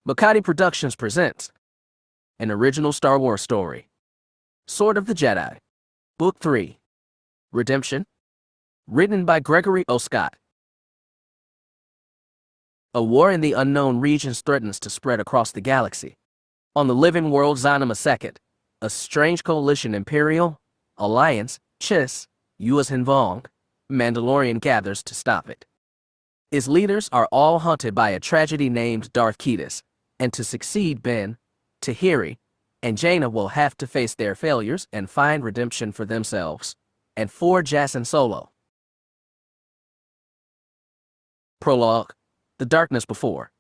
Makati Productions presents an original Star Wars story, Sword of the Jedi, Book 3, Redemption, written by Gregory O. Scott. A war in the unknown regions threatens to spread across the galaxy. On the living world Zanima II, a strange coalition Imperial, Alliance, Chiss, Yuuzhan Vong, Mandalorian gathers to stop it. Its leaders are all haunted by a tragedy named Darth Ketis, and to succeed Ben, Tahiri, and Jaina will have to face their failures and find redemption for themselves, and for Jaina Solo. Prologue. The darkness before.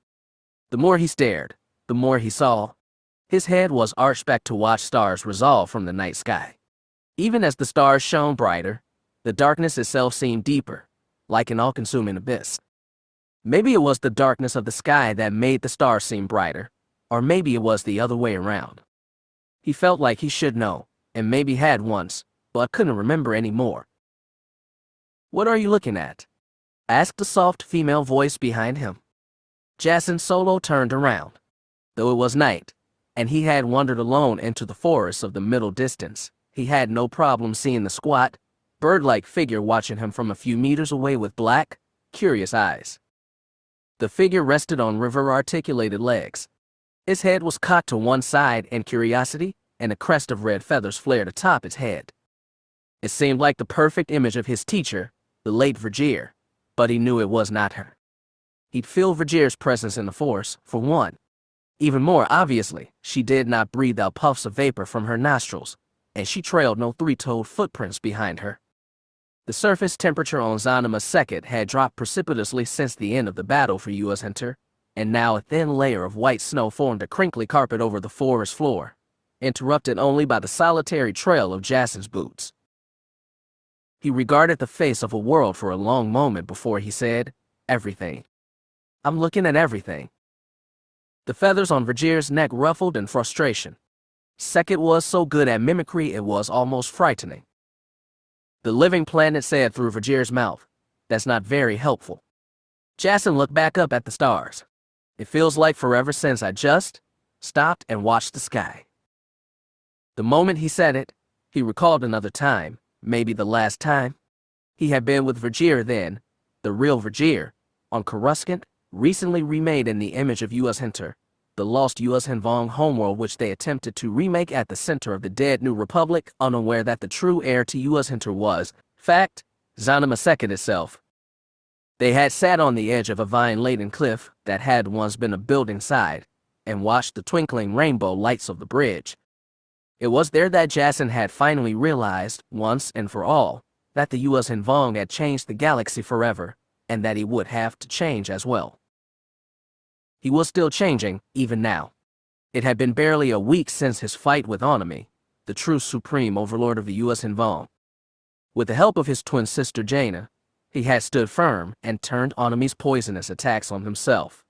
The more he stared, the more he saw. His head was arched back to watch stars resolve from the night sky. Even as the stars shone brighter, the darkness itself seemed deeper, like an all-consuming abyss. Maybe it was the darkness of the sky that made the stars seem brighter, or maybe it was the other way around. He felt like he should know, and maybe had once, but couldn't remember anymore. "What are you looking at?" asked a soft female voice behind him. Jaina Solo turned around. Though it was night, and he had wandered alone into the forests of the middle distance, he had no problem seeing the squat, bird-like figure watching him from a few meters away with black, curious eyes. The figure rested on river-articulated legs. Its head was cocked to one side in curiosity, and a crest of red feathers flared atop its head. It seemed like the perfect image of his teacher, the late Vergere, but he knew it was not her. He'd feel Vergere's presence in the Force, for one. Even more obviously, she did not breathe out puffs of vapor from her nostrils, and she trailed no three-toed footprints behind her. The surface temperature on Zanima II had dropped precipitously since the end of the battle for Yuuzhan, and now a thin layer of white snow formed a crinkly carpet over the forest floor, interrupted only by the solitary trail of Jaina's boots. He regarded the face of a world for a long moment before he said, "Everything. I'm looking at everything." The feathers on Vergere's neck ruffled in frustration. Sekit was so good at mimicry it was almost frightening. The living planet said through Vergere's mouth, "That's not very helpful." Jaina looked back up at the stars. "It feels like forever since I just stopped and watched the sky." The moment he said it, he recalled another time, maybe the last time. He had been with Vergere then, the real Vergere, on Coruscant, recently remade in the image of Yuuzhan, the lost Yuuzhan Vong homeworld which they attempted to remake at the center of the dead New Republic, unaware that the true heir to Yuuzhan was, fact, Zanima II itself. They had sat on the edge of a vine-laden cliff that had once been a building side, and watched the twinkling rainbow lights of the bridge. It was there that Jaina had finally realized, once and for all, that the Yuuzhan Vong had changed the galaxy forever, and that he would have to change as well. He was still changing, even now. It had been barely a week since his fight with Onami, the true supreme overlord of the Yuuzhan Vong. With the help of his twin sister Jaina, he had stood firm and turned Onami's poisonous attacks on himself.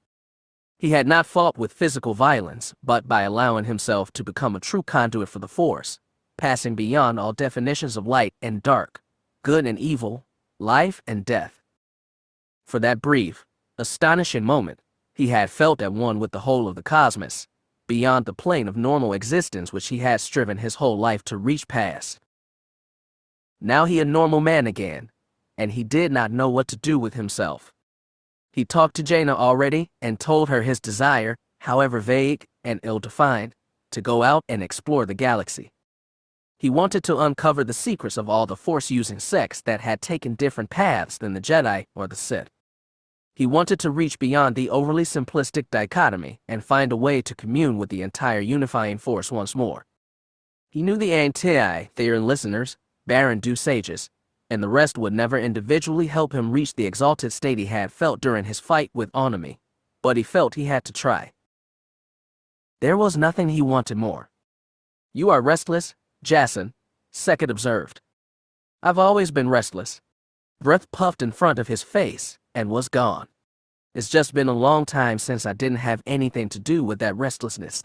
He had not fought with physical violence, but by allowing himself to become a true conduit for the Force, passing beyond all definitions of light and dark, good and evil, life and death. For that brief, astonishing moment, he had felt at one with the whole of the cosmos, beyond the plane of normal existence which he had striven his whole life to reach past. Now he a normal man again, and he did not know what to do with himself. He talked to Jaina already and told her his desire, however vague and ill-defined, to go out and explore the galaxy. He wanted to uncover the secrets of all the Force-using sects that had taken different paths than the Jedi or the Sith. He wanted to reach beyond the overly simplistic dichotomy and find a way to commune with the entire unifying force once more. He knew the Theron listeners, Baron Du Sages, and the rest would never individually help him reach the exalted state he had felt during his fight with Onami, but he felt he had to try. There was nothing he wanted more. "You are restless, Jaina," Sekit observed. "I've always been restless." Breath puffed in front of his face and was gone. "It's just been a long time since I didn't have anything to do with that restlessness."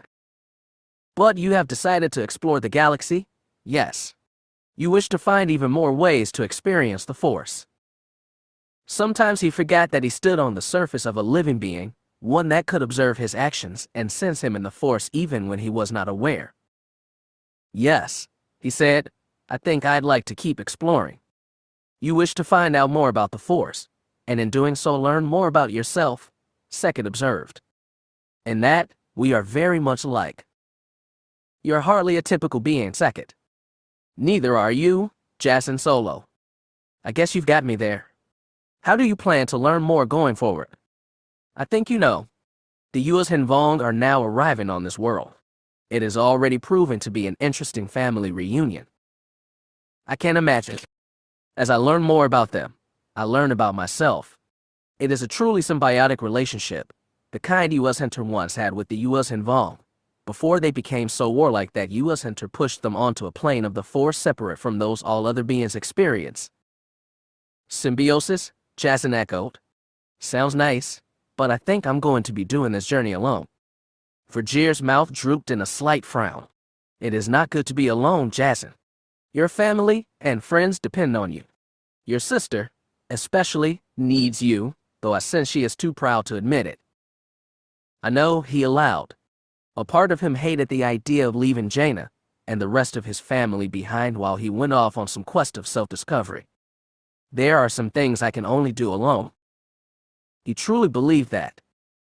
"But you have decided to explore the galaxy?" "Yes. You wish to find even more ways to experience the Force." Sometimes he forgot that he stood on the surface of a living being, one that could observe his actions and sense him in the Force even when he was not aware. "Yes," he said, "I think I'd like to keep exploring." "You wish to find out more about the Force, and in doing so learn more about yourself," Sekit observed. "In that, we are very much alike." "You're hardly a typical being, Sekit." "Neither are you, Jaina Solo." "I guess you've got me there. How do you plan to learn more going forward?" "I think you know. The Yuuzhan Vong are now arriving on this world. It is already proven to be an interesting family reunion." "I can't imagine. As I learn more about them, I learn about myself. It is a truly symbiotic relationship, the kind Yuuzhan once had with the Yuuzhan Vong, before they became so warlike that Yuuzhan pushed them onto a plane of the Force separate from those all other beings experience." "Symbiosis?" Jason echoed. "Sounds nice, but I think I'm going to be doing this journey alone." Vergier's mouth drooped in a slight frown. "It is not good to be alone, Jason. Your family and friends depend on you. Your sister, especially, needs you, though I sense she is too proud to admit it." "I know," he allowed. A part of him hated the idea of leaving Jaina and the rest of his family behind while he went off on some quest of self-discovery. "There are some things I can only do alone." He truly believed that.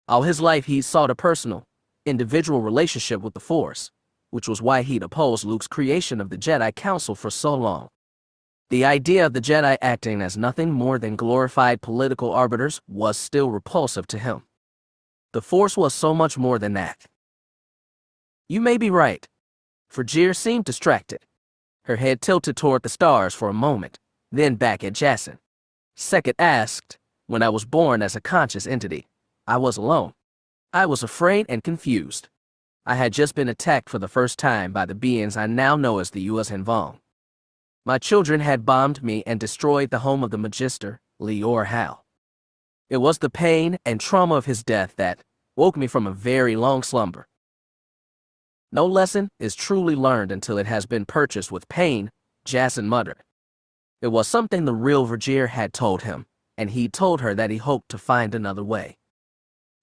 All his life he'd sought a personal, individual relationship with the Force, which was why he'd opposed Luke's creation of the Jedi Council for so long. The idea of the Jedi acting as nothing more than glorified political arbiters was still repulsive to him. The Force was so much more than that. "You may be right." Vergier seemed distracted. Her head tilted toward the stars for a moment, then back at Jason. Sekit asked, "When I was born as a conscious entity, I was alone. I was afraid and confused. I had just been attacked for the first time by the beings I now know as the Yuuzhan Vong. My children had bombed me and destroyed the home of the Magister, Lior Hal. It was the pain and trauma of his death that woke me from a very long slumber. No lesson is truly learned until it has been purchased with pain," Jason muttered. It was something the real Vergier had told him, and he told her that he hoped to find another way.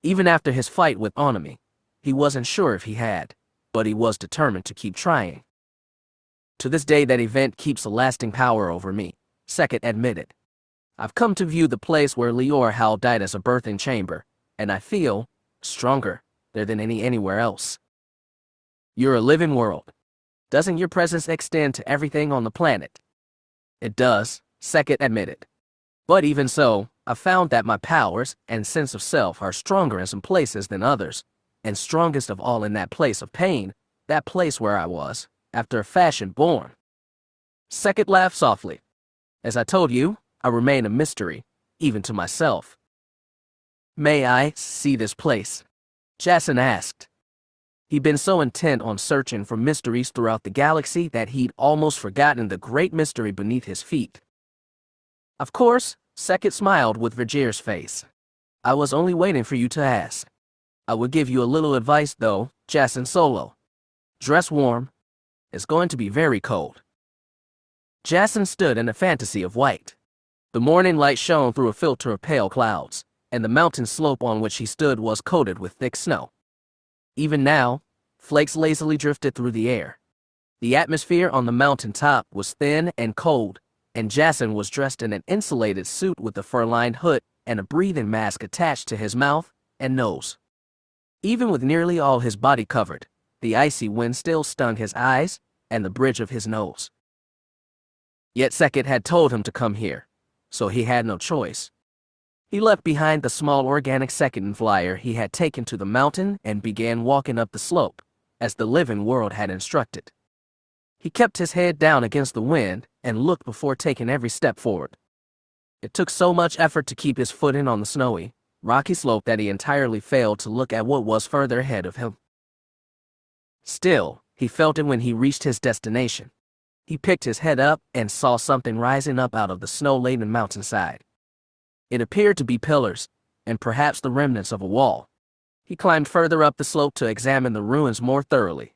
Even after his fight with Onami, he wasn't sure if he had, but he was determined to keep trying. "To this day that event keeps a lasting power over me," Sekit admitted. "I've come to view the place where Lior Hal died as a birthing chamber, and I feel stronger there than anywhere else." "You're a living world. Doesn't your presence extend to everything on the planet?" "It does," Sekit admitted. "But even so, I found that my powers and sense of self are stronger in some places than others, and strongest of all in that place of pain, that place where I was, after a fashion, born." Sekit laughed softly. "As I told you, I remain a mystery, even to myself." "May I see this place?" Jason asked. He'd been so intent on searching for mysteries throughout the galaxy that he'd almost forgotten the great mystery beneath his feet. "Of course," Sekit smiled with Vergier's face. "I was only waiting for you to ask. I would give you a little advice, though, Jaina Solo. Dress warm. It's going to be very cold." Jason stood in a fantasy of white. The morning light shone through a filter of pale clouds, and the mountain slope on which he stood was coated with thick snow. Even now, flakes lazily drifted through the air. The atmosphere on the mountain top was thin and cold, and Jason was dressed in an insulated suit with a fur-lined hood and a breathing mask attached to his mouth and nose. Even with nearly all his body covered, the icy wind still stung his eyes and the bridge of his nose. Yet Sekit had told him to come here, so he had no choice. He left behind the small organic second flyer he had taken to the mountain and began walking up the slope, as the living world had instructed. He kept his head down against the wind and looked before taking every step forward. It took so much effort to keep his footing on the snowy, rocky slope that he entirely failed to look at what was further ahead of him. Still, he felt it when he reached his destination. He picked his head up and saw something rising up out of the snow-laden mountainside. It appeared to be pillars, and perhaps the remnants of a wall. He climbed further up the slope to examine the ruins more thoroughly.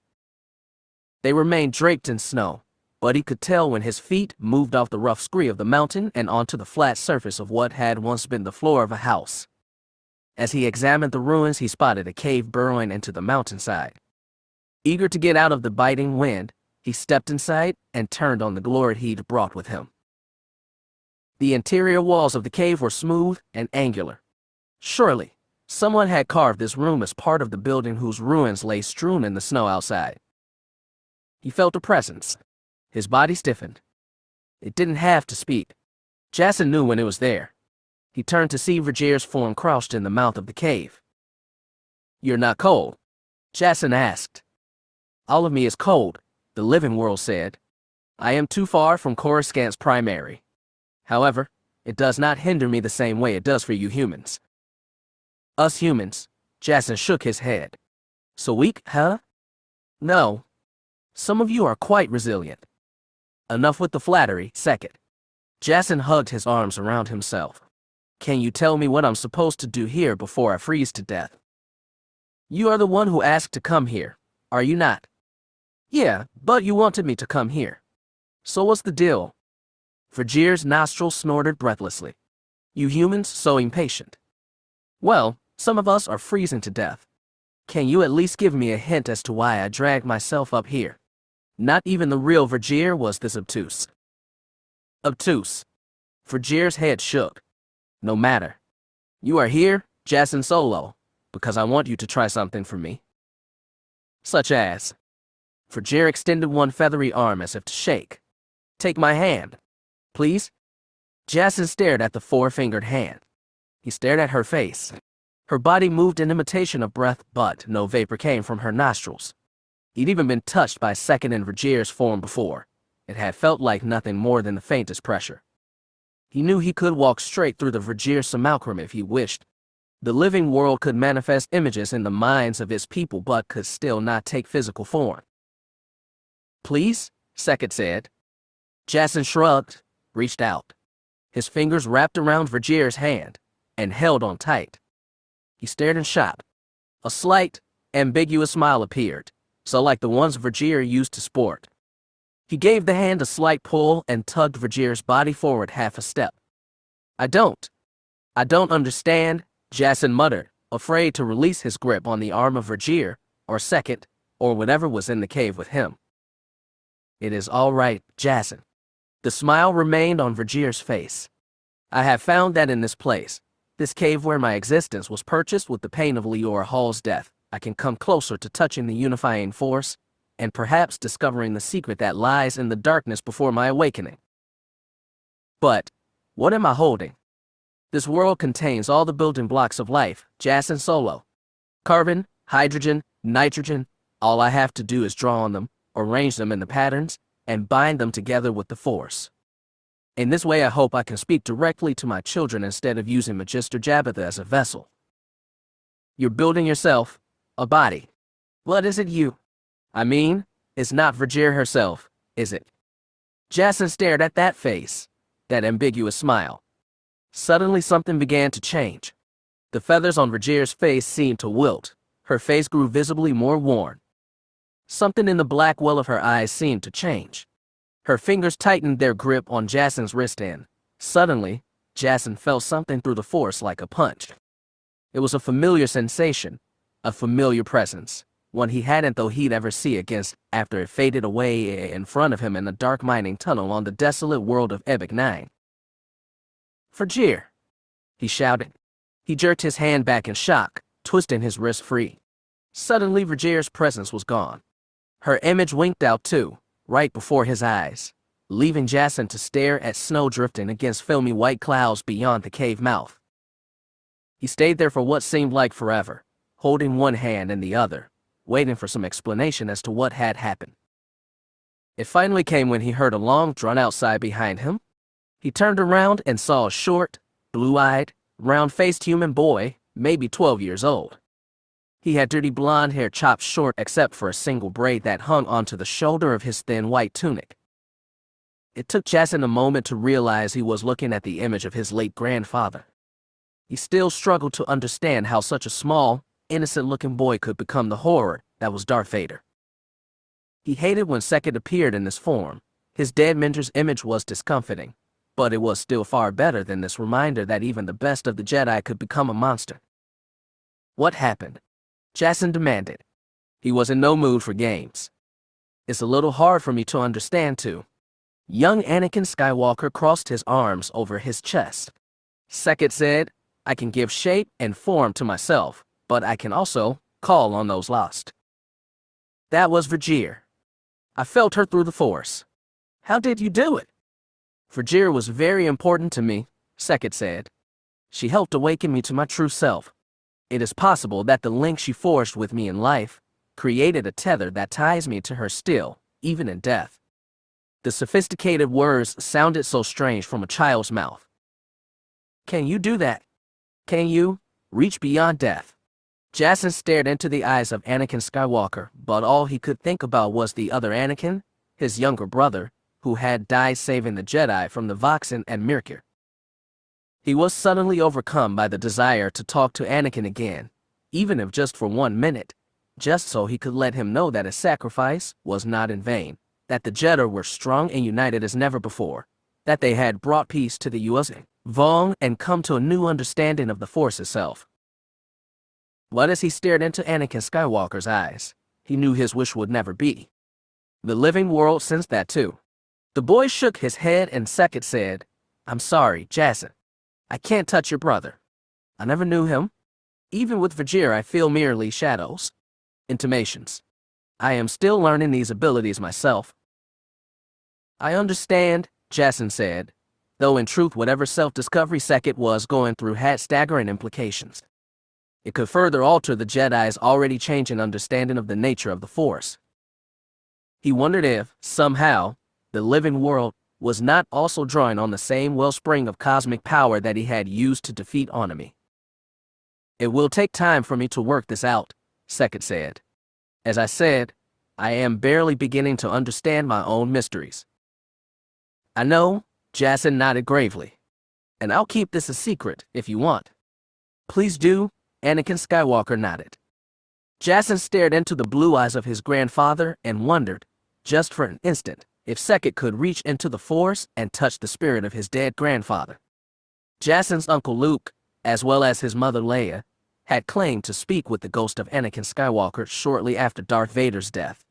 They remained draped in snow, but he could tell when his feet moved off the rough scree of the mountain and onto the flat surface of what had once been the floor of a house. As he examined the ruins, he spotted a cave burrowing into the mountainside. Eager to get out of the biting wind, he stepped inside and turned on the glory he'd brought with him. The interior walls of the cave were smooth and angular. Surely, someone had carved this room as part of the building whose ruins lay strewn in the snow outside. He felt a presence. His body stiffened. It didn't have to speak. Jason knew when it was there. He turned to see Vergier's form crouched in the mouth of the cave. "You're not cold?" Jason asked. "All of me is cold," the living world said. "I am too far from Coruscant's primary. However, it does not hinder me the same way it does for you humans." "Us humans?" Jason shook his head. "So weak, huh?" "No. Some of you are quite resilient." "Enough with the flattery, second." Jason hugged his arms around himself. "Can you tell me what I'm supposed to do here before I freeze to death?" "You are the one who asked to come here, are you not?" "Yeah, but you wanted me to come here. So what's the deal?" Vergier's nostrils snorted breathlessly. "You humans so impatient." "Well, some of us are freezing to death. Can you at least give me a hint as to why I dragged myself up here?" Not even the real Vergier was this obtuse. Obtuse. Vergier's head shook. "No matter. You are here, Jaina Solo, because I want you to try something for me." "Such as?" Vergier extended one feathery arm as if to shake. "Take my hand, please." Jason stared at the four-fingered hand. He stared at her face. Her body moved in imitation of breath, but no vapor came from her nostrils. He'd even been touched by second in Vergier's form before. It had felt like nothing more than the faintest pressure. He knew he could walk straight through the Vergier simulacrum if he wished. The living world could manifest images in the minds of its people but could still not take physical form. "Please?" Second said. Jason shrugged, reached out. His fingers wrapped around Vergier's hand and held on tight. He stared in shock. A slight, ambiguous smile appeared, so like the ones Vergier used to sport. He gave the hand a slight pull and tugged Vergier's body forward half a step. I don't understand," Jason muttered, afraid to release his grip on the arm of Vergier, or second, or whatever was in the cave with him. "It is all right, Jason." The smile remained on Vergier's face. "I have found that in this place, this cave where my existence was purchased with the pain of Leora Hall's death, I can come closer to touching the unifying force, and perhaps discovering the secret that lies in the darkness before my awakening. But what am I holding? This world contains all the building blocks of life, Jaina Solo. Carbon, hydrogen, nitrogen. All I have to do is draw on them, arrange them in the patterns, and bind them together with the Force. In this way I hope I can speak directly to my children instead of using Magister Jabbeth as a vessel." "You're building yourself a body. What is it you? I mean, it's not Vergier herself, is it?" Jason stared at that face, that ambiguous smile. Suddenly something began to change. The feathers on Vergier's face seemed to wilt. Her face grew visibly more worn. Something in the black well of her eyes seemed to change. Her fingers tightened their grip on Jason's wrist and, suddenly, Jason felt something through the Force like a punch. It was a familiar sensation, a familiar presence, one he hadn't thought he'd ever see against after it faded away in front of him in the dark mining tunnel on the desolate world of Ebic 9. "Vergier!" he shouted. He jerked his hand back in shock, twisting his wrist free. Suddenly Vergier's presence was gone. Her image winked out too, right before his eyes, leaving Jason to stare at snow drifting against filmy white clouds beyond the cave mouth. He stayed there for what seemed like forever, holding one hand in the other, waiting for some explanation as to what had happened. It finally came when he heard a long, drawn-out sigh behind him. He turned around and saw a short, blue-eyed, round-faced human boy, maybe 12 years old. He had dirty blonde hair chopped short except for a single braid that hung onto the shoulder of his thin white tunic. It took Jason a moment to realize he was looking at the image of his late grandfather. He still struggled to understand how such a small, innocent-looking boy could become the horror that was Darth Vader. He hated when Second appeared in this form. His dead mentor's image was discomforting, but it was still far better than this reminder that even the best of the Jedi could become a monster. What happened? Jason demanded. He was in no mood for games. It's a little hard for me to understand too. Young Anakin Skywalker crossed his arms over his chest. Sekit said, I can give shape and form to myself, but I can also call on those lost. That was Vergir. I felt her through the Force. How did you do it? Vergir was very important to me, Sekit said. She helped awaken me to my true self. It is possible that the link she forged with me in life created a tether that ties me to her still, even in death. The sophisticated words sounded so strange from a child's mouth. Can you do that? Can you reach beyond death? Jason stared into the eyes of Anakin Skywalker, but all he could think about was the other Anakin, his younger brother, who had died saving the Jedi from the Voxen and Mirkir. He was suddenly overcome by the desire to talk to Anakin again, even if just for 1 minute, just so he could let him know that his sacrifice was not in vain, that the Jedi were strong and united as never before, that they had brought peace to the US, Vong, and come to a new understanding of the Force itself. But as he stared into Anakin Skywalker's eyes, he knew his wish would never be. The living world sensed that too. The boy shook his head and Sekit said, I'm sorry, Jason. I can't touch your brother. I never knew him. Even with Vergir, I feel merely shadows. Intimations. I am still learning these abilities myself. I understand, Jason said, though in truth whatever self-discovery Sekit was going through had staggering implications. It could further alter the Jedi's already changing understanding of the nature of the Force. He wondered if, somehow, the living world was not also drawing on the same wellspring of cosmic power that he had used to defeat Onami. It will take time for me to work this out, Sekit said. As I said, I am barely beginning to understand my own mysteries. I know, Jason nodded gravely. And I'll keep this a secret if you want. Please do, Anakin Skywalker nodded. Jason stared into the blue eyes of his grandfather and wondered, just for an instant, if Sekit could reach into the Force and touch the spirit of his dead grandfather. Jason's uncle Luke, as well as his mother Leia, had claimed to speak with the ghost of Anakin Skywalker shortly after Darth Vader's death.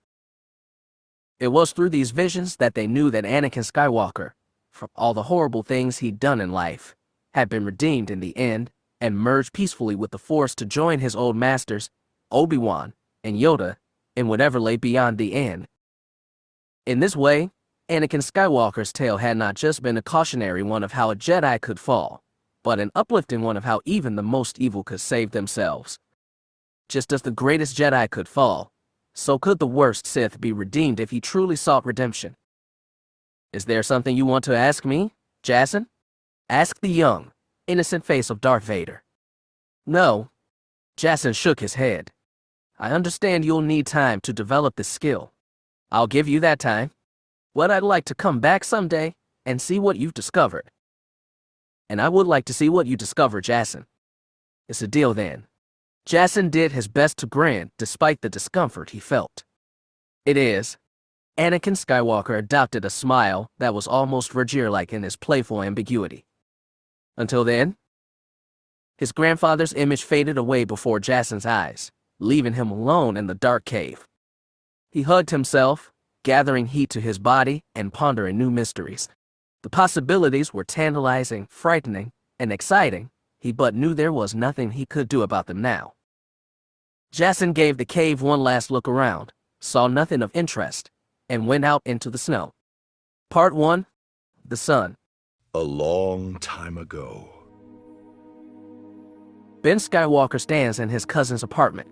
It was through these visions that they knew that Anakin Skywalker, from all the horrible things he'd done in life, had been redeemed in the end and merged peacefully with the Force to join his old masters, Obi-Wan and Yoda, in whatever lay beyond the end. In this way, Anakin Skywalker's tale had not just been a cautionary one of how a Jedi could fall, but an uplifting one of how even the most evil could save themselves. Just as the greatest Jedi could fall, so could the worst Sith be redeemed if he truly sought redemption. Is there something you want to ask me, Jason? Asked the young, innocent face of Darth Vader. No. Jason shook his head. I understand you'll need time to develop this skill. I'll give you that time. But I'd like to come back someday and see what you've discovered. And I would like to see what you discover, Jason. It's a deal then. Jason did his best to grin despite the discomfort he felt. It is. Anakin Skywalker adopted a smile that was almost Vergir-like in its playful ambiguity. Until then, his grandfather's image faded away before Jason's eyes, leaving him alone in the dark cave. He hugged himself, gathering heat to his body and pondering new mysteries. The possibilities were tantalizing, frightening, and exciting, he but knew there was nothing he could do about them now. Jason gave the cave one last look around, saw nothing of interest, and went out into the snow. Part 1. The Sun. A long time ago. Ben Skywalker stands in his cousin's apartment.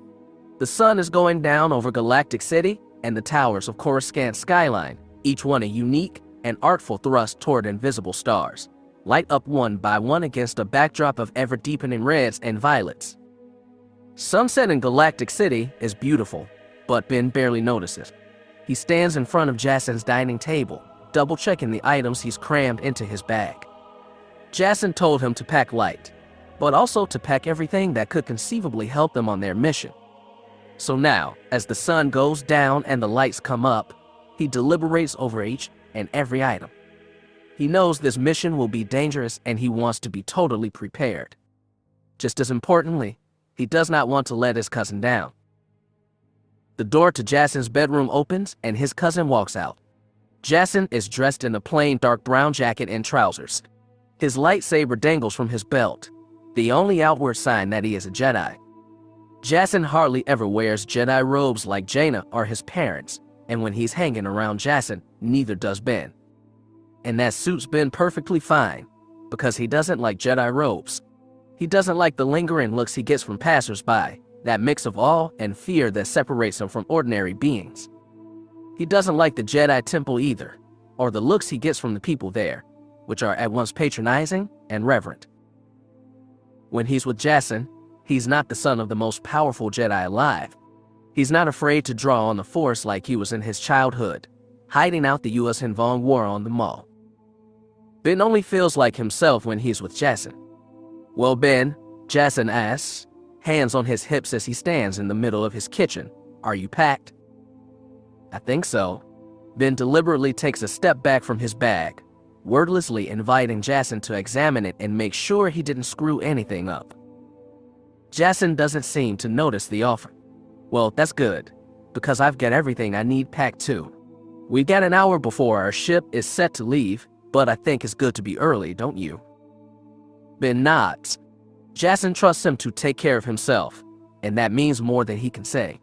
The sun is going down over Galactic City and the towers of Coruscant's skyline, each one a unique and artful thrust toward invisible stars, light up one by one against a backdrop of ever-deepening reds and violets. Sunset in Galactic City is beautiful, but Ben barely notices. He stands in front of Jason's dining table, double-checking the items he's crammed into his bag. Jason told him to pack light, but also to pack everything that could conceivably help them on their mission. So now, as the sun goes down and the lights come up, he deliberates over each and every item. He knows this mission will be dangerous and he wants to be totally prepared. Just as importantly, He does not want to let his cousin down. The door to Jacen's bedroom opens and his cousin walks out. Jacen is dressed in a plain dark brown jacket and trousers. His lightsaber dangles from his belt, the only outward sign that he is a Jedi. Jacen hardly ever wears Jedi robes like Jaina or his parents, and when he's hanging around Jacen, neither does Ben. And that suits Ben perfectly fine, because he doesn't like Jedi robes. He doesn't like the lingering looks he gets from passersby, that mix of awe and fear that separates him from ordinary beings. He doesn't like the Jedi Temple either, or the looks he gets from the people there, which are at once patronizing and reverent. When he's with Jacen, he's not the son of the most powerful Jedi alive. He's not afraid to draw on the Force like he was in his childhood, hiding out the U.S. Hinvong War on the Mall. Ben only feels like himself when he's with Jacen. "Well, Ben," Jacen asks, hands on his hips as he stands in the middle of his kitchen, "are you packed?" "I think so." Ben deliberately takes a step back from his bag, wordlessly inviting Jacen to examine it and make sure he didn't screw anything up. Jacen doesn't seem to notice the offer. "Well, that's good, because I've got everything I need packed too. We got an hour before our ship is set to leave, but I think it's good to be early, don't you?" Ben nods. Jacen trusts him to take care of himself, and that means more than he can say.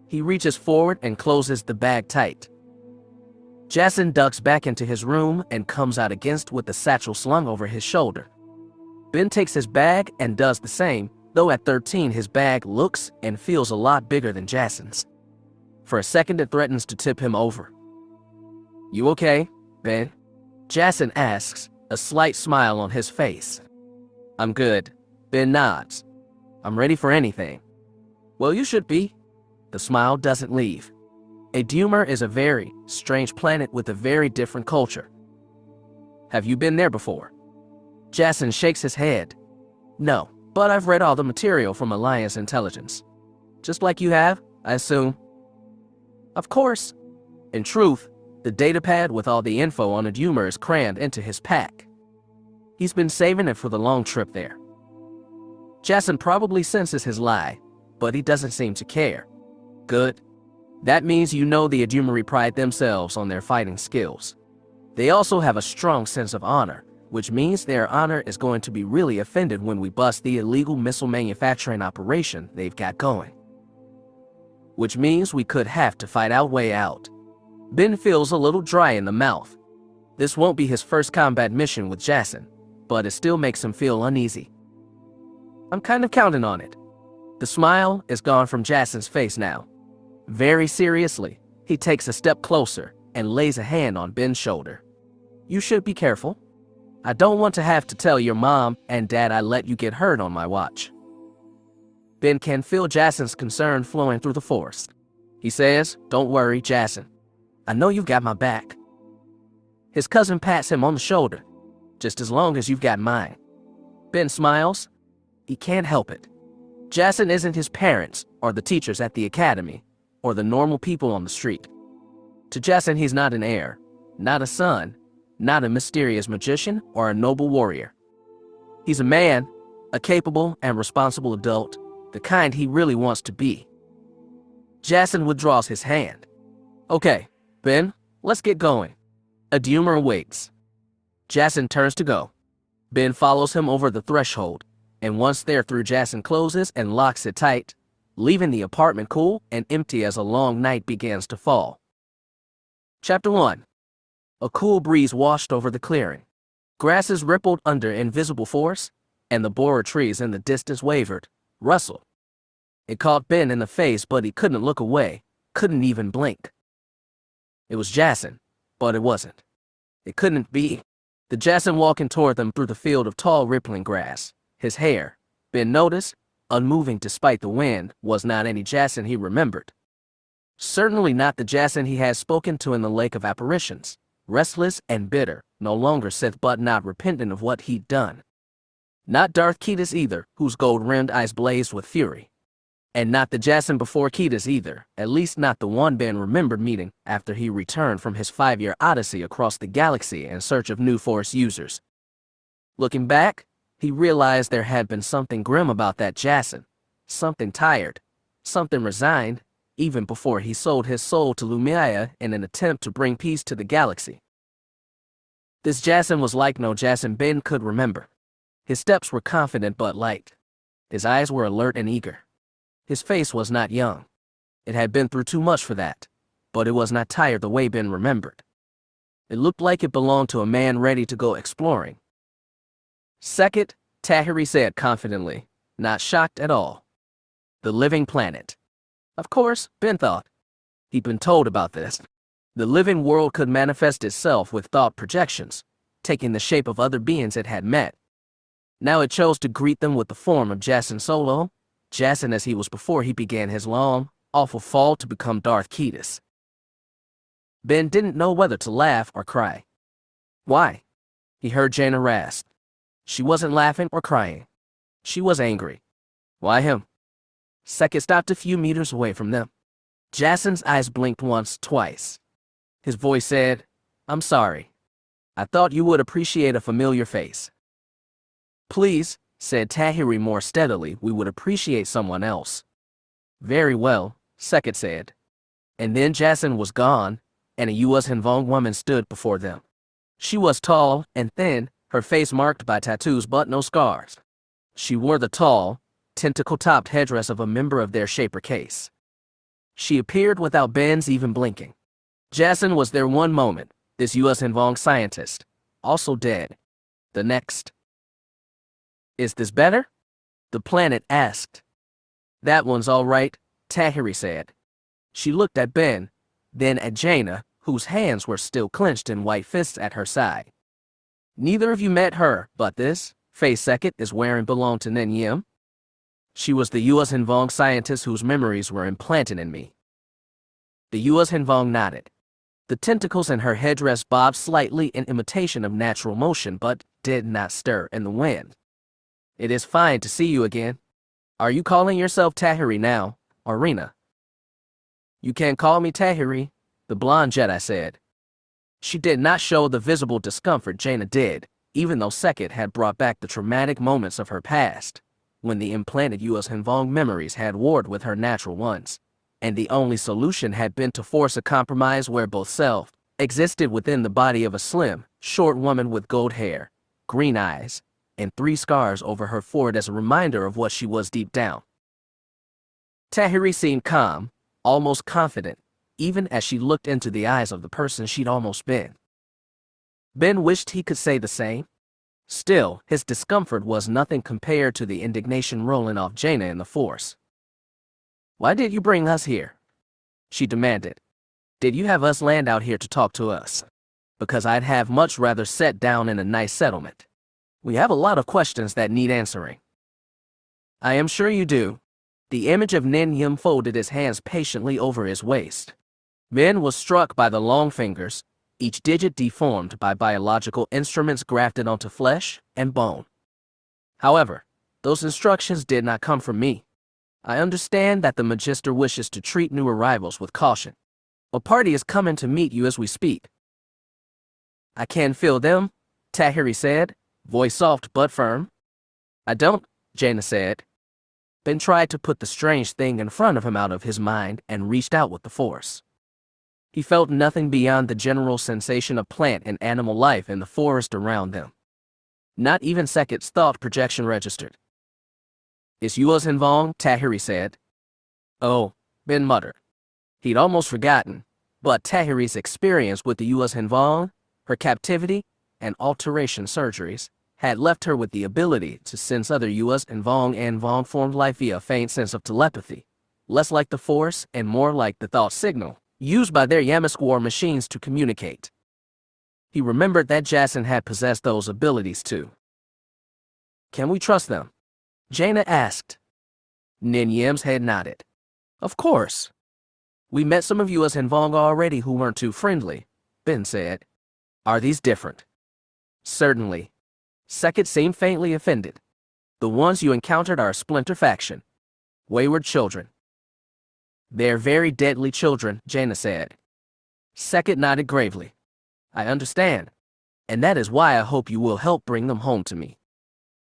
He reaches forward and closes the bag tight. Jacen ducks back into his room and comes out against with the satchel slung over his shoulder. Ben takes his bag and does the same, though at 13 his bag looks and feels a lot bigger than Jacen's. For a second it threatens to tip him over. "You okay, Ben?" Jacen asks, a slight smile on his face. "I'm good." Ben nods. "I'm ready for anything." "Well, you should be." The smile doesn't leave. Adumar is a very strange planet with a very different culture. "Have you been there before?" Jacen shakes his head. "No, but I've read all the material from Alliance Intelligence." "Just like you have, I assume?" "Of course." In truth, the datapad with all the info on Adumar is crammed into his pack. He's been saving it for the long trip there. Jacen probably senses his lie, but he doesn't seem to care. "Good. That means you know the Adumari pride themselves on their fighting skills. They also have a strong sense of honor, which means their honor is going to be really offended when we bust the illegal missile manufacturing operation they've got going. Which means we could have to fight our way out." Ben feels a little dry in the mouth. This won't be his first combat mission with Jacen, but it still makes him feel uneasy. "I'm kind of counting on it." The smile is gone from Jacen's face now. Very seriously, he takes a step closer and lays a hand on Ben's shoulder. "You should be careful. I don't want to have to tell your mom and dad I let you get hurt on my watch." Ben can feel Jacen's concern flowing through the Force. He says, "Don't worry, Jacen. I know you've got my back." His cousin pats him on the shoulder. "Just as long as you've got mine." Ben smiles. He can't help it. Jacen isn't his parents or the teachers at the academy or the normal people on the street. To Jacen, he's not an heir, not a son, not a mysterious magician or a noble warrior. He's a man, a capable and responsible adult, the kind he really wants to be. Jacen withdraws his hand. "Okay, Ben, let's get going." Adumar waits. Jacen turns to go. Ben follows him over the threshold, and once there through, Jacen closes and locks it tight, leaving the apartment cool and empty as a long night begins to fall. Chapter 1. A cool breeze washed over the clearing. Grasses rippled under invisible force, and the borer trees in the distance wavered, rustled. It caught Ben in the face, but he couldn't look away, couldn't even blink. It was Jacen, but it wasn't. It couldn't be. The Jacen walking toward them through the field of tall rippling grass. His hair, Ben noticed, unmoving despite the wind, was not any Jacen he remembered. Certainly not the Jacen he had spoken to in the Lake of Apparitions, restless and bitter, no longer Sith but not repentant of what he'd done. Not Darth Ketis either, whose gold-rimmed eyes blazed with fury. And not the Jacen before Ketis either, at least not the one Ben remembered meeting after he returned from his 5-year odyssey across the galaxy in search of new Force users. Looking back, he realized there had been something grim about that Jacen, something tired, something resigned, even before he sold his soul to Lumiaya in an attempt to bring peace to the galaxy. This Jason was like no Jason Ben could remember. His steps were confident but light. His eyes were alert and eager. His face was not young. It had been through too much for that, but it was not tired the way Ben remembered. It looked like it belonged to a man ready to go exploring. Second, Tahiri said confidently, not shocked at all. The living planet. Of course, Ben thought. He'd been told about this. The living world could manifest itself with thought projections, taking the shape of other beings it had met. Now it chose to greet them with the form of Jaina Solo, Jason as he was before he began his long, awful fall to become Darth Ketis. Ben didn't know whether to laugh or cry. Why? He heard Jaina rasp. She wasn't laughing or crying. She was angry. Why him? Sekit stopped a few meters away from them. Jason's eyes blinked once, twice. His voice said, "I'm sorry. I thought you would appreciate a familiar face." "Please," said Tahiri more steadily, "we would appreciate someone else." "Very well," Sekit said. And then Jason was gone, and a U.S. Hanvong woman stood before them. She was tall and thin, her face marked by tattoos but no scars. She wore the tall, tentacle-topped headdress of a member of their Shaper case. She appeared without Ben's even blinking. Jason was there one moment, this U.S. Hanvong scientist, also dead. The next. "Is this better?" the planet asked. "That one's all right," Tahiri said. She looked at Ben, then at Jaina, whose hands were still clenched in white fists at her side. "Neither of you met her, but this face Sekit is wearing belonged to Nen Yim. She was the U.S. Hanvong scientist whose memories were implanted in me." The U.S. Hanvong nodded. The tentacles in her headdress bobbed slightly in imitation of natural motion but did not stir in the wind. "It is fine to see you again. Are you calling yourself Tahiri now, or Rena?" "You can call me Tahiri," the blonde Jedi said. She did not show the visible discomfort Jaina did, even though Sekit had brought back the traumatic moments of her past, when the implanted U.S. Hanvong memories had warred with her natural ones, and the only solution had been to force a compromise where both self existed within the body of a slim, short woman with gold hair, green eyes, and 3 scars over her forehead as a reminder of what she was deep down. Tahiri seemed calm, almost confident, even as she looked into the eyes of the person she'd almost been. Ben wished he could say the same. Still, his discomfort was nothing compared to the indignation rolling off Jaina in the Force. "Why did you bring us here?" she demanded. "Did you have us land out here to talk to us? Because I'd have much rather sat down in a nice settlement. We have a lot of questions that need answering." "I am sure you do." The image of Nen Yim folded his hands patiently over his waist. Ben was struck by the long fingers, each digit deformed by biological instruments grafted onto flesh and bone. However, those instructions did not come from me. I understand that the Magister wishes to treat new arrivals with caution. A party is coming to meet you as we speak. "I can feel them," Tahiri said, voice soft but firm. "I don't," Jaina said. Ben tried to put the strange thing in front of him out of his mind and reached out with the Force. He felt nothing beyond the general sensation of plant and animal life in the forest around them. Not even Sekit's thought projection registered. "It's U.S. Hanvong," Tahiri said. "Oh," Ben muttered. He'd almost forgotten, but Tahiri's experience with the U.S. Hanvong, her captivity, and alteration surgeries, had left her with the ability to sense other U.S. Hanvong and Vong-formed life via a faint sense of telepathy, less like the Force and more like the thought signal used by their Yamask war machines to communicate. He remembered that Jason had possessed those abilities too. "Can we trust them?" Jaina asked. Nen Yim's head nodded. "Of course. We met some of U.S. Hanvong already who weren't too friendly," Ben said. "Are these different?" "Certainly." Sekit seemed faintly offended. "The ones you encountered are a splinter faction. Wayward children." "They're very deadly children," Jaina said. Sekit nodded gravely. "I understand. And that is why I hope you will help bring them home to me."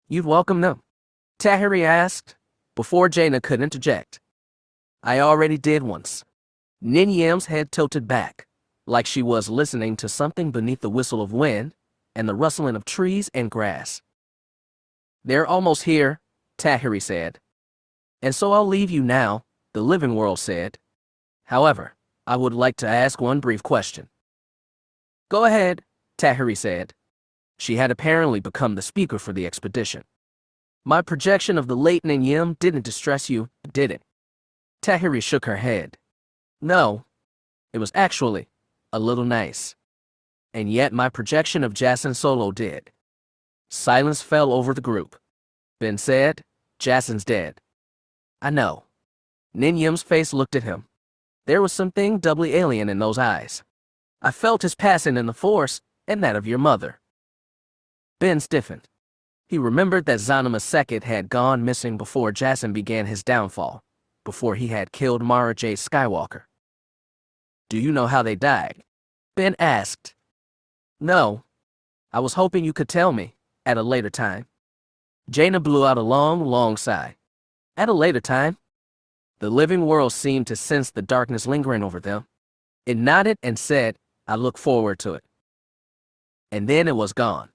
"You'd welcome them?" Tahiri asked. before Jaina could interject. I already did once. Nin Yam's head tilted back, like she was listening to something beneath the whistle of wind and the rustling of trees and grass. They're almost here, Tahiri said. And so I'll leave you now, the living world said. However, I would like to ask one brief question. Go ahead, Tahiri said. She had apparently become the speaker for the expedition. My projection of the late Nin Yim didn't distress you, did it? Tahiri shook her head. No, it was actually a little nice. And yet my projection of Jaina Solo did. Silence fell over the group. Ben said, Jacin's dead. I know. Nin Yim's face looked at him. There was something doubly alien in those eyes. I felt his passing in the Force, and that of your mother. Ben stiffened. He remembered that Zanima Sekhet had gone missing before Jaina began his downfall, before he had killed Mara Jade Skywalker. Do you know how they died? Ben asked. No. I was hoping you could tell me, at a later time. Jaina blew out a long, long sigh. At a later time? The living world seemed to sense the darkness lingering over them. It nodded and said, I look forward to it. And then it was gone.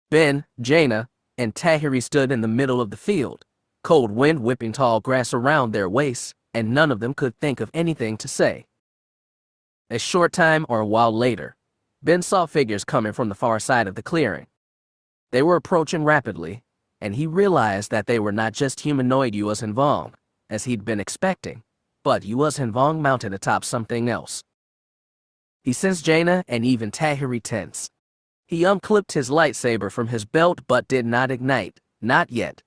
Ben, Jaina, and Tahiri stood in the middle of the field, cold wind whipping tall grass around their waists, and none of them could think of anything to say. A short time or a while later, Ben saw figures coming from the far side of the clearing. They were approaching rapidly, and he realized that they were not just humanoid Yuuzhan Vong, as he'd been expecting, but Yuuzhan Vong mounted atop something else. He sensed Jaina and even Tahiri tense. He unclipped his lightsaber from his belt but did not ignite, not yet.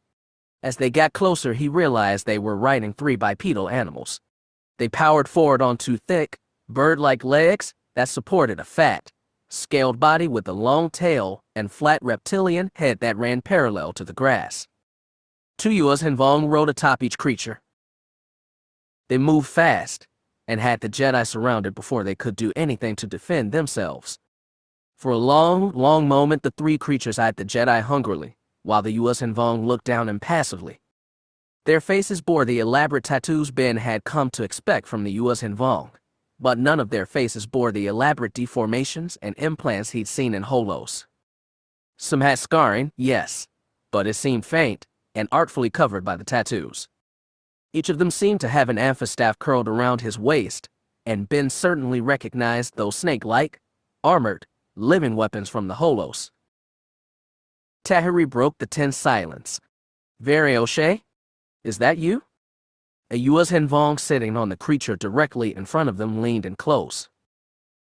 As they got closer, he realized they were riding 3 bipedal animals. They powered forward on 2 thick, bird-like legs that supported a fat, scaled body with a long tail and flat reptilian head that ran parallel to the grass. 2 Yuuzhan Vong rode atop each creature. They moved fast, and had the Jedi surrounded before they could do anything to defend themselves. For a long, long moment, the 3 creatures eyed the Jedi hungrily, while the Yuuzhan Vong looked down impassively. Their faces bore the elaborate tattoos Ben had come to expect from the Yuuzhan Vong, but none of their faces bore the elaborate deformations and implants he'd seen in holos. Some had scarring, yes, but it seemed faint and artfully covered by the tattoos. Each of them seemed to have an amphistaff curled around his waist, and Ben certainly recognized those snake-like, armored, living weapons from the holos. Tahiri broke the tense silence. Very O'Shea? Is that you? A Yuuzhan Vong sitting on the creature directly in front of them leaned in close.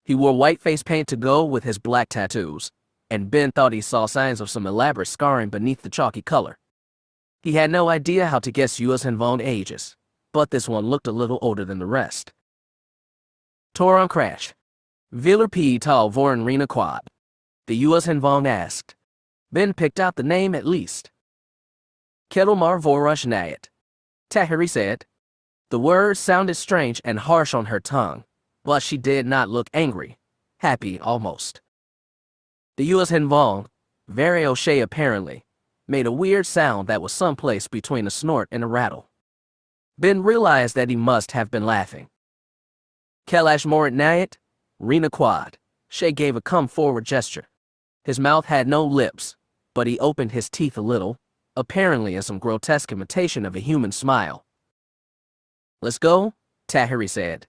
He wore white face paint to go with his black tattoos, and Ben thought he saw signs of some elaborate scarring beneath the chalky color. He had no idea how to guess Yuuzhan Vong ages, but this one looked a little older than the rest. Toron Crash. Vilar P. Tal Voran Rena Quad. The Yuuzhan Vong asked. Ben picked out the name at least. Ketelmar Vorush Nayat. Tahiri said. The word sounded strange and harsh on her tongue, but she did not look angry, happy almost. The Yuuzhan Vong, very O'Shea apparently, made a weird sound that was someplace between a snort and a rattle. Ben realized that he must have been laughing. Kelash Morit Nayat, Rena Quad. Shay gave a come-forward gesture. His mouth had no lips, but he opened his teeth a little, apparently in some grotesque imitation of a human smile. Let's go, Tahiri said.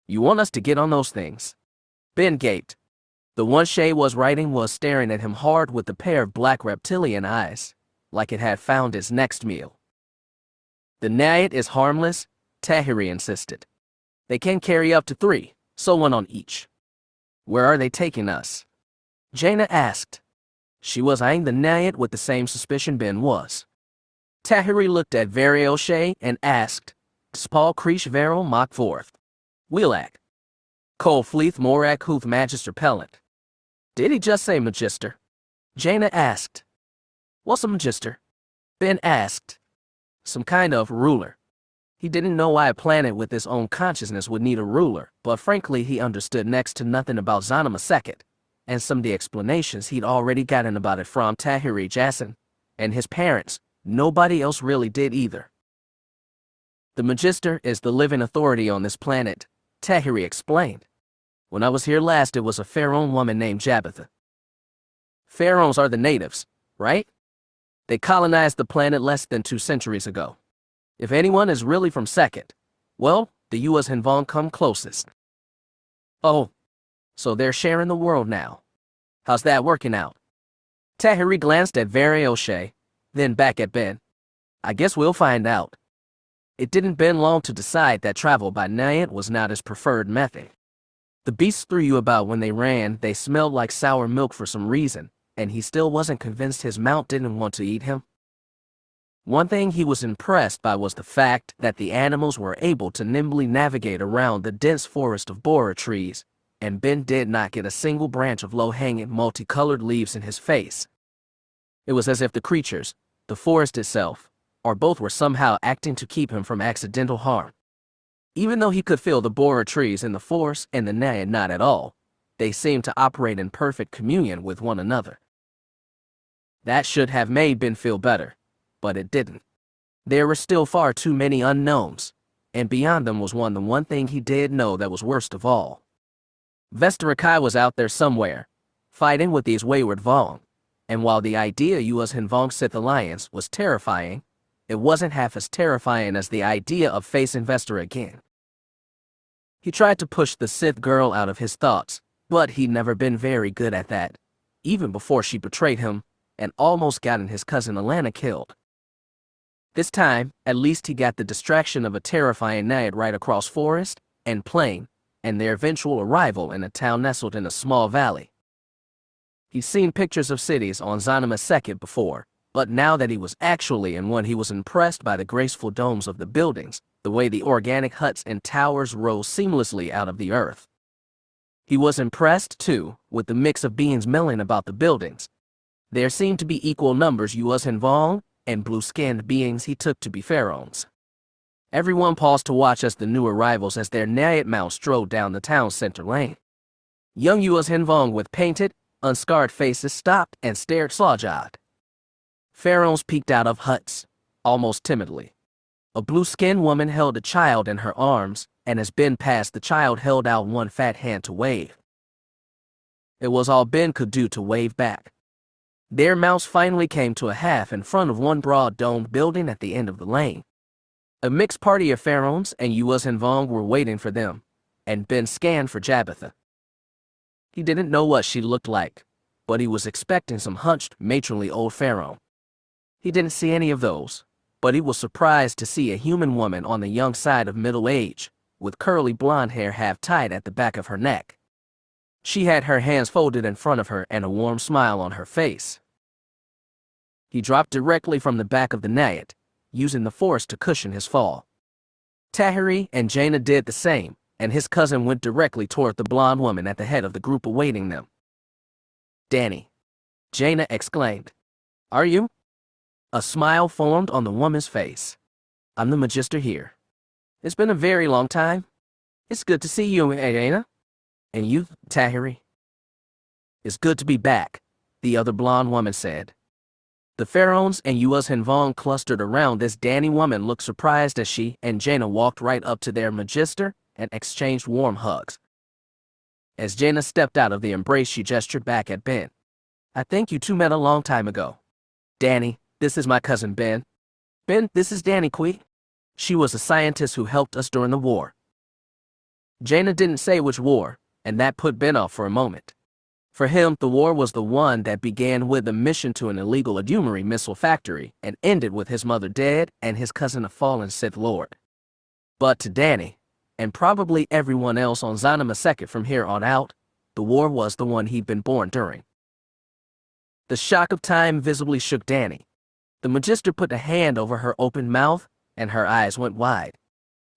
You want us to get on those things? Ben gaped. The one Shay was riding was staring at him hard with a pair of black reptilian eyes, like it had found its next meal. The Nayat is harmless, Tahiri insisted. They can carry up to 3, so 1 on each. Where are they taking us? Jaina asked. She was eyeing the Nayat with the same suspicion Ben was. Tahiri looked at Very O'Shea and asked, Spal Creesh Veril Mach Forth. Wheelak. Cole Fleeth Morak Huth Magister Pellant. Did he just say Magister? Jaina asked. What's a Magister? Ben asked. Some kind of ruler. He didn't know why a planet with its own consciousness would need a ruler, but frankly he understood next to nothing about Zanima Sekhet, and some of the explanations he'd already gotten about it from Tahiri Jasin and his parents. Nobody else really did either. The Magister is the living authority on this planet, Tahiri explained. When I was here last, it was a Pharaoh woman named Jabitha. Pharaohs are the natives, right? They colonized the planet less than 2 centuries ago. If anyone is really from second, well, the U.S. Hinvong come closest. Oh, so they're sharing the world now. How's that working out? Tahiri glanced at Very O'Shea, then back at Ben. I guess we'll find out. It didn't Ben long to decide that travel by night was not his preferred method. The beasts threw you about when they ran, they smelled like sour milk for some reason, and he still wasn't convinced his mount didn't want to eat him. One thing he was impressed by was the fact that the animals were able to nimbly navigate around the dense forest of borer trees, and Ben did not get a single branch of low-hanging, multicolored leaves in his face. It was as if the creatures, the forest itself, or both were somehow acting to keep him from accidental harm. Even though he could feel the borer trees in the forest and the naiad not at all, they seemed to operate in perfect communion with one another. That should have made Ben feel better, but it didn't. There were still far too many unknowns, and beyond them was the one thing he did know that was worst of all. Vestarakai was out there somewhere, fighting with these wayward Vong, and while the idea U.S. Hinvong Sith Alliance was terrifying, it wasn't half as terrifying as the idea of facing Vester again. He tried to push the Sith girl out of his thoughts, but he'd never been very good at that, even before she betrayed him and almost gotten his cousin Alana killed. This time, at least he got the distraction of a terrifying night right across forest and plain, and their eventual arrival in a town nestled in a small valley. He'd seen pictures of cities on Zanima Second before, but now that he was actually in one, he was impressed by the graceful domes of the buildings, the way the organic huts and towers rose seamlessly out of the earth. He was impressed, too, with the mix of beings milling about the buildings. There seemed to be equal numbers U.S. Hinvong and blue-skinned beings he took to be pharaohs. Everyone paused to watch as the new arrivals as their naiad mounts strode down the town's center lane. Young U.S. Hinvong with painted, unscarred faces stopped and stared slaw-jawed. Pharaohs peeked out of huts, almost timidly. A blue-skinned woman held a child in her arms, and as Ben passed, the child held out one fat hand to wave. It was all Ben could do to wave back. Their mounts finally came to a half in front of one broad domed building at the end of the lane. A mixed party of pharaohs and U.S. Hinvong were waiting for them, and Ben scanned for Jabitha. He didn't know what she looked like, but he was expecting some hunched, matronly old pharaoh. He didn't see any of those, but he was surprised to see a human woman on the young side of middle age, with curly blonde hair half tied at the back of her neck. She had her hands folded in front of her and a warm smile on her face. He dropped directly from the back of the naiad, using the force to cushion his fall. Tahiri and Jaina did the same, and his cousin went directly toward the blonde woman at the head of the group awaiting them. "Danny," Jaina exclaimed. "Are you?" A smile formed on the woman's face. "I'm the Magister here. It's been a very long time. It's good to see you, Jaina. And you, Tahiri?" "It's good to be back," the other blonde woman said. The pharaohs and U.S. Hinvong clustered around this Danny woman looked surprised as she and Jaina walked right up to their Magister and exchanged warm hugs. As Jaina stepped out of the embrace, she gestured back at Ben. "I think you two met a long time ago. Danny, this is my cousin Ben. Ben, this is Danny Kui. She was a scientist who helped us during the war." Jaina didn't say which war, and that put Ben off for a moment. For him, the war was the one that began with a mission to an illegal Adumari missile factory and ended with his mother dead and his cousin a fallen Sith Lord. But to Danny, and probably everyone else on Zanima Second from here on out, the war was the one he'd been born during. The shock of time visibly shook Danny. The Magister put a hand over her open mouth, and her eyes went wide.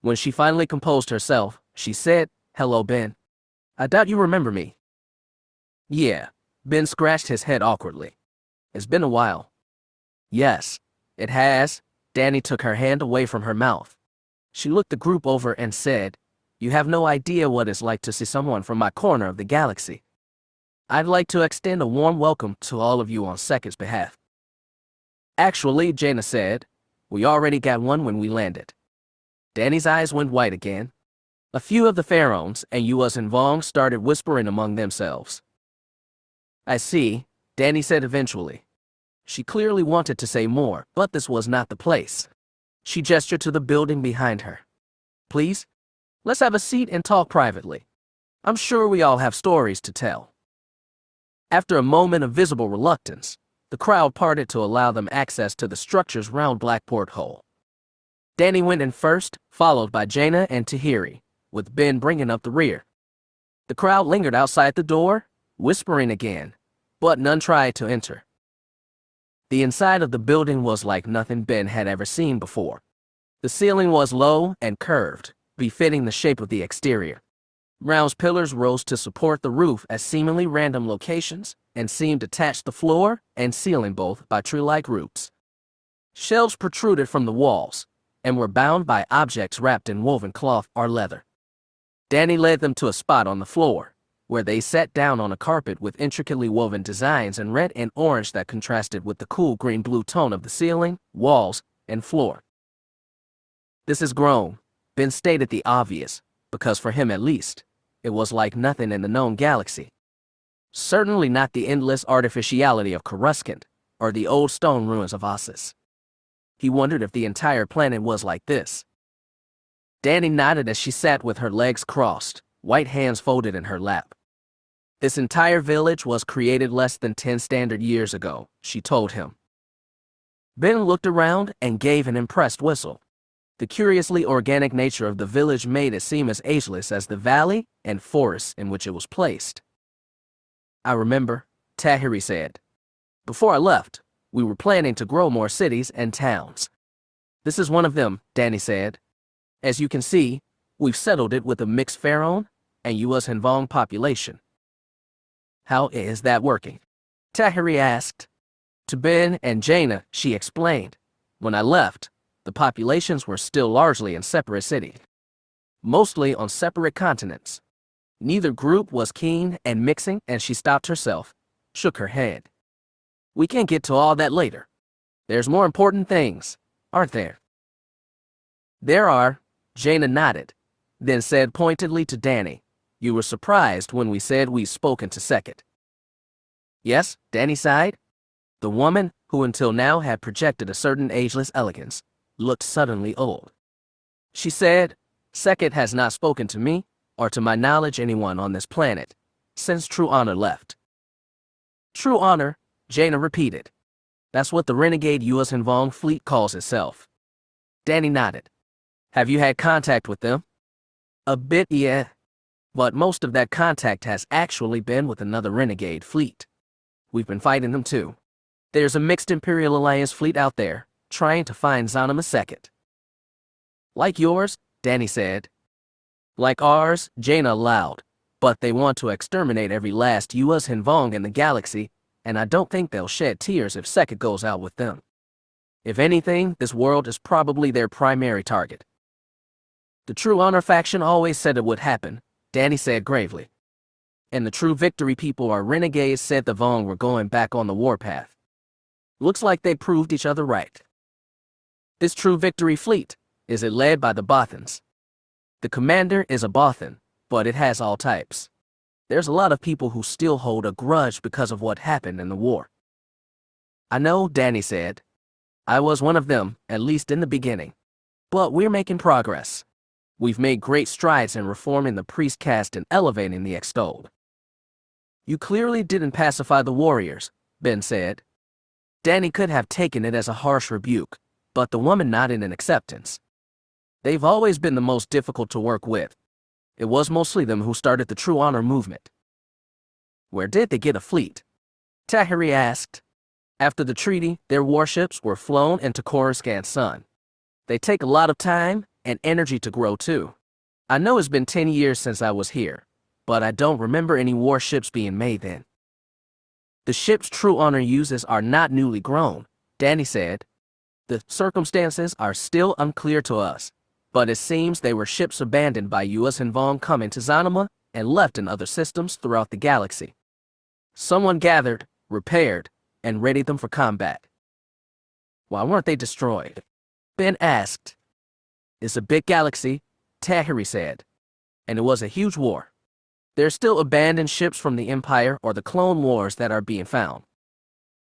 When she finally composed herself, she said, "Hello, Ben. I doubt you remember me." "Yeah," Ben scratched his head awkwardly. "It's been a while." "Yes, it has." Danny took her hand away from her mouth. She looked the group over and said, "You have no idea what it's like to see someone from my corner of the galaxy. I'd like to extend a warm welcome to all of you on Second's behalf." "Actually," Jaina said, "we already got one when we landed." Danny's eyes went white again. A few of the pharaohs and Yuuz and Vong started whispering among themselves. I see, Danny said eventually. She clearly wanted to say more, but this was not the place. She gestured to the building behind her. Please, let's have a seat and talk privately. I'm sure we all have stories to tell. After a moment of visible reluctance, the crowd parted to allow them access to the structure's round black porthole. Danny went in first, followed by Jaina and Tahiri, with Ben bringing up the rear. The crowd lingered outside the door, whispering again, but none tried to enter. The inside of the building was like nothing Ben had ever seen before. The ceiling was low and curved, befitting the shape of the exterior. Round pillars rose to support the roof at seemingly random locations and seemed attached to the floor and ceiling both by tree-like roots. Shelves protruded from the walls and were bound by objects wrapped in woven cloth or leather. Danny led them to a spot on the floor, where they sat down on a carpet with intricately woven designs in red and orange that contrasted with the cool green-blue tone of the ceiling, walls, and floor. This is grown, Ben stated the obvious, because for him at least, it was like nothing in the known galaxy. Certainly not the endless artificiality of Coruscant or the old stone ruins of Ossus. He wondered if the entire planet was like this. Danny nodded as she sat with her legs crossed, white hands folded in her lap. This entire village was created less than 10 standard years ago, she told him. Ben looked around and gave an impressed whistle. The curiously organic nature of the village made it seem as ageless as the valley and forests in which it was placed. I remember, Tahiri said. Before I left, we were planning to grow more cities and towns. This is one of them, Danny said. As you can see, we've settled it with a mixed pharaoh and Yuuz and Vong population. How is that working? Tahiri asked. To Ben and Jaina, she explained. When I left, the populations were still largely in separate cities, mostly on separate continents. Neither group was keen and mixing, and she stopped herself, shook her head. We can get to all that later. There's more important things, aren't there? There are, Jaina nodded, then said pointedly to Danny, you were surprised when we said we'd spoken to Sekhet. Yes, Danny sighed. The woman, who until now had projected a certain ageless elegance, looked suddenly old. She said, Sekhet has not spoken to me, or to my knowledge anyone on this planet, since True Honor left. True Honor, Jaina repeated. That's what the renegade Yuuz and Vong fleet calls itself. Danny nodded. Have you had contact with them? A bit, yeah. But most of that contact has actually been with another renegade fleet. We've been fighting them too. There's a mixed Imperial Alliance fleet out there, trying to find Zanima Sekhet. Like yours, Danny said. Like ours, Jaina allowed, but they want to exterminate every last Yuuz and Vong in the galaxy, and I don't think they'll shed tears if Sekhet goes out with them. If anything, this world is probably their primary target. The True Honor faction always said it would happen, Danny said gravely. And the True Victory people or renegades said the Vong were going back on the warpath. Looks like they proved each other right. This True Victory fleet, is it led by the Bothans? The commander is a Bothan, but it has all types. There's a lot of people who still hold a grudge because of what happened in the war. I know, Danny said. I was one of them, at least in the beginning. But we're making progress. We've made great strides in reforming the priest caste and elevating the extolled. You clearly didn't pacify the warriors, Ben said. Danny could have taken it as a harsh rebuke, but the woman nodded in acceptance. They've always been the most difficult to work with. It was mostly them who started the True Honor movement. Where did they get a fleet? Tahiri asked. After the treaty, their warships were flown into Coruscant's sun. They take a lot of time and energy to grow too. I know it's been 10 years since I was here, but I don't remember any warships being made then. The ships True Honor uses are not newly grown, Danny said. The circumstances are still unclear to us, but it seems they were ships abandoned by Yuuz and Vong coming to Zanima and left in other systems throughout the galaxy. Someone gathered, repaired, and readied them for combat. Why weren't they destroyed? Ben asked. It's a big galaxy, Tahiri said. And it was a huge war. There's still abandoned ships from the Empire or the Clone Wars that are being found.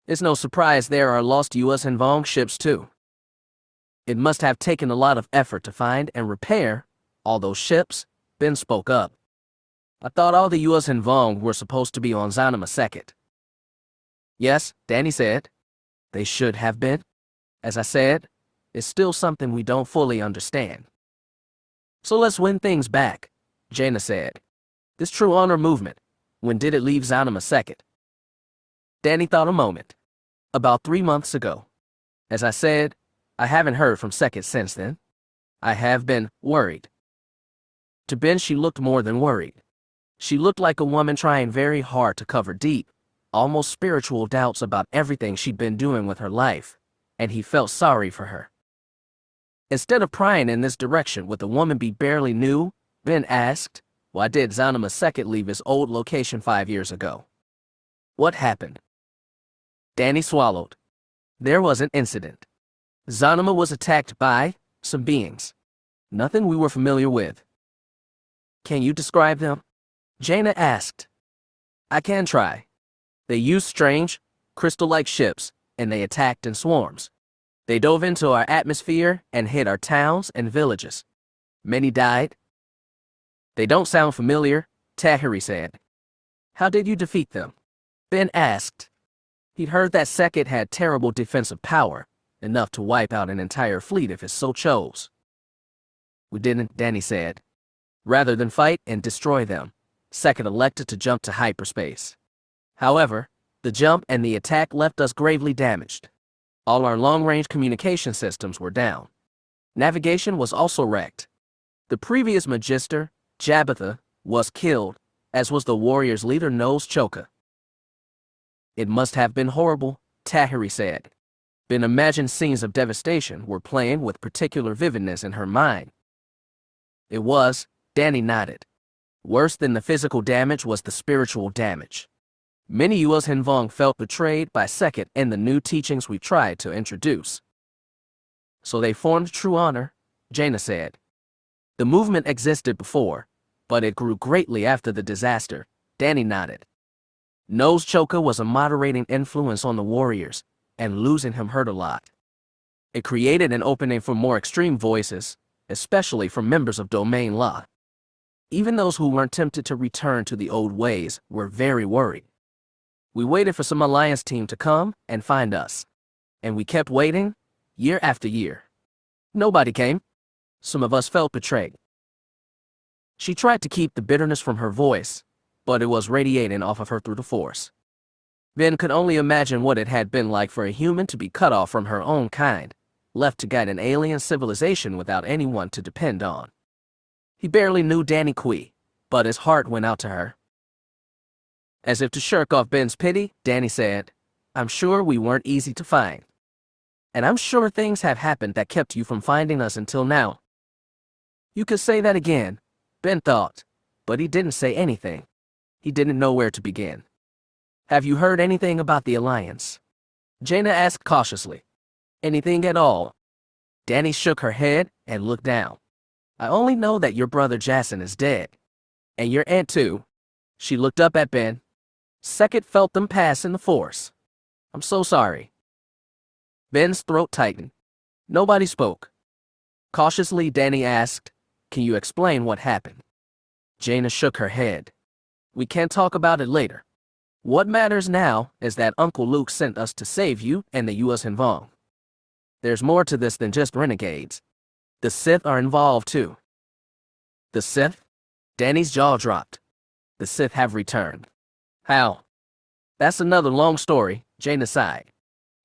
It's no surprise there are lost U.S. and Vong ships too. It must have taken a lot of effort to find and repair all those ships. Ben spoke up. I thought all the U.S. and Vong were supposed to be on Zanima Second. Yes, Danny said. They should have been. As I said, it's still something we don't fully understand. So let's win things back, Jaina said. This True Honor movement, when did it leave Zanima Second? Danny thought a moment. About 3 months ago. As I said, I haven't heard from Second since then. I have been worried. To Ben, she looked more than worried. She looked like a woman trying very hard to cover deep, almost spiritual doubts about everything she'd been doing with her life, and he felt sorry for her. Instead of prying in this direction with a woman he barely knew, Ben asked, why did Zanima Second leave his old location 5 years ago? What happened? Danny swallowed. There was an incident. Zanima was attacked by some beings. Nothing we were familiar with. Can you describe them? Jaina asked. I can try. They used strange, crystal-like ships, and they attacked in swarms. They dove into our atmosphere and hit our towns and villages. Many died. They don't sound familiar, Tahiri said. How did you defeat them? Ben asked. He'd heard that Second had terrible defensive power, enough to wipe out an entire fleet if it so chose. We didn't, Danny said. Rather than fight and destroy them, Second elected to jump to hyperspace. However, the jump and the attack left us gravely damaged. All our long-range communication systems were down. Navigation was also wrecked. The previous Magister, Jabbatha, was killed, as was the warrior's leader Nose Choka. It must have been horrible, Tahiri said. Ben imagined scenes of devastation were playing with particular vividness in her mind. It was, Danny nodded. Worse than the physical damage was the spiritual damage. Many U.S. and Vong felt betrayed by Second in the new teachings we tried to introduce. So they formed True Honor, Jaina said. The movement existed before, but it grew greatly after the disaster, Danny nodded. Nose Choka was a moderating influence on the warriors, and losing him hurt a lot. It created an opening for more extreme voices, especially from members of Domain Law. Even those who weren't tempted to return to the old ways were very worried. We waited for some alliance team to come and find us. And we kept waiting, year after year. Nobody came. Some of us felt betrayed. She tried to keep the bitterness from her voice, but it was radiating off of her through the Force. Ben could only imagine what it had been like for a human to be cut off from her own kind, left to guide an alien civilization without anyone to depend on. He barely knew Danny Kui, but his heart went out to her. As if to shirk off Ben's pity, Danny said, I'm sure we weren't easy to find. And I'm sure things have happened that kept you from finding us until now. You could say that again, Ben thought, but he didn't say anything. He didn't know where to begin. Have you heard anything about the Alliance? Jaina asked cautiously. Anything at all? Danny shook her head and looked down. I only know that your brother Jason is dead. And your aunt too. She looked up at Ben. Second felt them pass in the Force. I'm so sorry. Ben's throat tightened. Nobody spoke. Cautiously, Danny asked, can you explain what happened? Jaina shook her head. We can talk about it later. What matters now is that Uncle Luke sent us to save you and the U.S. and Vong. There's more to this than just renegades. The Sith are involved too. The Sith? Danny's jaw dropped. The Sith have returned. How? That's another long story, Jaina sighed.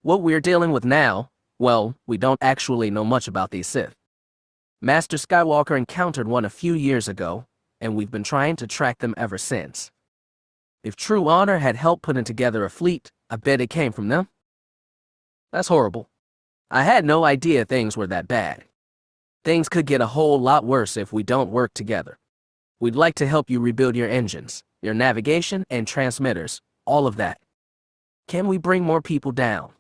What we're dealing with now, well, we don't actually know much about these Sith. Master Skywalker encountered one a few years ago, and we've been trying to track them ever since. If True Honor had helped putting together a fleet, I bet it came from them. That's horrible. I had no idea things were that bad. Things could get a whole lot worse if we don't work together. We'd like to help you rebuild your engines, your navigation and transmitters, all of that. Can we bring more people down?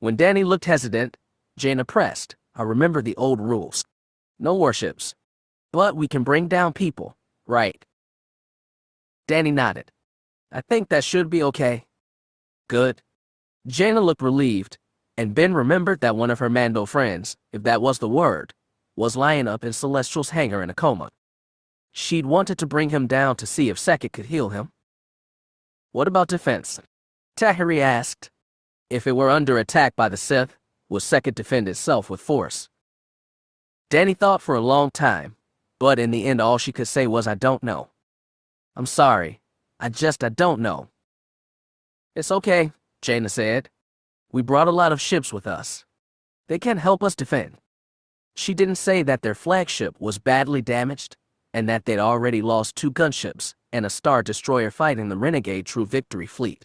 When Danny looked hesitant, Jaina pressed, I remember the old rules. No warships. But we can bring down people, right? Danny nodded. I think that should be okay. Good. Jaina looked relieved, and Ben remembered that one of her Mando friends, if that was the word, was lying up in Celestial's hangar in a coma. She'd wanted to bring him down to see if Sekit could heal him. What about defense? Tahiri asked. If it were under attack by the Sith, would Sekit defend itself with force? Danny thought for a long time, but in the end all she could say was, I don't know. I'm sorry. I don't know. It's okay, Jaina said. We brought a lot of ships with us. They can help us defend. She didn't say that their flagship was badly damaged, and that they'd already lost 2 gunships and a Star Destroyer fighting the Renegade True Victory fleet.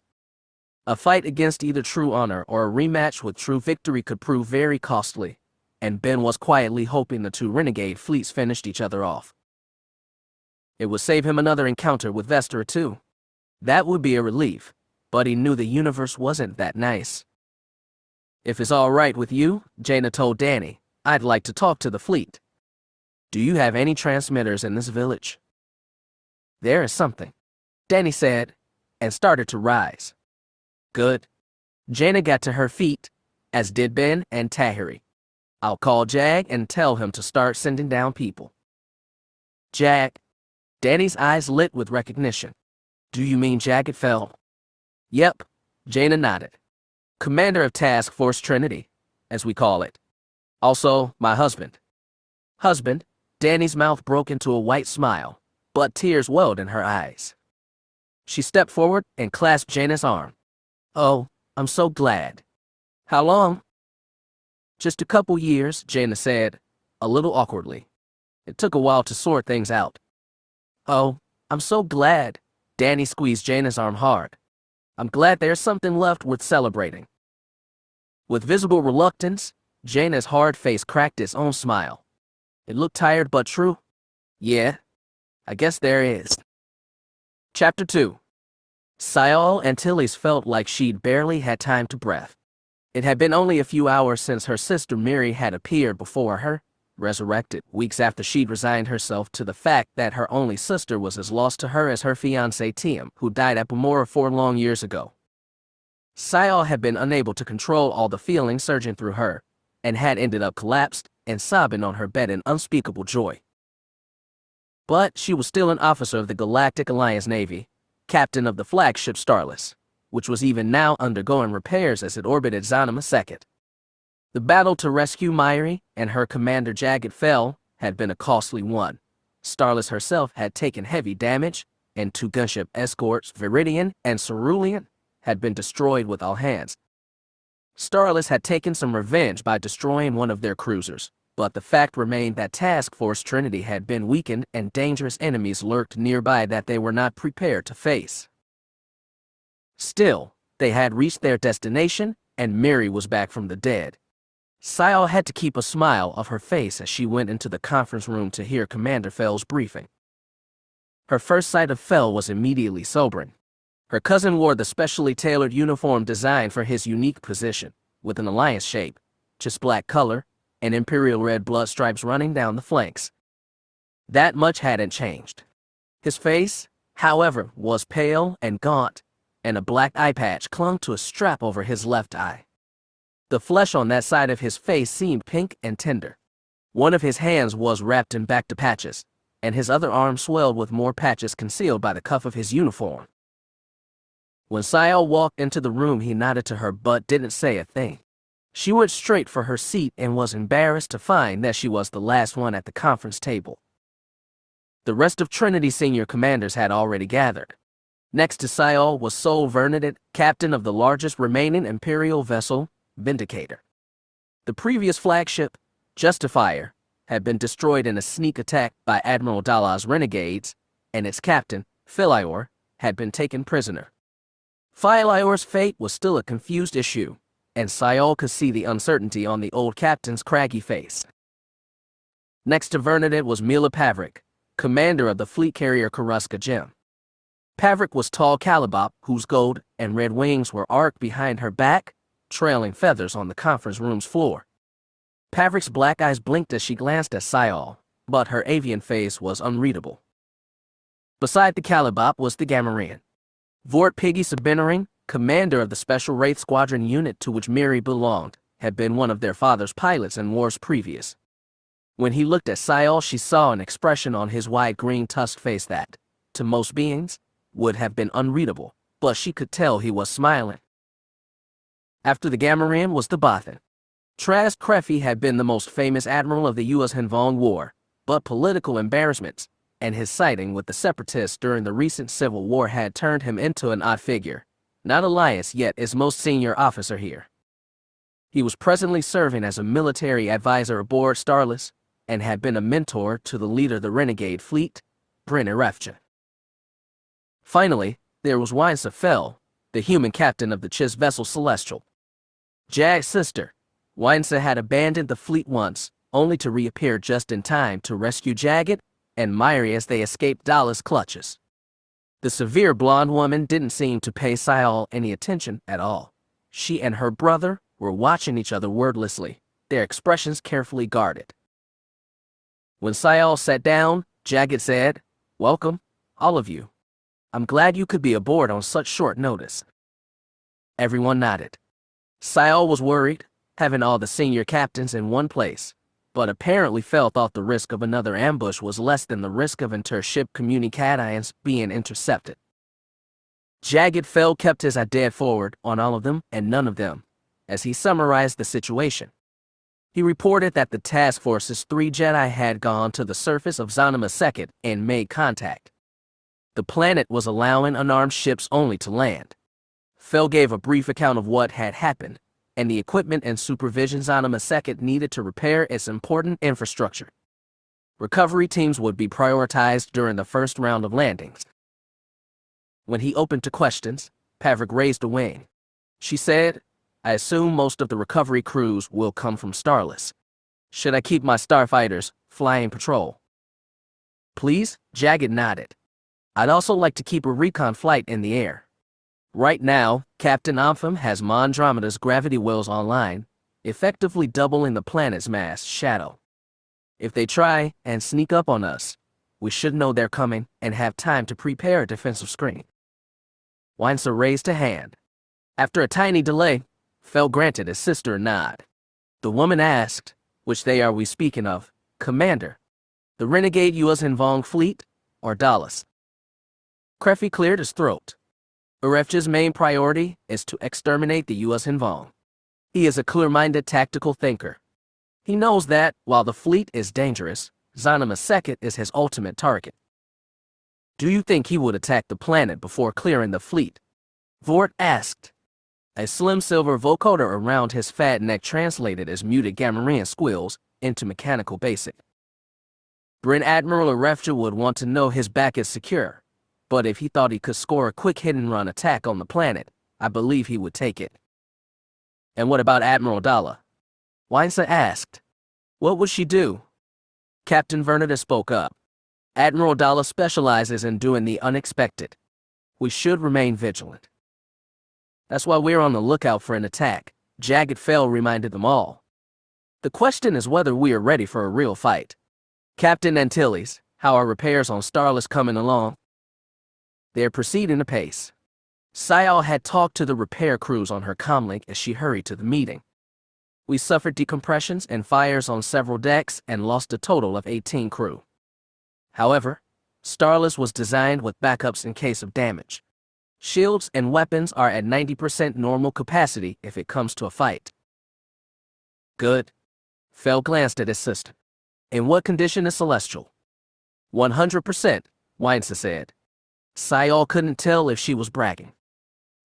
A fight against either True Honor or a rematch with True Victory could prove very costly, and Ben was quietly hoping the 2 Renegade fleets finished each other off. It would save him another encounter with Vestra too. That would be a relief, but he knew the universe wasn't that nice. If it's all right with you, Jaina told Danny, I'd like to talk to the fleet. Do you have any transmitters in this village? There is something, Danny said, and started to rise. Good. Jaina got to her feet, as did Ben and Tahiri. I'll call Jag and tell him to start sending down people. Jag. Danny's eyes lit with recognition. Do you mean Jagged fell? Yep, Jaina nodded. Commander of Task Force Trinity, as we call it. Also, my husband. Husband? Danny's mouth broke into a white smile, but tears welled in her eyes. She stepped forward and clasped Jaina's arm. Oh, I'm so glad. How long? Just a couple years, Jaina said, a little awkwardly. It took a while to sort things out. Oh, I'm so glad. Danny squeezed Jaina's arm hard. I'm glad there's something left worth celebrating. With visible reluctance, Jaina's hard face cracked its own smile. It looked tired but true. Yeah, I guess there is. Chapter 2. Sayal Antilles felt like she'd barely had time to breathe. It had been only a few hours since her sister Miri had appeared before her, resurrected, weeks after she'd resigned herself to the fact that her only sister was as lost to her as her fiancé Tiem, who died at Bamora 4 long years ago. Sayal had been unable to control all the feelings surging through her, and had ended up collapsed and sobbing on her bed in unspeakable joy. But she was still an officer of the Galactic Alliance Navy, captain of the flagship Starless, which was even now undergoing repairs as it orbited Zanima Sekit. The battle to rescue Miri and her commander Jagged fell had been a costly one. Starless herself had taken heavy damage, and 2 gunship escorts, Viridian and Cerulean, had been destroyed with all hands. Starless had taken some revenge by destroying one of their cruisers, but the fact remained that Task Force Trinity had been weakened and dangerous enemies lurked nearby that they were not prepared to face. Still, they had reached their destination, and Miri was back from the dead. Sayal had to keep a smile off her face as she went into the conference room to hear Commander Fell's briefing. Her first sight of Fell was immediately sobering. Her cousin wore the specially tailored uniform designed for his unique position, with an alliance shape, just black color, and imperial red blood stripes running down the flanks. That much hadn't changed. His face, however, was pale and gaunt, and a black eye patch clung to a strap over his left eye. The flesh on that side of his face seemed pink and tender. One of his hands was wrapped in back to patches, and his other arm swelled with more patches concealed by the cuff of his uniform. When Sayal walked into the room, he nodded to her but didn't say a thing. She went straight for her seat and was embarrassed to find that she was the last one at the conference table. The rest of Trinity's senior commanders had already gathered. Next to Sayal was Sol Vernadette, captain of the largest remaining Imperial vessel, Vindicator. The previous flagship, Justifier, had been destroyed in a sneak attack by Admiral Dala's renegades, and its captain, Philior, had been taken prisoner. Philior's fate was still a confused issue, and Sayal could see the uncertainty on the old captain's craggy face. Next to Vernadette was Mila Pavrik, commander of the fleet carrier Karuska Gem. Pavrik was tall Calibop, whose gold and red wings were arched behind her back, trailing feathers on the conference room's floor. Pavrick's black eyes blinked as she glanced at Syal, but her avian face was unreadable. Beside the Calibop was the Gamorrean. Vort Piggy Sabinaring, commander of the special Wraith Squadron unit to which Miri belonged, had been one of their father's pilots in wars previous. When he looked at Syal, she saw an expression on his wide green tusked face that, to most beings, would have been unreadable, but she could tell he was smiling. After the Gamorrean was the Bothan. Trask Kreffy had been the most famous admiral of the U.S. Hanvong War, but political embarrassments and his siding with the Separatists during the recent Civil War had turned him into an odd figure, not Elias yet is most senior officer here. He was presently serving as a military advisor aboard Starless, and had been a mentor to the leader of the renegade fleet, Bryn Erefja. Finally, there was Wynsa Fell, the human captain of the Chiss vessel Celestial. Jagged's sister, Wynsa had abandoned the fleet once, only to reappear just in time to rescue Jagged and Myri as they escaped Dallas' clutches. The severe blonde woman didn't seem to pay Syal any attention at all. She and her brother were watching each other wordlessly, their expressions carefully guarded. When Syal sat down, Jagged said, "Welcome, all of you. I'm glad you could be aboard on such short notice." Everyone nodded. Syal was worried, having all the senior captains in one place, but apparently Fell thought the risk of another ambush was less than the risk of inter-ship communications being intercepted. Jagged Fell kept his eye dead forward on all of them and none of them, as he summarized the situation. He reported that the task force's 3 Jedi had gone to the surface of Zanima Second and made contact. The planet was allowing unarmed ships only to land. Fell gave a brief account of what had happened, and the equipment and supervision Zanima Second needed to repair its important infrastructure. Recovery teams would be prioritized during the first round of landings. When he opened to questions, Pavrick raised a wing. She said, "I assume most of the recovery crews will come from Starless. Should I keep my starfighters flying patrol?" "Please," Jagged nodded. "I'd also like to keep a recon flight in the air. Right now, Captain Ompham has Mondromeda's gravity wells online, effectively doubling the planet's mass shadow. If they try and sneak up on us, we should know they're coming and have time to prepare a defensive screen." Wynsa raised a hand. After a tiny delay, Fell granted his sister a nod. The woman asked, "Which they are we speaking of, Commander? The renegade U.S. Hanvong fleet or Dallas?" Kreffy cleared his throat. Erefja's main priority is to exterminate the U.S. Hanvong. He is a clear-minded tactical thinker. He knows that, while the fleet is dangerous, Zanima Second is his ultimate target. "Do you think he would attack the planet before clearing the fleet?" Vort asked. A slim silver vocoder around his fat neck translated as muted Gamorrean squeals into mechanical basic. "Bryn Admiral Erefja would want to know his back is secure, but if he thought he could score a quick hit-and-run attack on the planet, I believe he would take it." "And what about Admiral Dalla?" Wynsa asked. "What would she do?" Captain Vernita spoke up. "Admiral Dalla specializes in doing the unexpected. We should remain vigilant." "That's why we're on the lookout for an attack," Jagged Fell reminded them all. "The question is whether we are ready for a real fight. Captain Antilles, how are repairs on Starless coming along?" "They're proceeding apace." Syal had talked to the repair crews on her comlink as she hurried to the meeting. "We suffered decompressions and fires on several decks and lost a total of 18 crew. However, Starless was designed with backups in case of damage. Shields and weapons are at 90% normal capacity if it comes to a fight." "Good." Fell glanced at his sister. "In what condition is Celestial?" 100%, Wynsa said. Syal couldn't tell if she was bragging.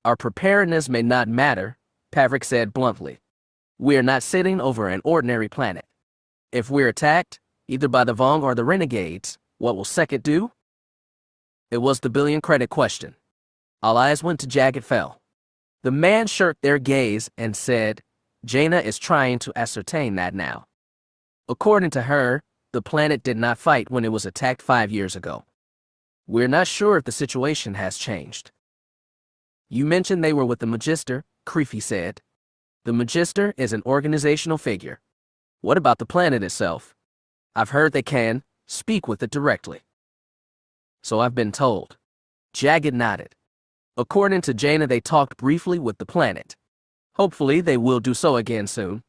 "Our preparedness may not matter," Pavrick said bluntly. "We're not sitting over an ordinary planet. If we're attacked, either by the Vong or the Renegades, what will Second do?" It was the billion-credit question. All eyes went to Jagged Fell. The man shirked their gaze and said, "Jaina is trying to ascertain that now. According to her, the planet did not fight when it was attacked 5 years ago. We're not sure if the situation has changed." "You mentioned they were with the Magister," Kreffy said. "The Magister is an organizational figure. What about the planet itself? I've heard they can speak with it directly. So I've been told. Jagged nodded. According to Jaina, they talked briefly with the planet. Hopefully they will do so again soon.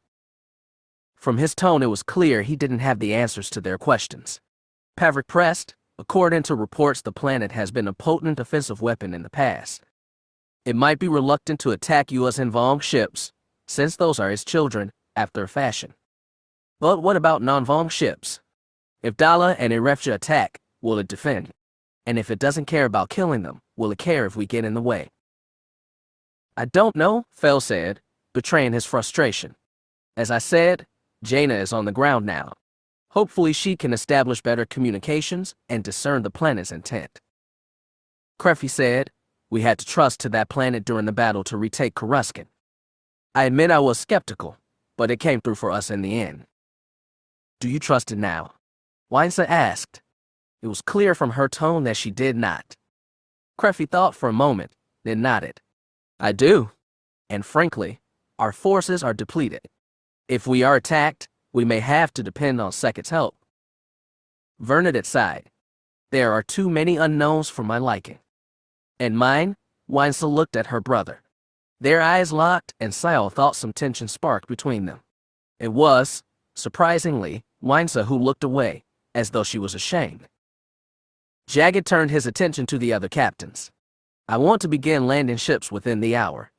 From his tone, it was clear he didn't have the answers to their questions. Pavrik pressed. According to reports, the planet has been a potent offensive weapon in the past. It might be reluctant to attack U.S. involved ships, since those are its children, after a fashion. But what about non-Vong ships? If Dala and Erefja attack, will it defend? And if it doesn't care about killing them, will it care if we get in the way? I don't know, Fel said, betraying his frustration. As I said, Jaina is on the ground now. Hopefully she can establish better communications and discern the planet's intent. Creffy said, we had to trust to that planet during the battle to retake Coruscant. I admit I was skeptical, but it came through for us in the end. Do you trust it now? Weinsa asked. It was clear from her tone that she did not. Creffy thought for a moment, then nodded. I do. And frankly, our forces are depleted. If we are attacked, we may have to depend on Seket's help. Vernadette sighed. There are too many unknowns for my liking. And mine? Weinsa looked at her brother. Their eyes locked, and Syal thought some tension sparked between them. It was, surprisingly, Weinsa who looked away, as though she was ashamed. Jagged turned his attention to the other captains. I want to begin landing ships within the hour.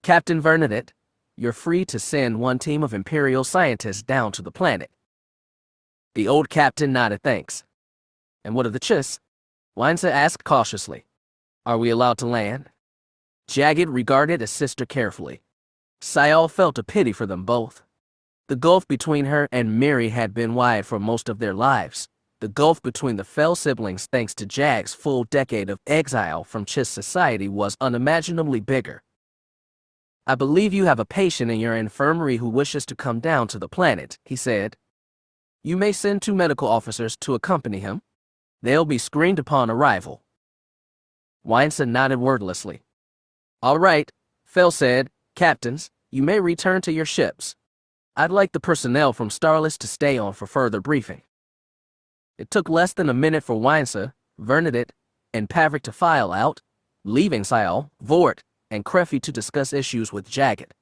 Captain Vernadette, you're free to send one team of Imperial scientists down to the planet. The old captain nodded thanks. And what of the Chiss? Weinsa asked cautiously. Are we allowed to land? Jagged regarded his sister carefully. Syal felt a pity for them both. The gulf between her and Miri had been wide for most of their lives. The gulf between the Fel siblings, thanks to Jag's full decade of exile from Chiss society, was unimaginably bigger. I believe you have a patient in your infirmary who wishes to come down to the planet, he said. You may send 2 medical officers to accompany him. They'll be screened upon arrival. Weinsa nodded wordlessly. All right, Fel said. Captains, you may return to your ships. I'd like the personnel from Starless to stay on for further briefing. It took less than a minute for Weinsa, Vernadette, and Pavrik to file out, leaving Syal, Vort, and Creffy to discuss issues with Jagged.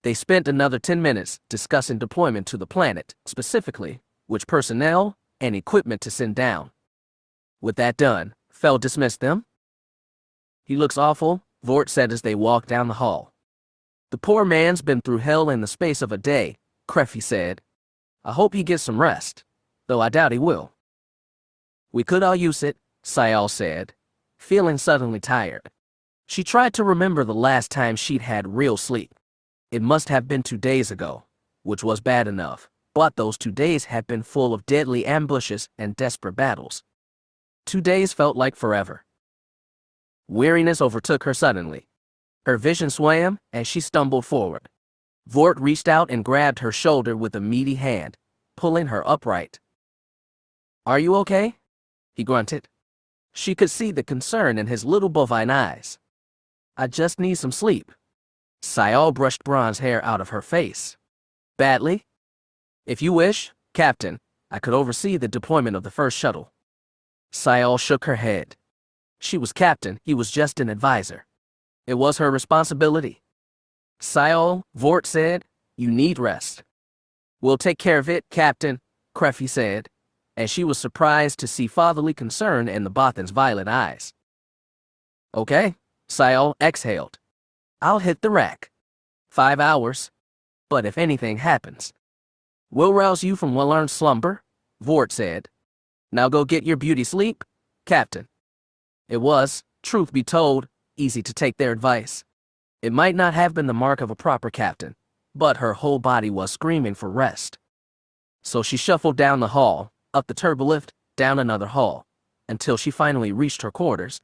They spent another 10 minutes discussing deployment to the planet, specifically which personnel and equipment to send down. With that done, Fel dismissed them. He looks awful, Vort said as they walked down the hall. The poor man's been through hell in the space of a day, Creffy said. I hope he gets some rest, though I doubt he will. We could all use it, Syal said, feeling suddenly tired. She tried to remember the last time she'd had real sleep. It must have been 2 days ago, which was bad enough, but those 2 days had been full of deadly ambushes and desperate battles. 2 days felt like forever. Weariness overtook her suddenly. Her vision swam, and she stumbled forward. Vort reached out and grabbed her shoulder with a meaty hand, pulling her upright. Are you okay? He grunted. She could see the concern in his little bovine eyes. I just need some sleep. Syal brushed bronze hair out of her face. Badly? If you wish, Captain, I could oversee the deployment of the first shuttle. Syal shook her head. She was captain, he was just an advisor. It was her responsibility. Syal, Vort said, you need rest. We'll take care of it, Captain, Creffy said, and she was surprised to see fatherly concern in the Bothan's violet eyes. Okay, Syal exhaled. I'll hit the rack. 5 hours. But if anything happens, we'll rouse you from well-earned slumber, Vort said. Now go get your beauty sleep, Captain. It was, truth be told, easy to take their advice. It might not have been the mark of a proper captain, but her whole body was screaming for rest. So she shuffled down the hall, up the turbolift, down another hall, until she finally reached her quarters.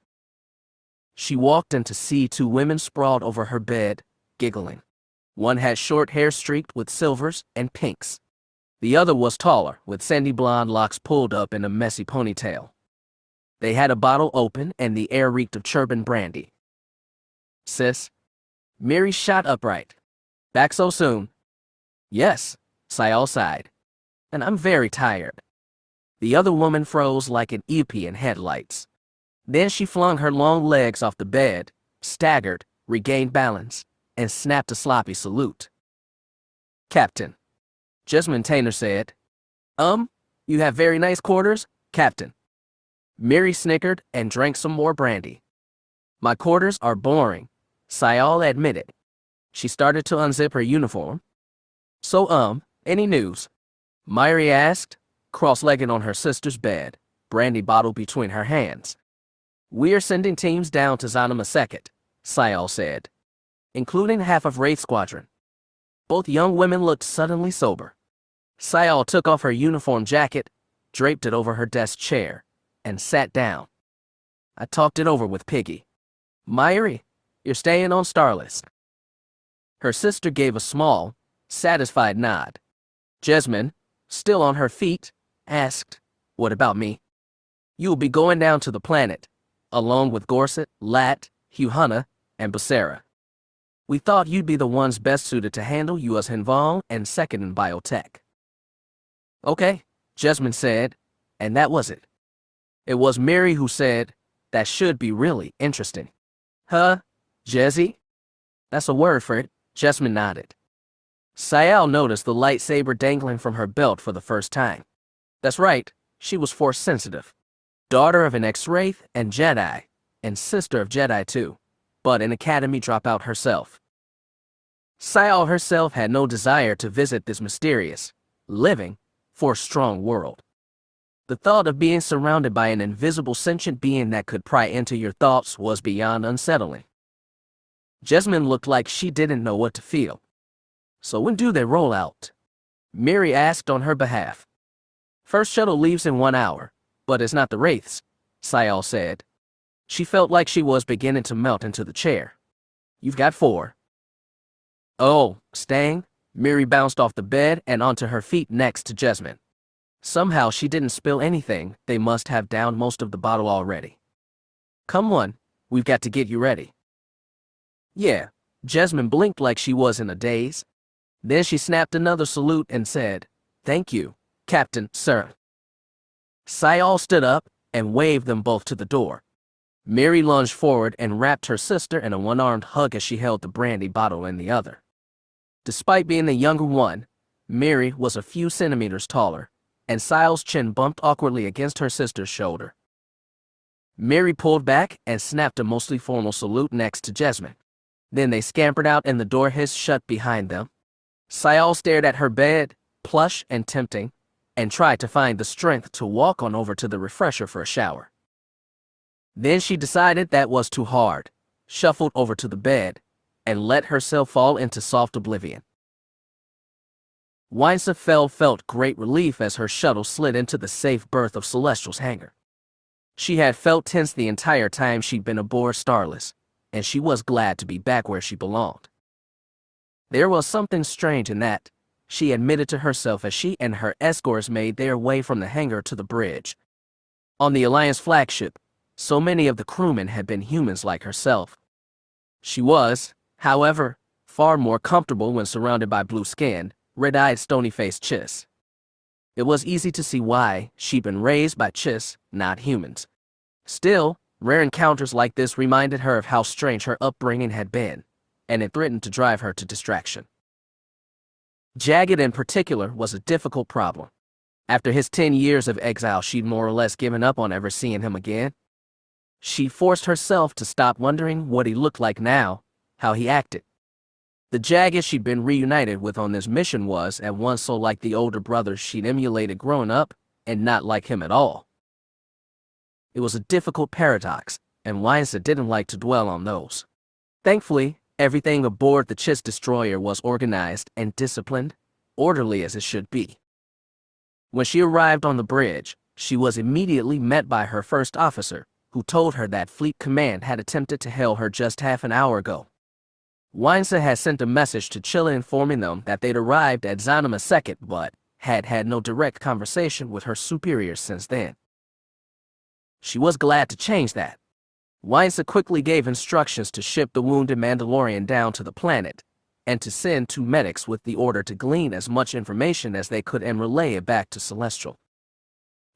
She walked in to see 2 women sprawled over her bed, giggling. One had short hair streaked with silvers and pinks. The other was taller, with sandy blonde locks pulled up in a messy ponytail. They had a bottle open, and the air reeked of Churban brandy. Sis? Miri shot upright. Back so soon? Yes, Sayal sighed. And I'm very tired. The other woman froze like an EP in headlights. Then she flung her long legs off the bed, staggered, regained balance, and snapped a sloppy salute. Captain. Jasmine Tainer said. You have very nice quarters, Captain. Miri snickered and drank some more brandy. My quarters are boring, Sayal admitted. She started to unzip her uniform. So, any news? Miri asked, cross-legged on her sister's bed, brandy bottle between her hands. We're sending teams down to Zanima Second, Sayal said, including half of Wraith Squadron. Both young women looked suddenly sober. Sayal took off her uniform jacket, draped it over her desk chair, and sat down. I talked it over with Piggy. Miri, you're staying on Starless. Her sister gave a small, satisfied nod. Jasmine, still on her feet, asked, what about me? You'll be going down to the planet, along with Gorset, Lat, Huhana, and Basara. We thought you'd be the ones best suited to handle US Hinvong and second in biotech. Okay, Jasmine said, and that was it. It was Miri who said, that should be really interesting. Huh, Jezzy? That's a word for it, Jasmine nodded. Sayal noticed the lightsaber dangling from her belt for the first time. That's right, she was Force sensitive. Daughter of an ex-Wraith and Jedi, and sister of Jedi too, but an academy dropout herself. Sayal herself had no desire to visit this mysterious, living, Force-strong world. The thought of being surrounded by an invisible sentient being that could pry into your thoughts was beyond unsettling. Jasmine looked like she didn't know what to feel. So when do they roll out? Miri asked on her behalf. First shuttle leaves in 1 hour, but it's not the Wraiths, Sayal said. She felt like she was beginning to melt into the chair. You've got 4. Oh, staying? Miri bounced off the bed and onto her feet next to Jasmine. Somehow she didn't spill anything. They must have downed most of the bottle already. Come on, we've got to get you ready. Yeah, Jasmine blinked like she was in a daze. Then she snapped another salute and said, Thank you, Captain, sir. Sayal stood up and waved them both to the door. Miri lunged forward and wrapped her sister in a one-armed hug as she held the brandy bottle in the other. Despite being the younger one, Miri was a few centimeters taller, and Sayal's chin bumped awkwardly against her sister's shoulder. Miri pulled back and snapped a mostly formal salute next to Jasmine. Then they scampered out and the door hissed shut behind them. Sayal stared at her bed, plush and tempting, and tried to find the strength to walk on over to the refresher for a shower. Then she decided that was too hard, shuffled over to the bed, and let herself fall into soft oblivion. Weinsa felt great relief as her shuttle slid into the safe berth of Celestial's hangar. She had felt tense the entire time she'd been aboard Starless, and she was glad to be back where she belonged. There was something strange in that, she admitted to herself as she and her escorts made their way from the hangar to the bridge. On the Alliance flagship, so many of the crewmen had been humans like herself. She was, however, far more comfortable when surrounded by blue-skinned, red-eyed, stony-faced Chiss. It was easy to see why she'd been raised by Chiss, not humans. Still, rare encounters like this reminded her of how strange her upbringing had been, and it threatened to drive her to distraction. Jagged in particular was a difficult problem. After his 10 years of exile, she'd more or less given up on ever seeing him again. She forced herself to stop wondering what he looked like now, how he acted. The Jagged she'd been reunited with on this mission was at once so like the older brother she'd emulated growing up, and not like him at all. It was a difficult paradox, and Weinsa didn't like to dwell on those. Thankfully, everything aboard the Chiss destroyer was organized and disciplined, orderly as it should be. When she arrived on the bridge, she was immediately met by her first officer, who told her that Fleet Command had attempted to hail her just half an hour ago. Weinsa had sent a message to Chilla informing them that they'd arrived at Zanima Second but had had no direct conversation with her superiors since then. She was glad to change that. Weinsa quickly gave instructions to ship the wounded Mandalorian down to the planet, and to send 2 medics with the order to glean as much information as they could and relay it back to Celestial.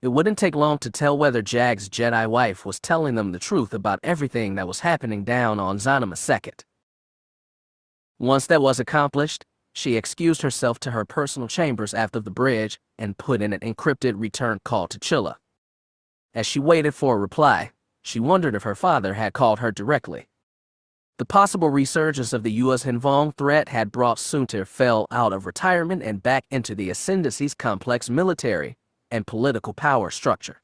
It wouldn't take long to tell whether Jagged's Jedi wife was telling them the truth about everything that was happening down on Zanima Second. Once that was accomplished, she excused herself to her personal chambers after the bridge and put in an encrypted return call to Chilla. As she waited for a reply, she wondered if her father had called her directly. The possible resurgence of the U.S. Hinvong threat had brought Suntir Fel out of retirement and back into the Ascendancy's complex military and political power structure.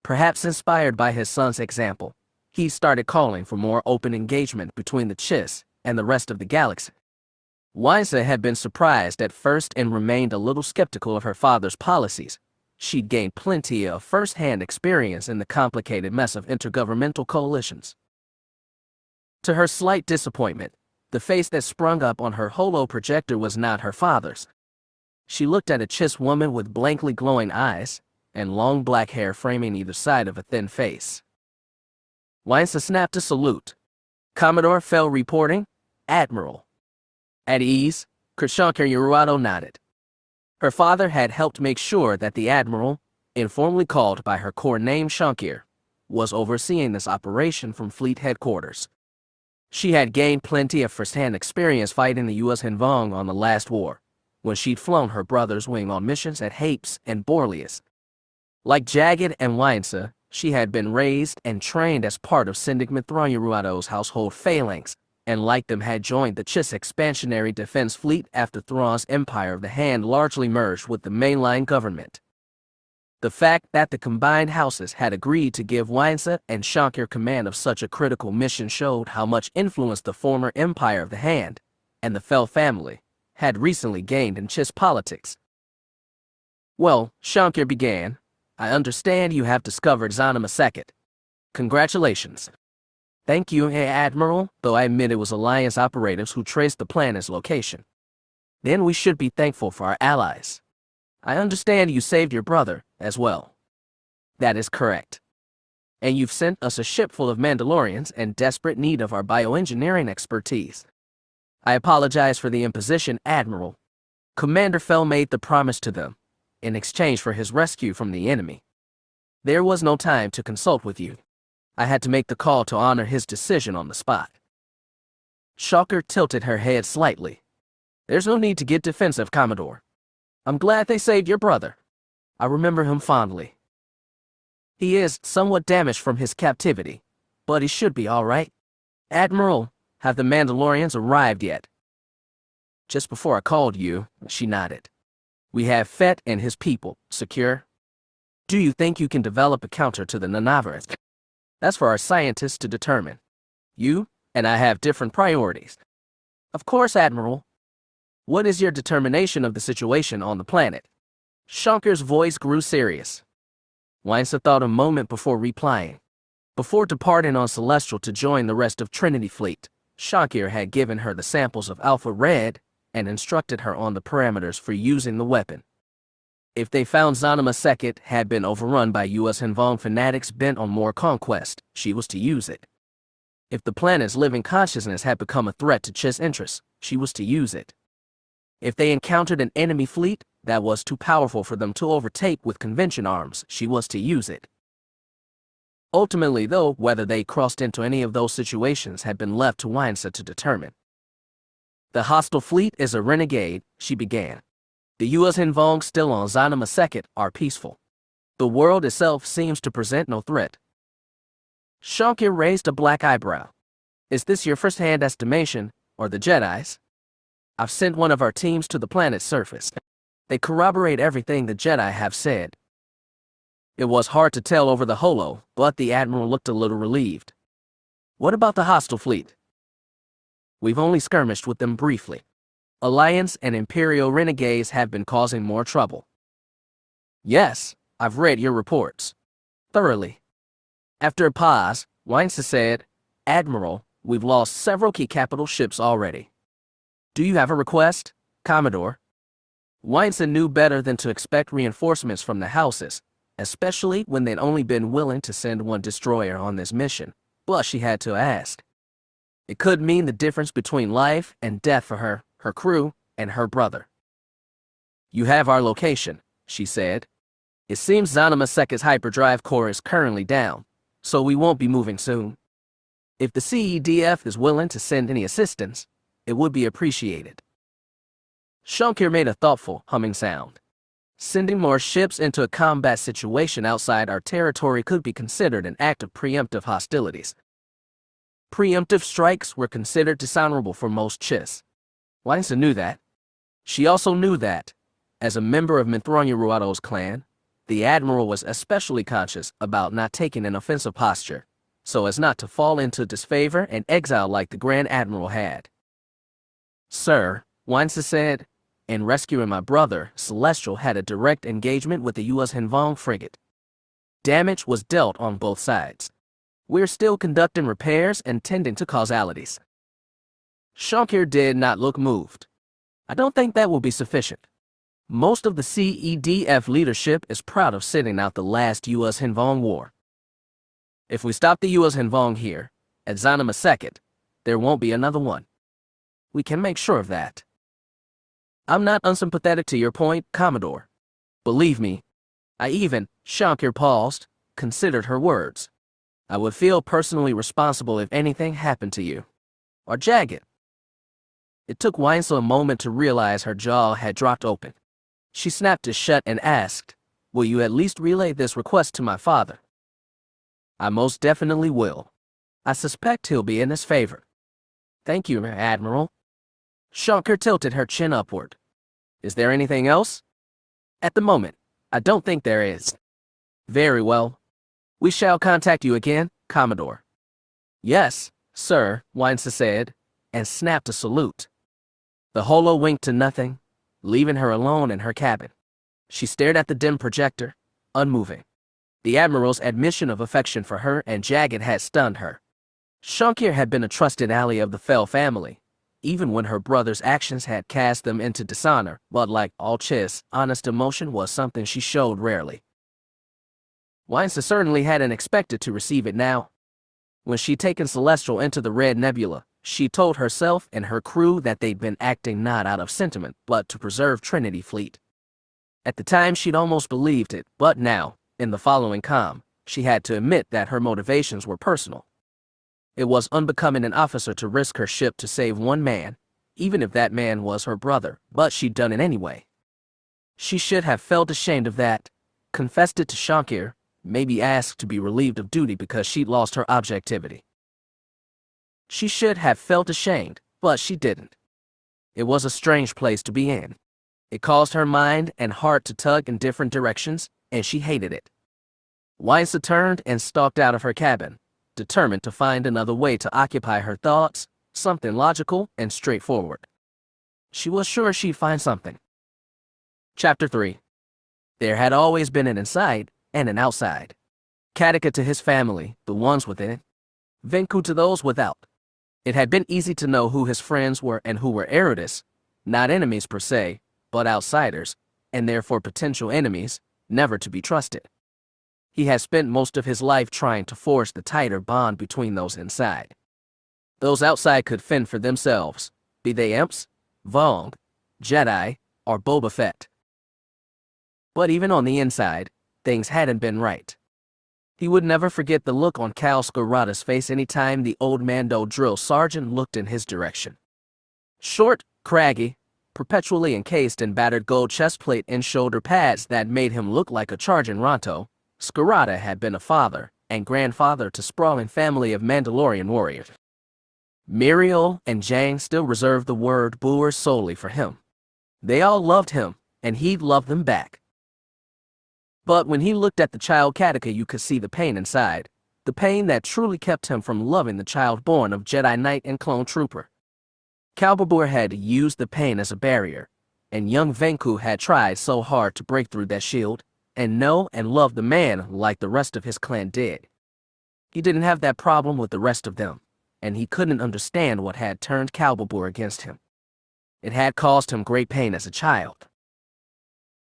Perhaps inspired by his son's example, he started calling for more open engagement between the Chiss and the rest of the galaxy. Weinsa had been surprised at first and remained a little skeptical of her father's policies. She'd gained plenty of first-hand experience in the complicated mess of intergovernmental coalitions. To her slight disappointment, the face that sprung up on her holo projector was not her father's. She looked at a Chiss woman with blankly glowing eyes and long black hair framing either side of a thin face. Weinsa snapped a salute. "Commodore Fel reporting, Admiral." At ease, Krishankar Urado nodded. Her father had helped make sure that the Admiral, informally called by her core name Shankir, was overseeing this operation from Fleet Headquarters. She had gained plenty of first-hand experience fighting the U.S. Hinvong on the last war, when she'd flown her brother's wing on missions at Hapes and Borlius. Like Jagged and Weinsa, she had been raised and trained as part of Syndic Thrawn Urado's household phalanx, and like them had joined the Chiss expansionary defense fleet after Thrawn's Empire of the Hand largely merged with the mainline government. The fact that the combined houses had agreed to give Weinsa and Shankir command of such a critical mission showed how much influence the former Empire of the Hand and the Fel family had recently gained in Chiss politics. "Well," Shankir began, "I understand you have discovered Zanima Second. Congratulations." "Thank you, Admiral, though I admit it was Alliance operatives who traced the planet's location. Then we should be thankful for our allies. I understand you saved your brother, as well." "That is correct. And you've sent us a ship full of Mandalorians in desperate need of our bioengineering expertise." "I apologize for the imposition, Admiral. Commander Fel made the promise to them, in exchange for his rescue from the enemy. There was no time to consult with you. I had to make the call to honor his decision on the spot." Shankir tilted her head slightly. "There's no need to get defensive, Commodore. I'm glad they saved your brother. I remember him fondly. He is somewhat damaged from his captivity, but he should be all right. Admiral, have the Mandalorians arrived yet?" "Just before I called you," she nodded. "We have Fett and his people secure. Do you think you can develop a counter to the Nanavarans? That's for our scientists to determine. You and I have different priorities." "Of course, Admiral. What is your determination of the situation on the planet?" Shankir's voice grew serious. Weinsa thought a moment before replying. Before departing on Celestial to join the rest of Trinity Fleet, Shankir had given her the samples of Alpha Red and instructed her on the parameters for using the weapon. If they found Zanima Second had been overrun by U.S. Hinvong fanatics bent on more conquest, she was to use it. If the planet's living consciousness had become a threat to Chiss interests, she was to use it. If they encountered an enemy fleet that was too powerful for them to overtake with convention arms, she was to use it. Ultimately, though, whether they crossed into any of those situations had been left to Weinsa to determine. "The hostile fleet is a renegade," she began. "The U.S. Hinvong still on Zanima Second are peaceful. The world itself seems to present no threat." Shankir raised a black eyebrow. "Is this your first-hand estimation, or the Jedi's?" "I've sent one of our teams to the planet's surface. They corroborate everything the Jedi have said." It was hard to tell over the holo, but the Admiral looked a little relieved. "What about the hostile fleet?" "We've only skirmished with them briefly. Alliance and Imperial renegades have been causing more trouble." "Yes, I've read your reports. Thoroughly." After a pause, Weinsa said, "Admiral, we've lost several key capital ships already. Do you have a request, Commodore?" Weinsa knew better than to expect reinforcements from the houses, especially when they'd only been willing to send one destroyer on this mission, but she had to ask. It could mean the difference between life and death for her, her crew, and her brother. "You have our location," she said. "It seems Zanima Sek's hyperdrive core is currently down, so we won't be moving soon. If the CEDF is willing to send any assistance, it would be appreciated." Shankir made a thoughtful, humming sound. Sending more ships into a combat situation outside our territory could be considered an act of preemptive hostilities. Preemptive strikes were considered dishonorable for most Chiss. Lisa knew that. She also knew that, as a member of Mithronyaruato's clan, the Admiral was especially conscious about not taking an offensive posture, so as not to fall into disfavor and exile like the Grand Admiral had. "Sir," Weinsa said, "in rescuing my brother, Celestial had a direct engagement with the U.S. Hinvong frigate. Damage was dealt on both sides. We're still conducting repairs and tending to causalities." Shankir did not look moved. "I don't think that will be sufficient. Most of the CEDF leadership is proud of sitting out the last U.S. Hinvong war. If we stop the U.S. Hinvong here, at Zanima Sek, there won't be another one. We can make sure of that. I'm not unsympathetic to your point, Commodore. Believe me, Shankir paused, considered her words. I would feel personally responsible if anything happened to you. Or Jagged." It took Weinsa a moment to realize her jaw had dropped open. She snapped it shut and asked, "Will you at least relay this request to my father?" "I most definitely will. I suspect he'll be in his favor." "Thank you, Admiral." Shankir tilted her chin upward. "Is there anything else?" "At the moment, I don't think there is." "Very well. We shall contact you again, Commodore." "Yes, sir," Weinsa said, and snapped a salute. The holo winked to nothing, leaving her alone in her cabin. She stared at the dim projector, unmoving. The Admiral's admission of affection for her and Jagged had stunned her. Shankir had been a trusted ally of the Fell family, even when her brother's actions had cast them into dishonor, but like all Chiss, honest emotion was something she showed rarely. Weinsa certainly hadn't expected to receive it now. When she'd taken Celestial into the Red Nebula, she told herself and her crew that they'd been acting not out of sentiment, but to preserve Trinity Fleet. At the time, she'd almost believed it, but now, in the following calm, she had to admit that her motivations were personal. It was unbecoming an officer to risk her ship to save one man, even if that man was her brother, but she'd done it anyway. She should have felt ashamed of that, confessed it to Shankir, maybe asked to be relieved of duty because she'd lost her objectivity. She should have felt ashamed, but she didn't. It was a strange place to be in. It caused her mind and heart to tug in different directions, and she hated it. Weinsa turned and stalked out of her cabin, determined to find another way to occupy her thoughts, something logical and straightforward. She was sure she'd find something. Chapter 3. There had always been an inside and an outside. Kataka to his family, the ones within it. Venku to those without. It had been easy to know who his friends were and who were Erudice, not enemies per se, but outsiders, and therefore potential enemies, never to be trusted. He had spent most of his life trying to forge the tighter bond between those inside. Those outside could fend for themselves, be they imps, Vong, Jedi, or Boba Fett. But even on the inside, things hadn't been right. He would never forget the look on Cal Scarrata's face any time the old Mando drill sergeant looked in his direction. Short, craggy, perpetually encased in battered gold chestplate and shoulder pads that made him look like a charging Ronto, Scarrata had been a father and grandfather to sprawling family of Mandalorian warriors. Muriel and Jang still reserved the word Boer solely for him. They all loved him, and he'd love them back. But when he looked at the child Kataka, you could see the pain inside, the pain that truly kept him from loving the child born of Jedi Knight and Clone Trooper. Calbabur had used the pain as a barrier, and young Venku had tried so hard to break through that shield, and know and love the man like the rest of his clan did. He didn't have that problem with the rest of them, and he couldn't understand what had turned Calbabur against him. It had caused him great pain as a child.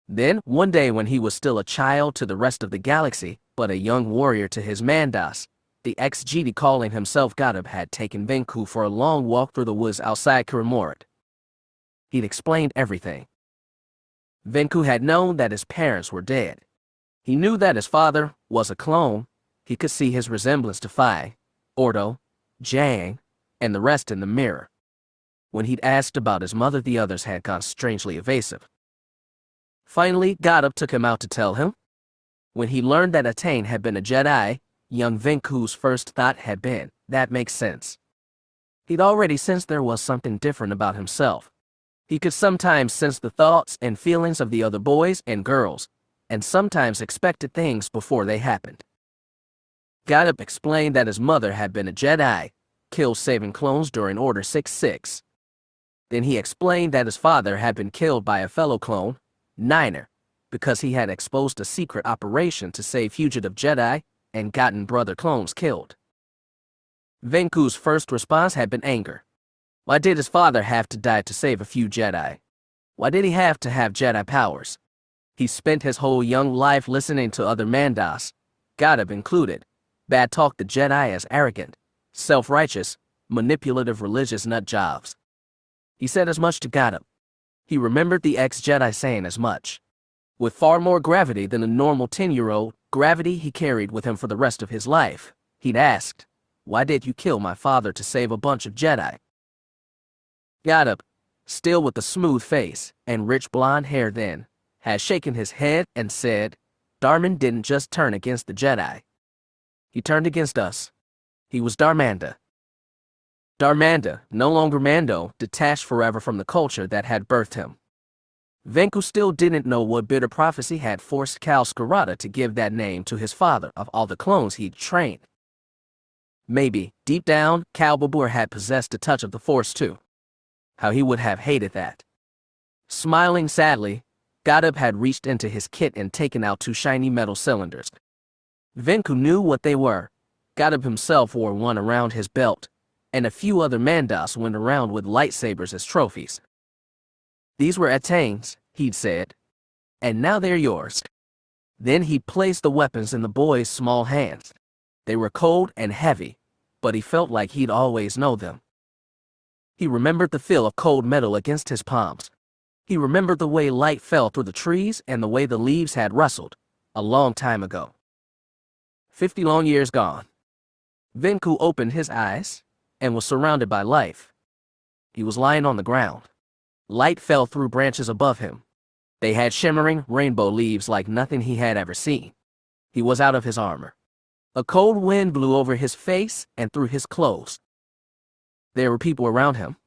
Then, one day when he was still a child to the rest of the galaxy, but a young warrior to his Mandas, the ex-Jedi calling himself Jagged had taken Venku for a long walk through the woods outside homeworld. He'd explained everything. Venku had known that his parents were dead. He knew that his father was a clone. He could see his resemblance to Phi, Ordo, Jang, and the rest in the mirror. When he'd asked about his mother, the others had gone strangely evasive. Finally, Jagged took him out to tell him. When he learned that Tatooine had been a Jedi, young Venku's first thought had been, that makes sense. He'd already sensed there was something different about himself. He could sometimes sense the thoughts and feelings of the other boys and girls, and sometimes expected things before they happened. Jagged explained that his mother had been a Jedi, killed saving clones during Order 66. Then he explained that his father had been killed by a fellow clone, Niner, because he had exposed a secret operation to save fugitive Jedi and gotten brother clones killed. Venku's first response had been anger. Why did his father have to die to save a few Jedi? Why did he have to have Jedi powers? He spent his whole young life listening to other Mandas, Jagged included, bad-talk the Jedi as arrogant, self-righteous, manipulative religious nut jobs. He said as much to Jagged. He remembered the ex-Jedi saying as much. With far more gravity than a normal 10-year-old, gravity he carried with him for the rest of his life, he'd asked, "Why did you kill my father to save a bunch of Jedi?" Jagged, still with a smooth face and rich blonde hair then, had shaken his head and said, Darman didn't just turn against the Jedi. He turned against us. He was Darmanda. Darmanda, no longer Mando, detached forever from the culture that had birthed him. Venku still didn't know what bitter prophecy had forced Cal Skirata to give that name to his father of all the clones he'd trained. Maybe, deep down, Cal Babur had possessed a touch of the Force too. How he would have hated that. Smiling sadly, Jagged had reached into his kit and taken out 2 shiny metal cylinders. Venku knew what they were. Jagged himself wore one around his belt, and a few other Mandas went around with lightsabers as trophies. These were Tatooine's, he'd said, and now they're yours. Then he placed the weapons in the boy's small hands. They were cold and heavy, but he felt like he'd always know them. He remembered the feel of cold metal against his palms. He remembered the way light fell through the trees and the way the leaves had rustled, a long time ago. 50 long years gone. Venku opened his eyes and was surrounded by life. He was lying on the ground. Light fell through branches above him. They had shimmering rainbow leaves like nothing he had ever seen. He was out of his armor. A cold wind blew over his face and through his clothes. There were people around him.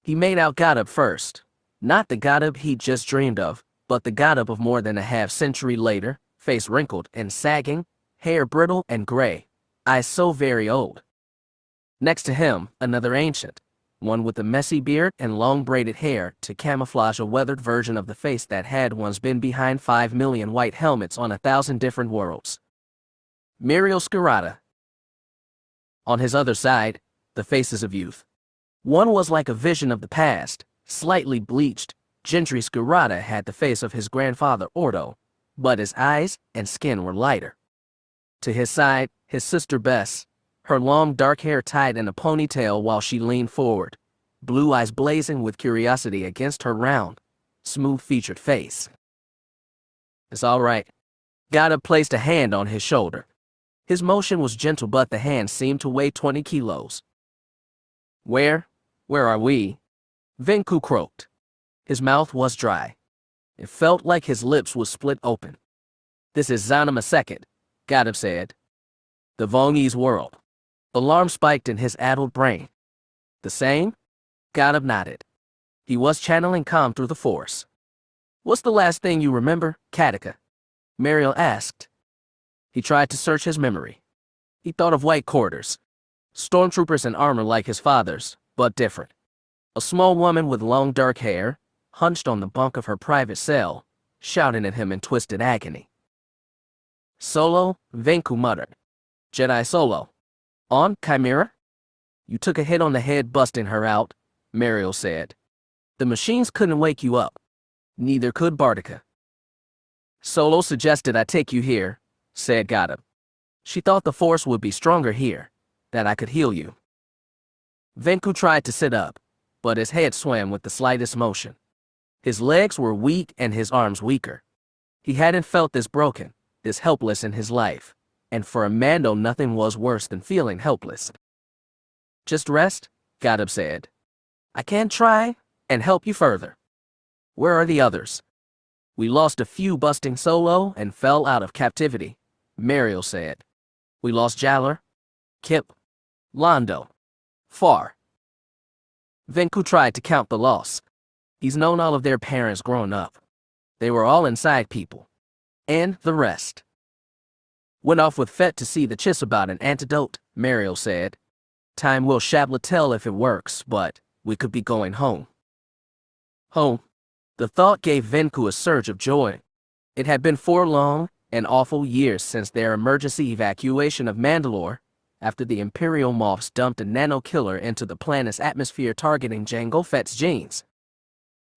He made out Jagged first. Not the Jagged he'd just dreamed of, but the Jagged of more than a half-century later, face wrinkled and sagging, hair brittle and gray, eyes so very old. Next to him, another ancient, one with a messy beard and long braided hair to camouflage a weathered version of the face that had once been behind 5 million white helmets on 1,000 different worlds. Muriel Skirata. On his other side, the faces of youth. One was like a vision of the past, slightly bleached. Gentry Skirata had the face of his grandfather Ordo, but his eyes and skin were lighter. To his side, his sister Bess, her long dark hair tied in a ponytail while she leaned forward, blue eyes blazing with curiosity against her round, smooth-featured face. It's all right. Jagged placed a hand on his shoulder. His motion was gentle, but the hand seemed to weigh 20 kilos. Where are we? Venku croaked. His mouth was dry. It felt like his lips would split open. This is Zanima II, Jagged said. The Vongese world. Alarm spiked in his addled brain. The same? Jagged nodded. He was channeling calm through the Force. What's the last thing you remember, Katika? Muriel asked. He tried to search his memory. He thought of white quarters. Stormtroopers in armor like his father's, but different. A small woman with long dark hair, hunched on the bunk of her private cell, shouting at him in twisted agony. Solo, Venku muttered. Jedi Solo. On, Chimera? You took a hit on the head busting her out, Muriel said. The machines couldn't wake you up. Neither could Boudica. Solo suggested I take you here, said Jagged. She thought the force would be stronger here, that I could heal you. Venku tried to sit up, but his head swam with the slightest motion. His legs were weak and his arms weaker. He hadn't felt this broken, this helpless in his life, and for a Mando nothing was worse than feeling helpless. Just rest, Gadab said. I can try and help you further. Where are the others? We lost a few busting Solo and fell out of captivity, Mariel said. We lost Jaller, Kip, Londo, Far. Venku tried to count the loss. He's known all of their parents growing up. They were all inside people. And the rest. Went off with Fett to see the Chiss about an antidote, Mariel said. Time will Shabla tell if it works, but we could be going home. Home. The thought gave Venku a surge of joy. It had been 4 long and awful years since their emergency evacuation of Mandalore, after the Imperial Moffs dumped a nano-killer into the planet's atmosphere targeting Jango Fett's genes.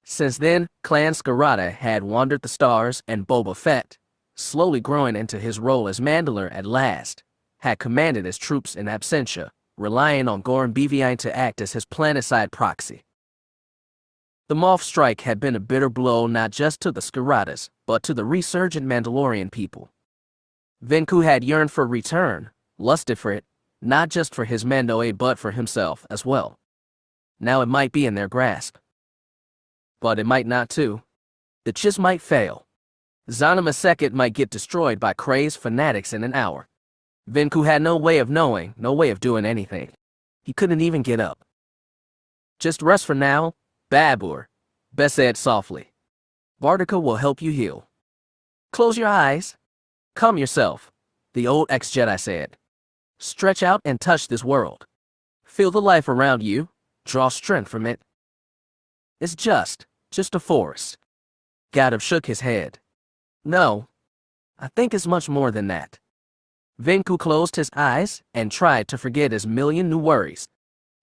Since then, Clan Skirata had wandered the stars, and Boba Fett, slowly growing into his role as Mandalore at last, had commanded his troops in absentia, relying on Gorn Bevine to act as his planetside proxy. The Moff strike had been a bitter blow not just to the Skiratas, but to the resurgent Mandalorian people. Venku had yearned for return, lusted for it, not just for his Mando aid but for himself as well. Now it might be in their grasp. But it might not too. The Chiss might fail. Zanima Sekhet might get destroyed by crazed fanatics in an hour. Venku had no way of knowing, no way of doing anything. He couldn't even get up. Just rest for now, Babur, Bess said softly. Vartika will help you heal. Close your eyes. Calm yourself, the old ex-Jedi said. Stretch out and touch this world. Feel the life around you, draw strength from it. It's just a forest. Gadab shook his head. No, I think it's much more than that. Venku closed his eyes and tried to forget his million new worries.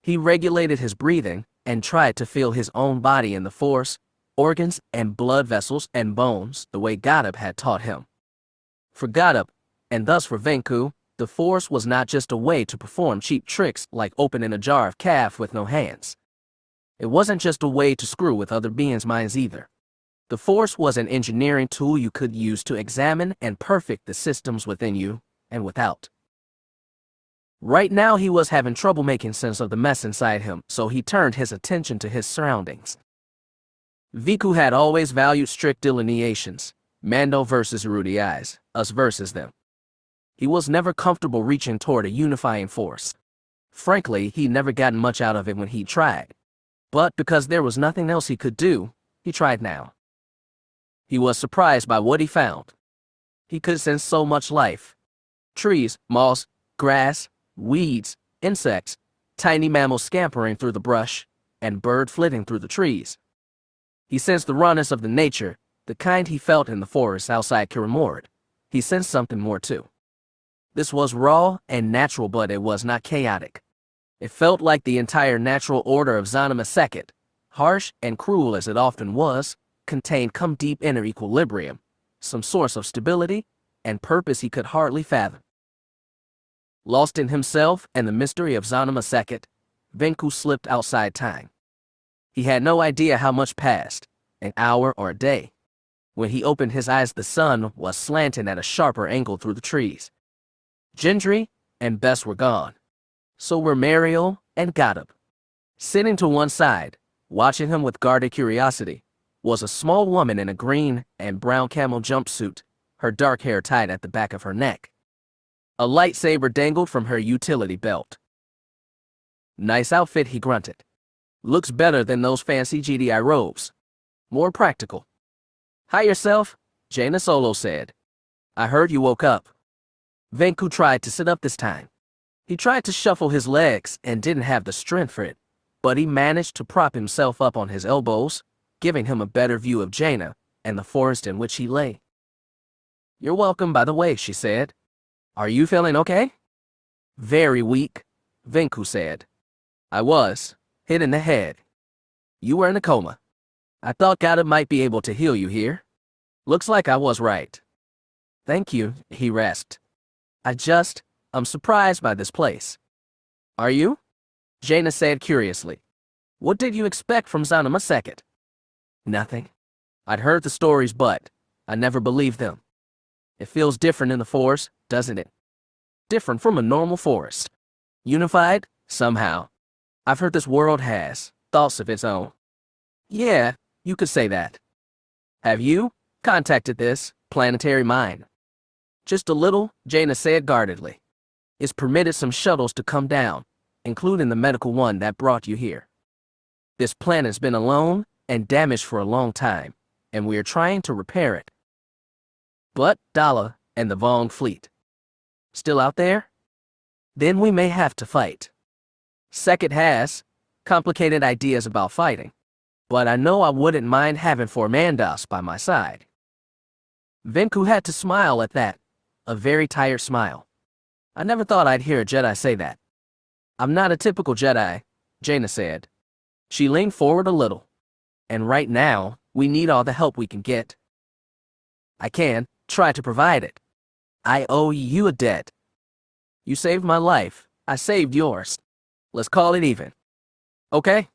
He regulated his breathing and tried to feel his own body in the force, organs and blood vessels and bones the way Gadab had taught him. For Gadab, and thus for Venku, the force was not just a way to perform cheap tricks like opening a jar of calf with no hands. It wasn't just a way to screw with other beings' minds either. The force was an engineering tool you could use to examine and perfect the systems within you and without. Right now he was having trouble making sense of the mess inside him, so he turned his attention to his surroundings. Venku had always valued strict delineations, Mando versus Rudy Eyes, us versus them. He was never comfortable reaching toward a unifying force. Frankly, he'd never gotten much out of it when he tried. But because there was nothing else he could do, he tried now. He was surprised by what he found. He could sense so much life. Trees, moss, grass, weeds, insects, tiny mammals scampering through the brush, and bird flitting through the trees. He sensed the rawness of the nature, the kind he felt in the forest outside Kiramord. He sensed something more too. This was raw and natural, but it was not chaotic. It felt like the entire natural order of Zanima Sekhet, harsh and cruel as it often was, contained some deep inner equilibrium, some source of stability and purpose he could hardly fathom. Lost in himself and the mystery of Zanima Sekhet, Venku slipped outside time. He had no idea how much passed, an hour or a day. When he opened his eyes, the sun was slanting at a sharper angle through the trees. Gendry and Bess were gone. So were Mariel and Gadab. Sitting to one side, watching him with guarded curiosity, was a small woman in a green and brown camel jumpsuit, her dark hair tied at the back of her neck. A lightsaber dangled from her utility belt. Nice outfit, he grunted. Looks better than those fancy Jedi robes. More practical. Hi yourself, Jaina Solo said. I heard you woke up. Venku tried to sit up this time. He tried to shuffle his legs and didn't have the strength for it, but he managed to prop himself up on his elbows, giving him a better view of Jaina and the forest in which he lay. You're welcome, by the way, she said. Are you feeling okay? Very weak, Venku said. I was, hit in the head. You were in a coma. I thought Gadab might be able to heal you here. Looks like I was right. Thank you, he rasped. I'm surprised by this place. Are you? Jaina said curiously. What did you expect from Zanima Second? Nothing. I'd heard the stories, but I never believed them. It feels different in the Force, doesn't it? Different from a normal forest. Unified, somehow. I've heard this world has thoughts of its own. Yeah, you could say that. Have you contacted this planetary mind? Just a little, Jaina said guardedly. It's permitted some shuttles to come down, including the medical one that brought you here. This planet's been alone and damaged for a long time, and we're trying to repair it. But Dala and the Vong fleet still out there? Then we may have to fight. Sekit has complicated ideas about fighting, but I know I wouldn't mind having four Mandos by my side. Venku had to smile at that, a very tired smile. I never thought I'd hear a Jedi say that. I'm not a typical Jedi, Jaina said. She leaned forward a little. And right now, we need all the help we can get. I can try to provide it. I owe you a debt. You saved my life. I saved yours. Let's call it even. Okay?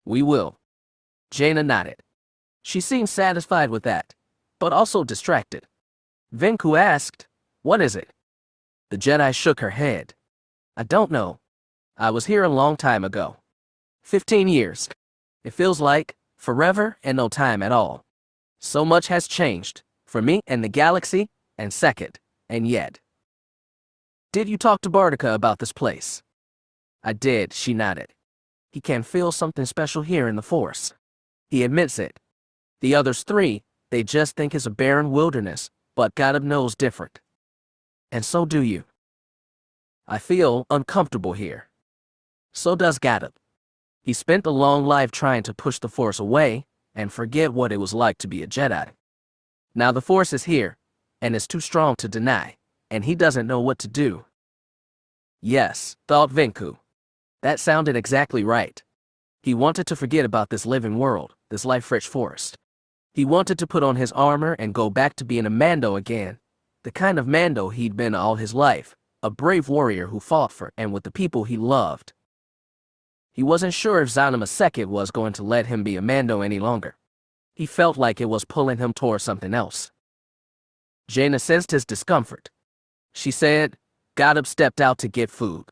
We will. Jaina nodded. She seemed satisfied with that, but also distracted. Venku asked, "What is it?" The Jedi shook her head. "I don't know. I was here a long time ago. 15 years. It feels like forever and no time at all. So much has changed, for me and the galaxy, and Sekit, and yet." "Did you talk to Boudica about this place?" "I did," she nodded. "He can feel something special here in the Force. He admits it. The others three, they just think it's a barren wilderness, but God knows different. And so do you. I feel uncomfortable here. So does Gadab. He spent a long life trying to push the Force away and forget what it was like to be a Jedi. Now the Force is here, and it's too strong to deny, and he doesn't know what to do." Yes, thought Venku. That sounded exactly right. He wanted to forget about this living world, this life-rich forest. He wanted to put on his armor and go back to being a Mando again, the kind of Mando he'd been all his life, a brave warrior who fought for and with the people he loved. He wasn't sure if Zanima Sekit was going to let him be a Mando any longer. He felt like it was pulling him toward something else. Jaina sensed his discomfort. She said, "Gadab stepped out to get food.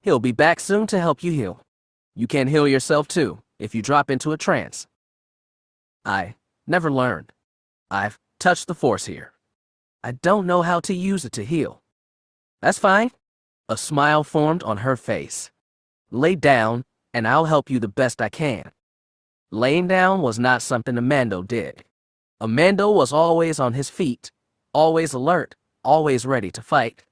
He'll be back soon to help you heal. You can heal yourself too, if you drop into a trance." "I never learned. I've touched the Force here. I don't know how to use it to heal." "That's fine." A smile formed on her face. "Lay down, and I'll help you the best I can." Laying down was not something a Mando did. A Mando was always on his feet, always alert, always ready to fight.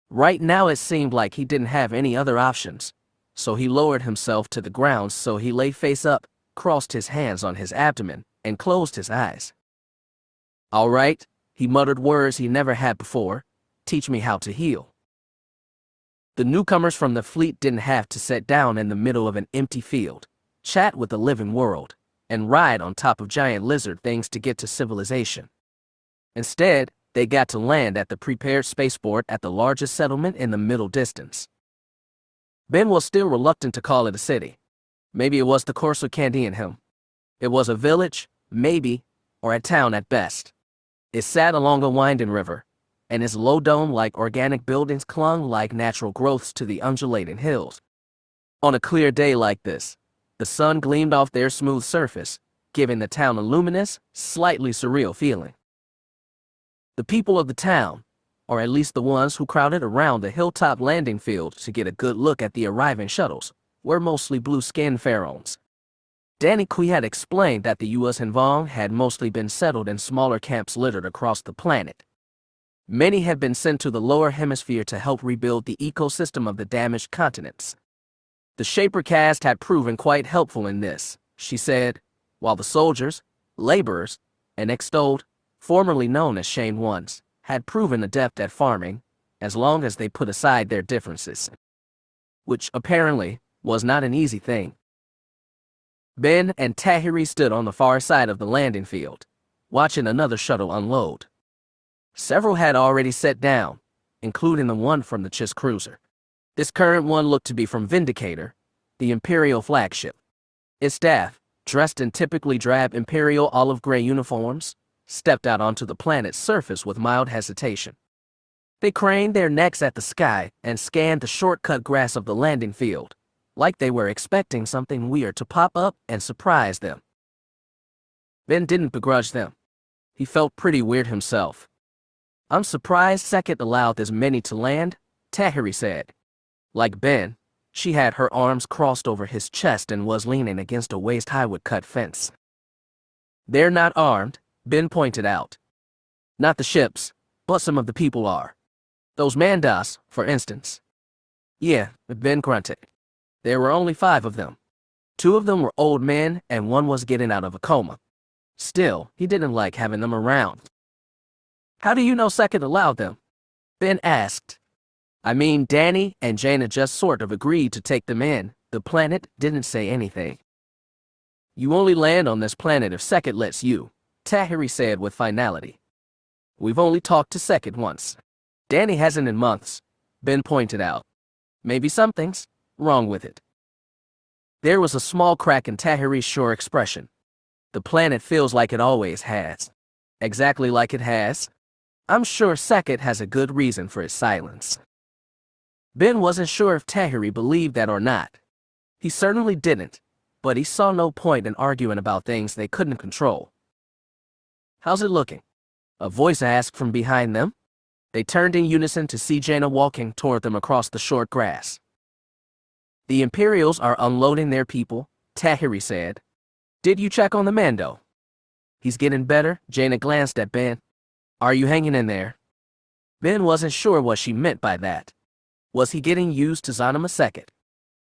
Right now it seemed like he didn't have any other options, so he lowered himself to the ground so he lay face up, crossed his hands on his abdomen, and closed his eyes. "All right," he muttered words he never had before, "teach me how to heal." The newcomers from the fleet didn't have to sit down in the middle of an empty field, chat with the living world, and ride on top of giant lizard things to get to civilization. Instead, they got to land at the prepared spaceport at the largest settlement in the middle distance. Ben was still reluctant to call it a city. Maybe it was the Corso Candy in him. It was a village, maybe, or a town at best. It sat along a winding river, and its low dome-like organic buildings clung like natural growths to the undulating hills. On a clear day like this, the sun gleamed off their smooth surface, giving the town a luminous, slightly surreal feeling. The people of the town, or at least the ones who crowded around the hilltop landing field to get a good look at the arriving shuttles, were mostly blue-skinned pharaohs. Danny Kui had explained that the U.S. and Vong had mostly been settled in smaller camps littered across the planet. Many had been sent to the lower hemisphere to help rebuild the ecosystem of the damaged continents. The Shaper caste had proven quite helpful in this, she said, while the soldiers, laborers, and extolled, formerly known as Shane Ones, had proven adept at farming, as long as they put aside their differences. Which, apparently, was not an easy thing. Ben and Tahiri stood on the far side of the landing field, watching another shuttle unload. Several had already sat down, including the one from the Chiss cruiser. This current one looked to be from Vindicator, the Imperial flagship. Its staff, dressed in typically drab Imperial olive gray uniforms, stepped out onto the planet's surface with mild hesitation. They craned their necks at the sky and scanned the shortcut grass of the landing field, like they were expecting something weird to pop up and surprise them. Ben didn't begrudge them. He felt pretty weird himself. "I'm surprised Sekhet allowed this many to land," Tahiri said. Like Ben, she had her arms crossed over his chest and was leaning against a waist-high wood-cut fence. "They're not armed," Ben pointed out. "Not the ships, but some of the people are. Those Mandas, for instance." "Yeah," Ben grunted. "There were only 5 of them. 2 of them were old men and 1 was getting out of a coma. Still, he didn't like having them around." "How do you know Sekhet allowed them?" Ben asked. "I mean, Danny and Jaina just sort of agreed to take them in. The planet didn't say anything." "You only land on this planet if Sekhet lets you," Tahiri said with finality. "We've only talked to Sekhet once. Danny hasn't in months," Ben pointed out. "Maybe something's wrong with it." There was a small crack in Tahiri's sure expression. "The planet feels like it always has." "Exactly like it has. I'm sure Sekhet has a good reason for his silence." Ben wasn't sure if Tahiri believed that or not. He certainly didn't, but he saw no point in arguing about things they couldn't control. "How's it looking?" a voice asked from behind them. They turned in unison to see Jaina walking toward them across the short grass. "The Imperials are unloading their people," Tahiri said. "Did you check on the Mando?" "He's getting better," Jaina glanced at Ben. "Are you hanging in there?" Ben wasn't sure what she meant by that. Was he getting used to Zanima Sekhet?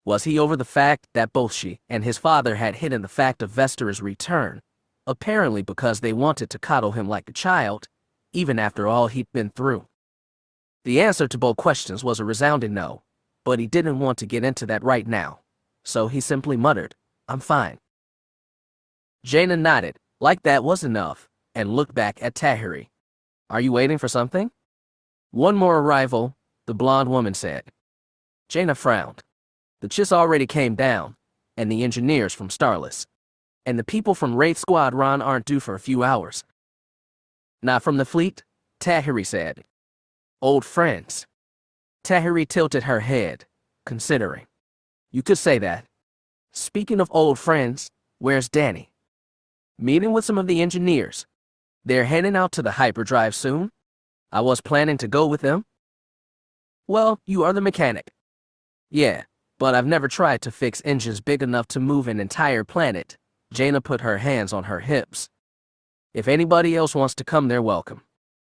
Was he over the fact that both she and his father had hidden the fact of Vestera's return, apparently because they wanted to coddle him like a child, even after all he'd been through? The answer to both questions was a resounding no, but he didn't want to get into that right now, so he simply muttered, "I'm fine." Jaina nodded, like that was enough, and looked back at Tahiri. "Are you waiting for something?" "One more arrival," the blonde woman said. Jaina frowned. "The Chiss already came down, and the engineers from Starless. And the people from Wraith Squadron aren't due for a few hours." "Not from the fleet?" Tahiri said. "Old friends." Tahiri tilted her head, considering. "You could say that. Speaking of old friends, where's Danny?" "Meeting with some of the engineers. They're heading out to the hyperdrive soon. I was planning to go with them." "Well, you are the mechanic." "Yeah, but I've never tried to fix engines big enough to move an entire planet." Jaina put her hands on her hips. "If anybody else wants to come, they're welcome.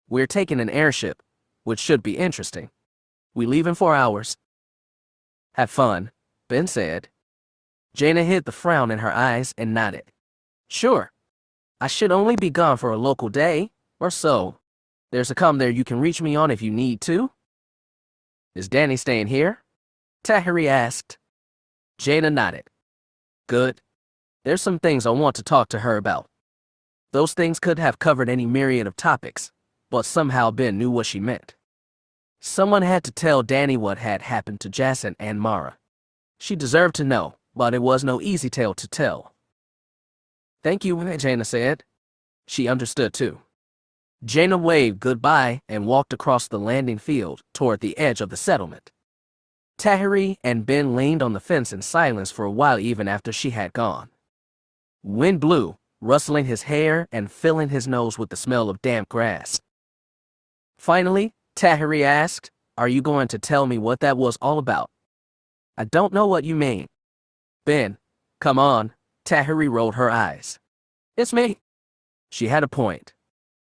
We're taking an airship, which should be interesting. We leave in 4 hours." "Have fun," Ben said. Jaina hid the frown in her eyes and nodded. "Sure. I should only be gone for a local day, or so. There's a comm there you can reach me on if you need to." "Is Danny staying here?" Tahiri asked. Jaina nodded. "Good. There's some things I want to talk to her about." Those things could have covered any myriad of topics, but somehow Ben knew what she meant. Someone had to tell Danny what had happened to Jason and Mara. She deserved to know, but it was no easy tale to tell. "Thank you," Jaina said. She understood too. Jaina waved goodbye and walked across the landing field toward the edge of the settlement. Tahiri and Ben leaned on the fence in silence for a while even after she had gone. Wind blew, rustling his hair and filling his nose with the smell of damp grass. Finally, Tahiri asked, "Are you going to tell me what that was all about?" "I don't know what you mean." "Ben, come on." Tahiri rolled her eyes. "It's me." She had a point.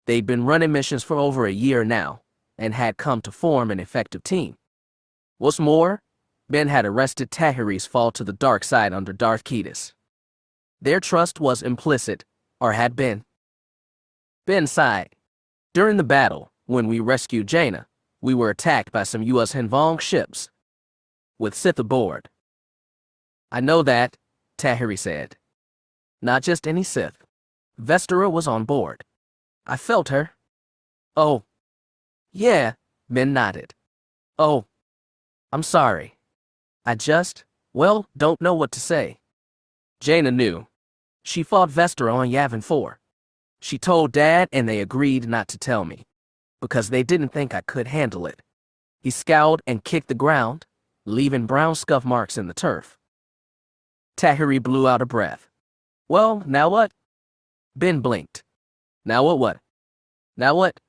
They'd been running missions for over a year now, and had come to form an effective team. What's more, Ben had arrested Tahiri's fall to the dark side under Darth Ketis. Their trust was implicit, or had been. Ben sighed. "During the battle, when we rescued Jaina, we were attacked by some U.S. Henvong ships, with Sith aboard." "I know that," Tahiri said. "Not just any Sith. Vestera was on board. I felt her." "Oh. Yeah, Ben nodded. Oh, I'm sorry. I just, well, don't know what to say. Jaina knew. She fought Vestra on Yavin 4. She told Dad and they agreed not to tell me, because they didn't think I could handle it. He scowled and kicked the ground, leaving brown scuff marks in the turf. Tahiri blew out a breath. Well, now what? Ben blinked. Now what? Now what?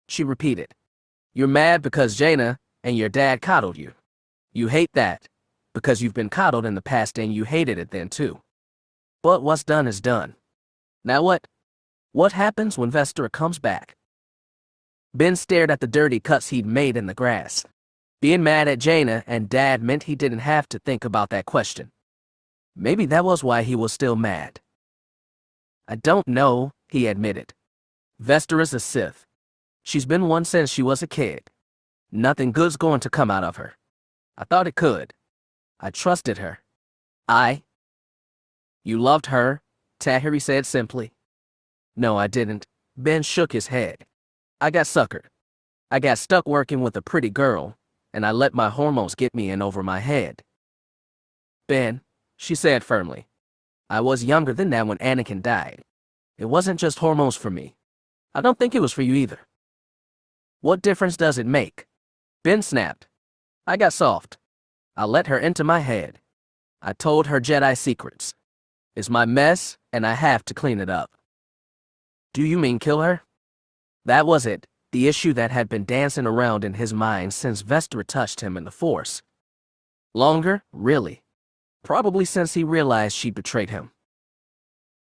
She repeated. You're mad because Jaina and your dad coddled you. You hate that, because you've been coddled in the past and you hated it then too. But what's done is done. Now what? What happens when Vestra comes back? Ben stared at the dirty cuts he'd made in the grass. Being mad at Jaina and Dad meant he didn't have to think about that question. Maybe that was why he was still mad. I don't know, he admitted. Vestra's a Sith. She's been one since she was a kid. Nothing good's going to come out of her. I thought it could. I trusted her. You loved her, Tahiri said simply. No, I didn't. Ben shook his head. I got suckered. I got stuck working with a pretty girl, and I let my hormones get me in over my head. Ben, she said firmly. I was younger than that when Anakin died. It wasn't just hormones for me. I don't think it was for you either. What difference does it make? Ben snapped. I got soft. I let her into my head. I told her Jedi secrets. It's my mess, and I have to clean it up. Do you mean kill her? That was it, the issue that had been dancing around in his mind since Vestra touched him in the Force. Longer, really. Probably since he realized she betrayed him.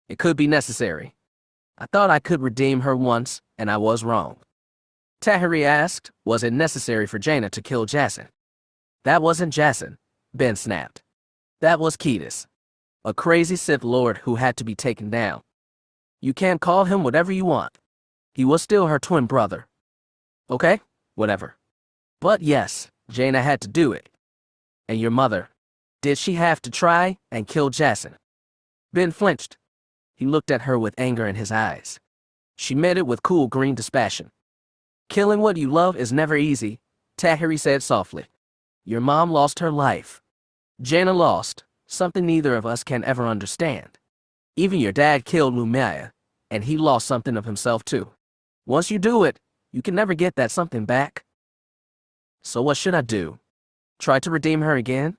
It could be necessary. I thought I could redeem her once, and I was wrong. Tahiri asked, was it necessary for Jaina to kill Jacen? That wasn't Jacen, Ben snapped. That was Ketis, a crazy Sith Lord who had to be taken down. You can't call him whatever you want. He was still her twin brother. Okay, whatever. But yes, Jaina had to do it. And your mother, did she have to try and kill Jacen? Ben flinched. He looked at her with anger in his eyes. She met it with cool green dispassion. Killing what you love is never easy, Tahiri said softly. Your mom lost her life. Jaina lost, something neither of us can ever understand. Even your dad killed Lumaya, and he lost something of himself too. Once you do it, you can never get that something back. So what should I do? Try to redeem her again?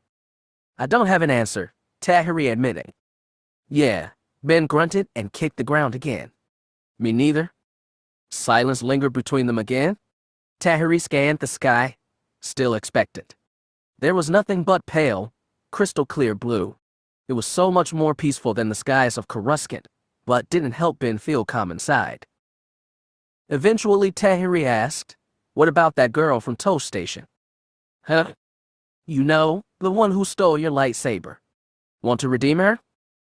I don't have an answer, Tahiri admitted. Yeah, Ben grunted and kicked the ground again. Me neither. Silence lingered between them again. Tahiri scanned the sky, still expectant. There was nothing but pale, crystal clear blue. It was so much more peaceful than the skies of Coruscant, but didn't help Ben feel calm inside. Eventually Tahiri asked, what about that girl from Toast Station? Huh? You know, the one who stole your lightsaber. Want to redeem her?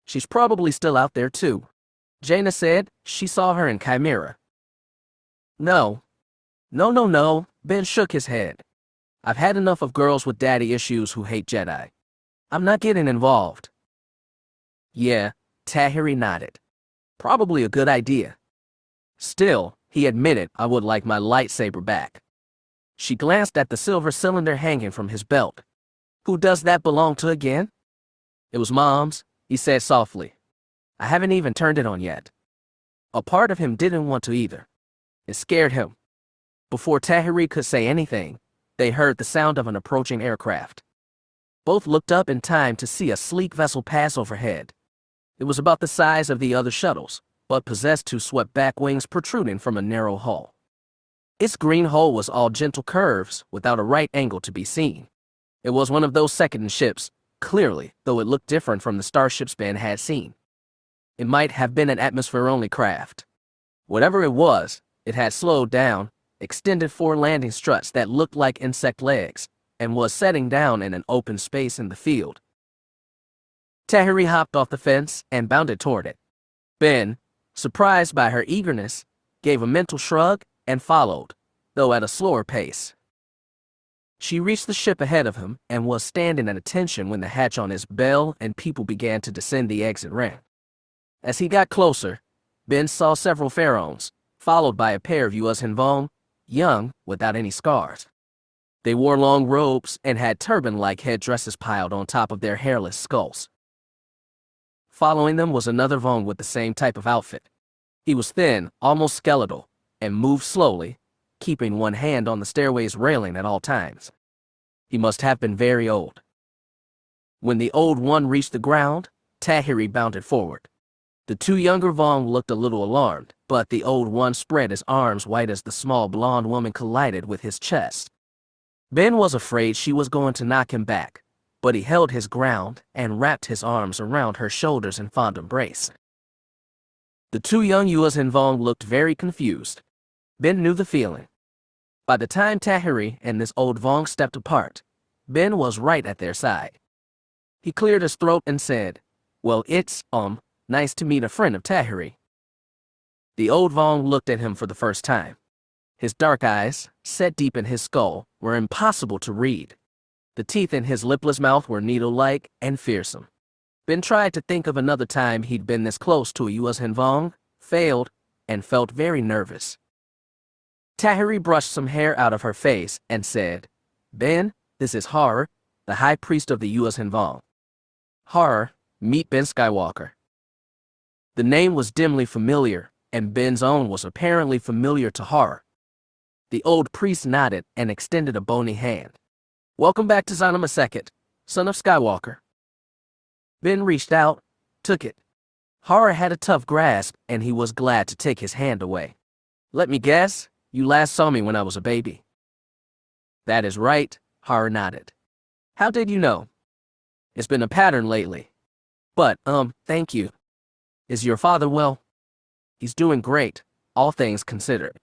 She's probably still out there too. Jaina said she saw her in Chimera. No, Ben shook his head. I've had enough of girls with daddy issues who hate Jedi. I'm not getting involved. Yeah, Tahiri nodded. Probably a good idea. Still, he admitted I would like my lightsaber back. She glanced at the silver cylinder hanging from his belt. Who does that belong to again? It was Mom's, he said softly. I haven't even turned it on yet. A part of him didn't want to either. It scared him. Before Tahiri could say anything, they heard the sound of an approaching aircraft. Both looked up in time to see a sleek vessel pass overhead. It was about the size of the other shuttles, but possessed two swept-back wings protruding from a narrow hull. Its green hull was all gentle curves, without a right angle to be seen. It was one of those second ships, clearly, though it looked different from the starships Ben had seen. It might have been an atmosphere-only craft. Whatever it was, it had slowed down, extended four landing struts that looked like insect legs, and was setting down in an open space in the field. Tahiri hopped off the fence and bounded toward it. Ben, surprised by her eagerness, gave a mental shrug and followed, though at a slower pace. She reached the ship ahead of him and was standing at attention when the hatch on his bell and people began to descend the exit ramp. As he got closer, Ben saw several pharaohs, followed by a pair of U.S. Hinvong, young, without any scars. They wore long robes and had turban-like headdresses piled on top of their hairless skulls. Following them was another Vong with the same type of outfit. He was thin, almost skeletal, and moved slowly, keeping one hand on the stairway's railing at all times. He must have been very old. When the old one reached the ground, Tahiri bounded forward. The two younger Vong looked a little alarmed, but the old one spread his arms wide as the small blonde woman collided with his chest. Ben was afraid she was going to knock him back, but he held his ground and wrapped his arms around her shoulders in fond embrace. The two young Yuuzhan Vong looked very confused. Ben knew the feeling. By the time Tahiri and this old Vong stepped apart, Ben was right at their side. He cleared his throat and said, "Well, it's, nice to meet a friend of Tahiri." The old Vong looked at him for the first time. His dark eyes, set deep in his skull, were impossible to read. The teeth in his lipless mouth were needle-like and fearsome. Ben tried to think of another time he'd been this close to a Yuuzhan Vong, failed, and felt very nervous. Tahiri brushed some hair out of her face and said, "Ben, this is Horror, the High Priest of the Yuuzhan Vong. Horror, meet Ben Skywalker." The name was dimly familiar, and Ben's own was apparently familiar to Horror. The old priest nodded and extended a bony hand. "Welcome back to Jaina Solo, son of Skywalker." Ben reached out, took it. Horror had a tough grasp, and he was glad to take his hand away. "Let me guess, you last saw me when I was a baby." "That is right," Horror nodded. "How did you know?" "It's been a pattern lately. But, thank you. Is your father well?" "He's doing great, all things considered."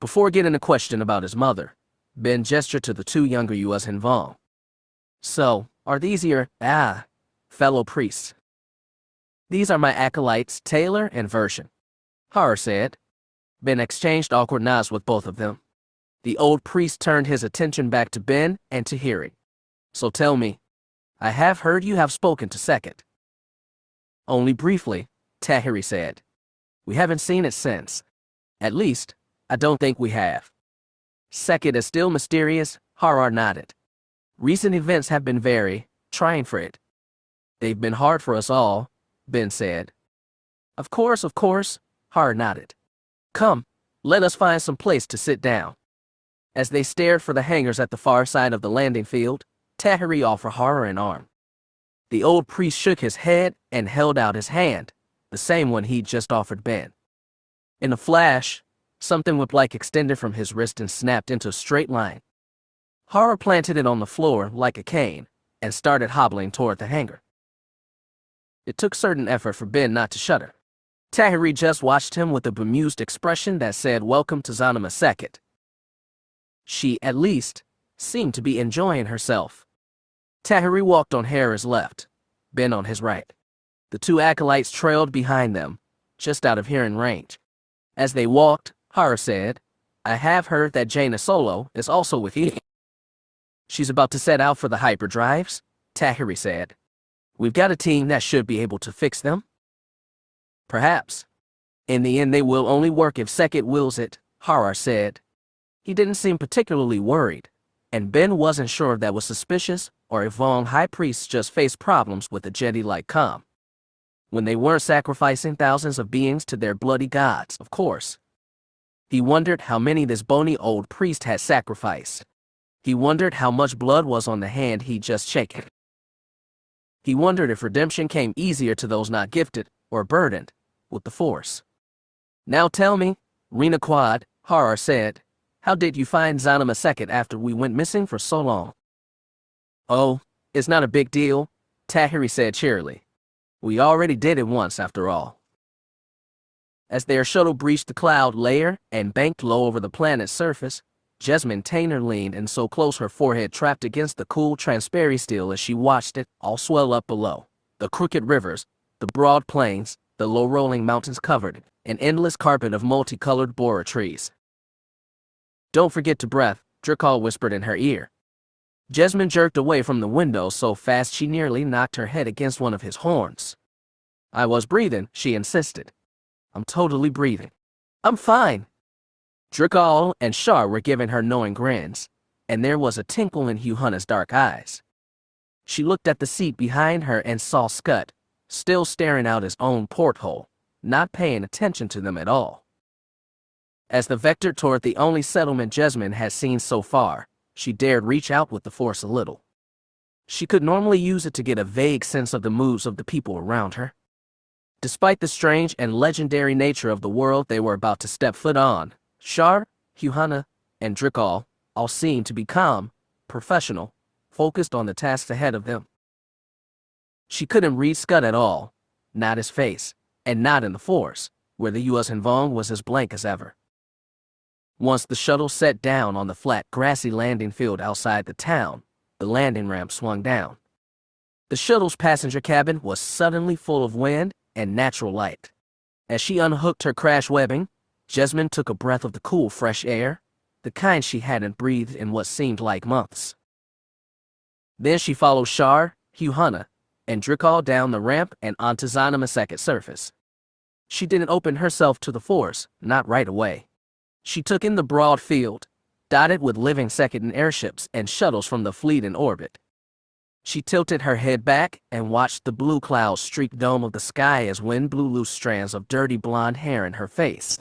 Before getting a question about his mother, Ben gestured to the two younger Yuuzhan Vong. "So, are these your, fellow priests?" "These are my acolytes, Taylor and Version," Horror said. Ben exchanged awkward nods with both of them. The old priest turned his attention back to Ben and Tahiri. "So tell me, I have heard you have spoken to Sekhet." "Only briefly," Tahiri said. "We haven't seen it since. At least, I don't think we have." "Sekhet is still mysterious," Horror nodded. "Recent events have been very trying for it." "They've been hard for us all," Ben said. Of course, Horror nodded. "Come, let us find some place to sit down." As they stared for the hangars at the far side of the landing field, Tahiri offered Horror an arm. The old priest shook his head and held out his hand, the same one he'd just offered Ben. In a flash, something whip-like extended from his wrist and snapped into a straight line. Horror planted it on the floor like a cane and started hobbling toward the hangar. It took certain effort for Ben not to shudder. Tahiri just watched him with a bemused expression that said, "Welcome to Jaina Solo." She, at least, seemed to be enjoying herself. Tahiri walked on Horror's left, Ben on his right. The two acolytes trailed behind them, just out of hearing range. As they walked, Horror said, "I have heard that Jaina Solo is also with you." "She's about to set out for the hyperdrives," Tahiri said. "We've got a team that should be able to fix them." "Perhaps. In the end, they will only work if Sekhet wills it," Horror said. He didn't seem particularly worried, and Ben wasn't sure if that was suspicious or if Vong high priests just faced problems with a Jedi-like calm. When they weren't sacrificing thousands of beings to their bloody gods, of course. He wondered how many this bony old priest had sacrificed. He wondered how much blood was on the hand he'd just shaken. He wondered if redemption came easier to those not gifted or burdened with the Force. "Now tell me, Rena Quad," Horror said, "how did you find Jaina Solo after we went missing for so long?" "Oh, it's not a big deal," Tahiri said cheerily. "We already did it once, after all." As their shuttle breached the cloud layer and banked low over the planet's surface, Jasmine Tainer leaned in so close her forehead trapped against the cool transparent steel as she watched it all swell up below. The crooked rivers, the broad plains, the low-rolling mountains covered an endless carpet of multicolored bora trees. "Don't forget to breathe," Drakal whispered in her ear. Jasmine jerked away from the window so fast she nearly knocked her head against one of his horns. "I was breathing," she insisted. "I'm totally breathing. I'm fine." Driscoll and Shar were giving her knowing grins, and there was a twinkle in Yuhana's dark eyes. She looked at the seat behind her and saw Scud, still staring out his own porthole, not paying attention to them at all. As the vector toward the only settlement Jasmine had seen so far, she dared reach out with the Force a little. She could normally use it to get a vague sense of the moves of the people around her. Despite the strange and legendary nature of the world they were about to step foot on, Shar, Yuhana, and Driscoll all seemed to be calm, professional, focused on the tasks ahead of them. She couldn't read Scud at all, not his face, and not in the Force, where the U.S. Vong was as blank as ever. Once the shuttle set down on the flat, grassy landing field outside the town, the landing ramp swung down. The shuttle's passenger cabin was suddenly full of wind and natural light. As she unhooked her crash webbing, Jasmine took a breath of the cool, fresh air, the kind she hadn't breathed in what seemed like months. Then she followed Shar, Yuhana, and Driscoll down the ramp and onto Jaina Solo's surface. She didn't open herself to the Force, not right away. She took in the broad field, dotted with living second airships and shuttles from the fleet in orbit. She tilted her head back and watched the blue clouds streak dome of the sky as wind blew loose strands of dirty blonde hair in her face.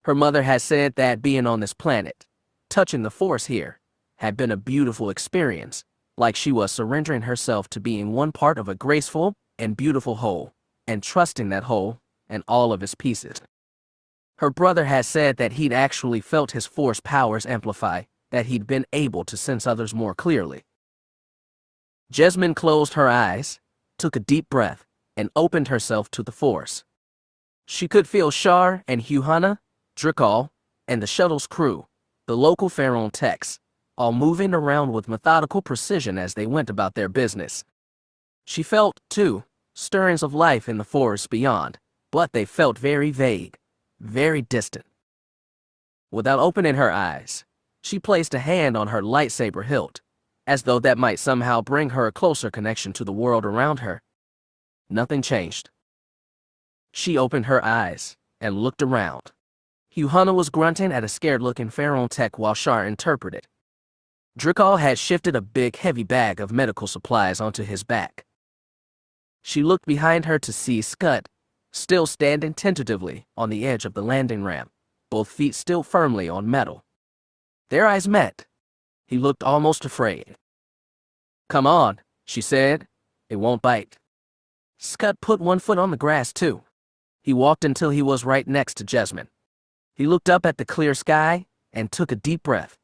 Her mother had said that being on this planet, touching the Force here, had been a beautiful experience, like she was surrendering herself to being one part of a graceful and beautiful whole, and trusting that whole and all of its pieces. Her brother had said that he'd actually felt his Force powers amplify, that he'd been able to sense others more clearly. Jasmine closed her eyes, took a deep breath, and opened herself to the Force. She could feel Shar and Yuhana, Driscoll, and the shuttle's crew, the local Pharaoh techs, all moving around with methodical precision as they went about their business. She felt, too, stirrings of life in the forest beyond, but they felt very vague, very distant. Without opening her eyes, she placed a hand on her lightsaber hilt, as though that might somehow bring her a closer connection to the world around her. Nothing changed. She opened her eyes and looked around. Yuhana was grunting at a scared-looking Pharaoh tech while Shar interpreted. Driscoll had shifted a big, heavy bag of medical supplies onto his back. She looked behind her to see Scud, still standing tentatively on the edge of the landing ramp, both feet still firmly on metal. Their eyes met. He looked almost afraid. "Come on," she said. "It won't bite." Scud put one foot on the grass, too. He walked until he was right next to Jasmine. He looked up at the clear sky and took a deep breath.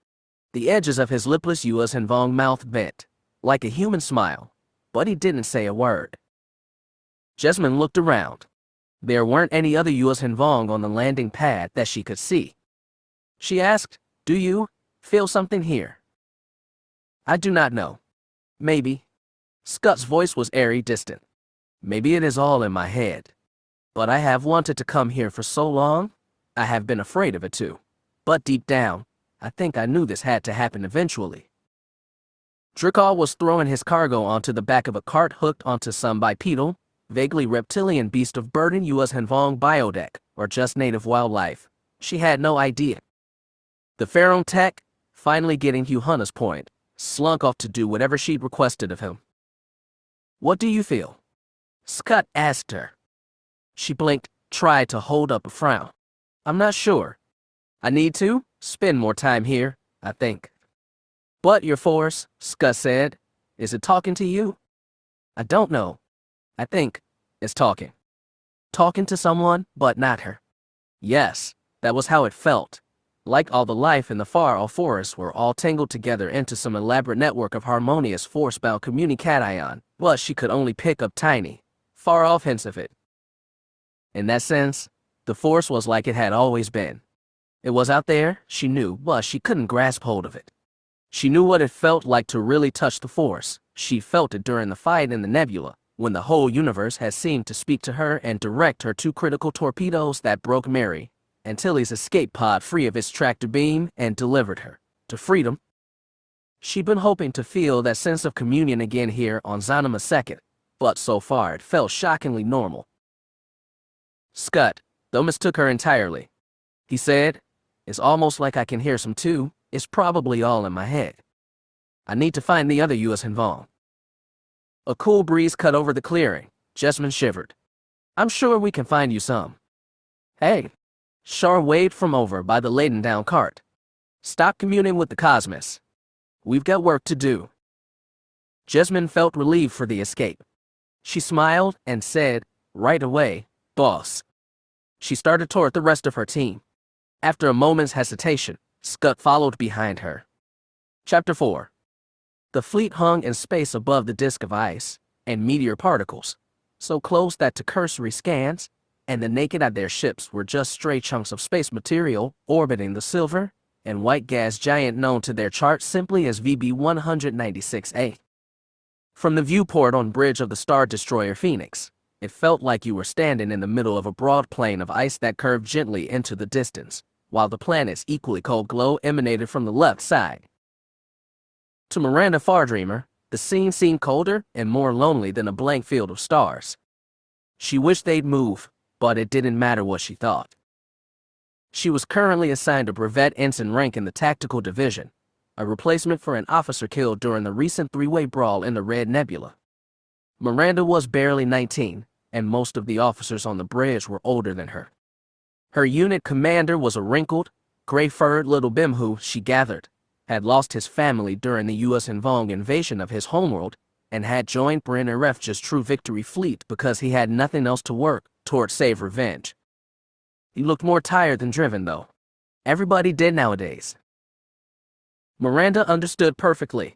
The edges of his lipless U.S. Vong mouth bent, like a human smile, but he didn't say a word. Jasmine looked around. There weren't any other U.S. Vong on the landing pad that she could see. She asked, "Do you feel something here?" "I do not know. Maybe." Scud's voice was airy, distant. "Maybe it is all in my head. But I have wanted to come here for so long, I have been afraid of it too. But deep down, I think I knew this had to happen eventually." Driscoll was throwing his cargo onto the back of a cart hooked onto some bipedal, vaguely reptilian beast of burden U.S. Vong biodeck, or just native wildlife. She had no idea. The Pharaoh tech, finally getting Yuhana's point, slunk off to do whatever she'd requested of him. "What do you feel?" Scud asked her. She blinked, tried to hold up a frown. "I'm not sure. I need to spend more time here, I think." "But your Force," Scud said, "is it talking to you?" "I don't know. I think it's talking. Talking to someone, but not her." Yes, that was how it felt. Like all the life in the far-off forest were all tangled together into some elaborate network of harmonious force-bound communication, but she could only pick up tiny, far-off hints of it. In that sense, the Force was like it had always been. It was out there, she knew, but she couldn't grasp hold of it. She knew what it felt like to really touch the Force. She felt it during the fight in the nebula, when the whole universe had seemed to speak to her and direct her two critical torpedoes that broke Mary and Tilly's escape pod free of its tractor beam and delivered her to freedom. She'd been hoping to feel that sense of communion again here on Jaina Solo, but so far it felt shockingly normal. Scud, though, mistook her entirely. He said, It's almost like I can hear some too. It's probably all in my head. I need to find the other U.S. Vong. A cool breeze cut over the clearing. Jessamine shivered. I'm sure we can find you some. Hey. Shar waved from over by the laden-down cart. Stop communing with the Cosmos. We've got work to do. Jessamine felt relieved for the escape. She smiled and said, right away, boss. She started toward the rest of her team. After a moment's hesitation, Scud followed behind her. Chapter 4. The fleet hung in space above the disk of ice and meteor particles, so close that to cursory scans, and the naked eye their ships were just stray chunks of space material orbiting the silver and white gas giant known to their chart simply as VB-196A. From the viewport on bridge of the Star Destroyer Phoenix, it felt like you were standing in the middle of a broad plain of ice that curved gently into the distance, while the planet's equally cold glow emanated from the left side. To Miranda Fardreamer, the scene seemed colder and more lonely than a blank field of stars. She wished they'd move, but it didn't matter what she thought. She was currently assigned a brevet ensign rank in the Tactical Division, a replacement for an officer killed during the recent three-way brawl in the Red Nebula. Miranda was barely 19, and most of the officers on the bridge were older than her. Her unit commander was a wrinkled, gray-furred little bim who, she gathered, had lost his family during the U.S. Vong invasion of his homeworld and had joined Ben and Tahiri's True Victory fleet because he had nothing else to work toward save revenge. He looked more tired than driven, though. Everybody did nowadays. Miranda understood perfectly.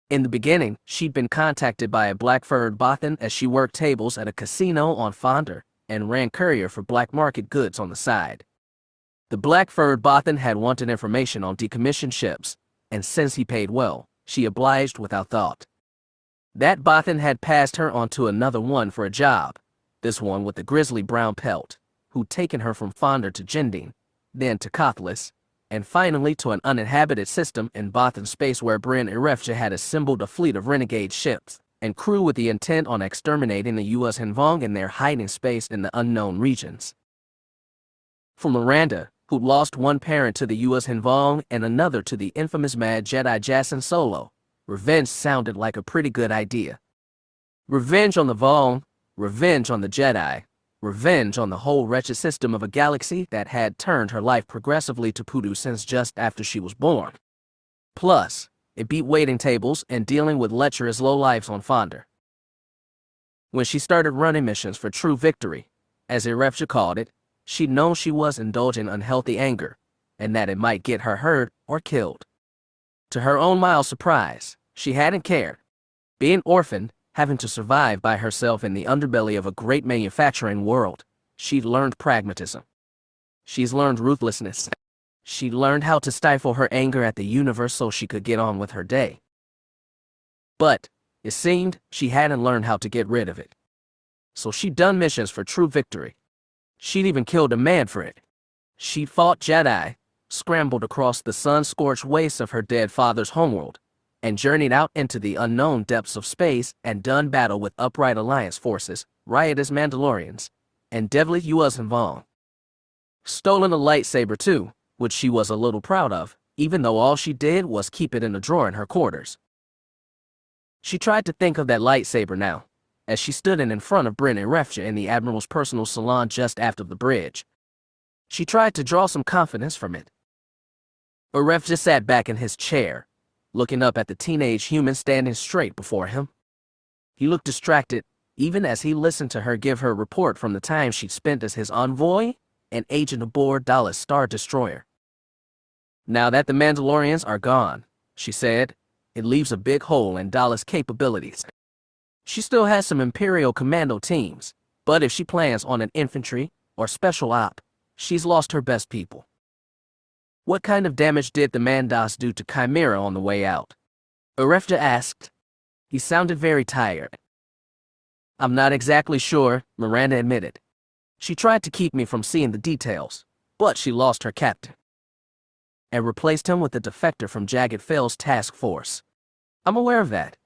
In the beginning, she'd been contacted by a black-furred Bothan as she worked tables at a casino on Fonder and ran courier for black market goods on the side. The black-furred Bothan had wanted information on decommissioned ships, and since he paid well, she obliged without thought. That Bothan had passed her on to another one for a job, this one with the grizzly brown pelt, who'd taken her from Fonder to Jindine, then to Kothlis, and finally to an uninhabited system in Bothan space where Ben and Tahiri had assembled a fleet of renegade ships and crew with the intent on exterminating the U.S. Vong in their hiding space in the unknown regions. For Miranda, who'd lost one parent to the U.S. Vong and another to the infamous mad Jedi Jaina Solo, revenge sounded like a pretty good idea. Revenge on the Vong, revenge on the Jedi, revenge on the whole wretched system of a galaxy that had turned her life progressively to poodoo since just after she was born. Plus, it beat waiting tables and dealing with lecherous lowlifes on Fonder. When she started running missions for True Victory, as Tahiri called it, she'd known she was indulging unhealthy anger, and that it might get her hurt or killed. To her own mild surprise, she hadn't cared. Being orphaned, having to survive by herself in the underbelly of a great manufacturing world, she'd learned pragmatism. She's learned ruthlessness. She'd learned how to stifle her anger at the universe so she could get on with her day. But, it seemed, she hadn't learned how to get rid of it. So she'd done missions for True Victory. She'd even killed a man for it. She'd fought Jedi, scrambled across the sun-scorched wastes of her dead father's homeworld, and journeyed out into the unknown depths of space and done battle with upright Alliance forces, riotous Mandalorians, and deadly U.S. Vong. Stolen a lightsaber too, which she was a little proud of, even though all she did was keep it in a drawer in her quarters. She tried to think of that lightsaber now, as she stood in front of Ben and Tahiri in the Admiral's personal salon just after the bridge. She tried to draw some confidence from it. Tahiri sat back in his chair, looking up at the teenage human standing straight before him. He looked distracted, even as he listened to her give her report from the time she'd spent as his envoy and agent aboard Dallas' Star Destroyer. Now that the Mandalorians are gone, she said, it leaves a big hole in Dallas' capabilities. She still has some Imperial Commando teams, but if she plans on an infantry or special op, she's lost her best people. What kind of damage did the Mandos do to Chimera on the way out? Tahiri asked. He sounded very tired. I'm not exactly sure, Miranda admitted. She tried to keep me from seeing the details, but she lost her captain and replaced him with a defector from Jagged Fail's task force. I'm aware of that.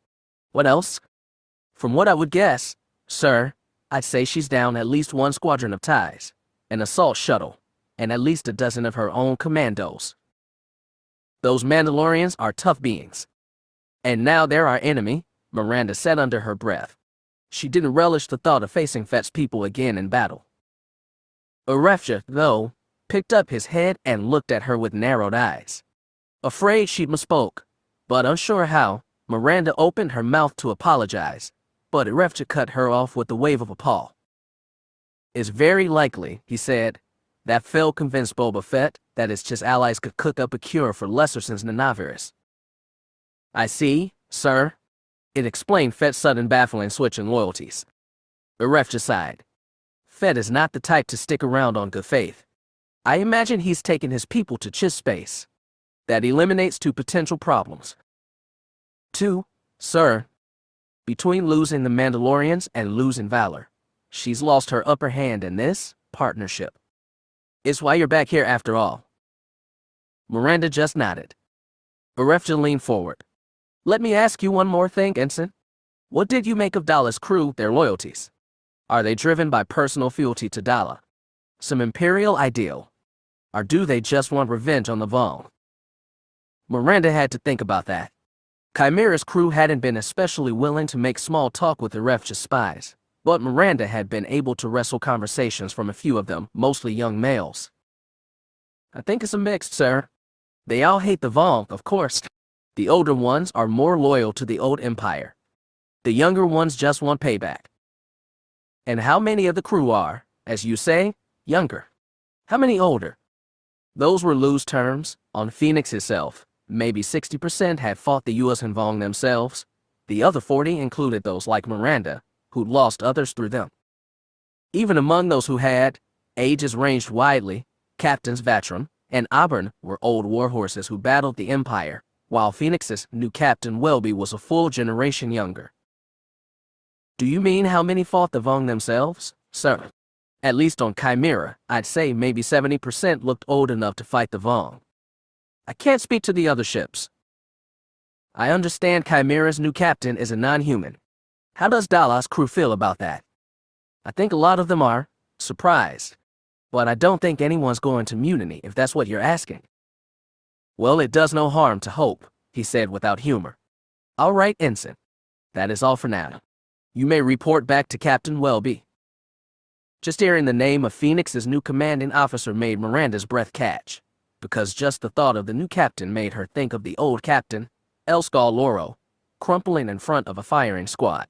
What else? From what I would guess, sir, I'd say she's down at least one squadron of TIEs, an assault shuttle, and at least a dozen of her own commandos. Those Mandalorians are tough beings. And now they're our enemy, Miranda said under her breath. She didn't relish the thought of facing Fett's people again in battle. Arefja, though, picked up his head and looked at her with narrowed eyes. Afraid she'd misspoke, but unsure how, Miranda opened her mouth to apologize, but Arefja cut her off with a wave of a paw. It's very likely, he said, that Phil convinced Boba Fett that his Chiss allies could cook up a cure for lesser sins than Navarus. I see, sir. It explained Fett's sudden baffling switch in loyalties. Arefja sighed. Fett is not the type to stick around on good faith. I imagine he's taken his people to Chiss space. That eliminates two potential problems. 2, sir. Between losing the Mandalorians and losing Valor, she's lost her upper hand in this partnership. It's why you're back here after all. Miranda just nodded. Arefja leaned forward. Let me ask you one more thing, Ensign. What did you make of Dala's crew, their loyalties? Are they driven by personal fealty to Dala, some imperial ideal? Or do they just want revenge on the Vong? Miranda had to think about that. Chimera's crew hadn't been especially willing to make small talk with Arefja's spies, but Miranda had been able to wrestle conversations from a few of them, mostly young males. I think it's a mix, sir. They all hate the Vong, of course. The older ones are more loyal to the old empire. The younger ones just want payback. And how many of the crew are, as you say, younger? How many older? Those were loose terms. On Phoenix itself, maybe 60% had fought the U.S. and Vong themselves. The other 40 included those like Miranda, who'd lost others through them. Even among those who had, ages ranged widely. Captains Vatram and Auburn were old warhorses who battled the Empire, while Phoenix's new Captain Welby was a full generation younger. Do you mean how many fought the Vong themselves, sir? At least on Chimera, I'd say maybe 70% looked old enough to fight the Vong. I can't speak to the other ships. I understand Chimera's new captain is a non-human. How does Dala's crew feel about that? I think a lot of them are surprised, but I don't think anyone's going to mutiny if that's what you're asking. Well, it does no harm to hope, he said without humor. All right, Ensign. That is all for now. You may report back to Captain Welby. Just hearing the name of Phoenix's new commanding officer made Miranda's breath catch, because just the thought of the new captain made her think of the old captain, Elskal Loro, crumpling in front of a firing squad.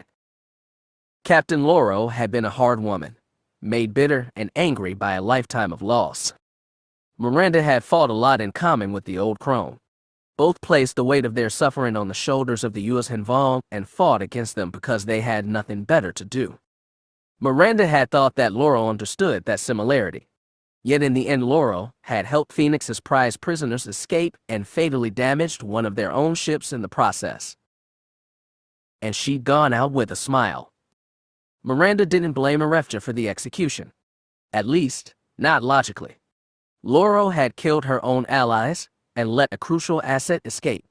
Captain Loro had been a hard woman, made bitter and angry by a lifetime of loss. Miranda had fought a lot in common with the old crone. Both placed the weight of their suffering on the shoulders of the U.S. and Vong and fought against them because they had nothing better to do. Miranda had thought that Loro understood that similarity. Yet in the end, Loro had helped Phoenix's prize prisoners escape and fatally damaged one of their own ships in the process. And she'd gone out with a smile. Miranda didn't blame Arefja for the execution. At least, not logically. Loro had killed her own allies and let a crucial asset escape.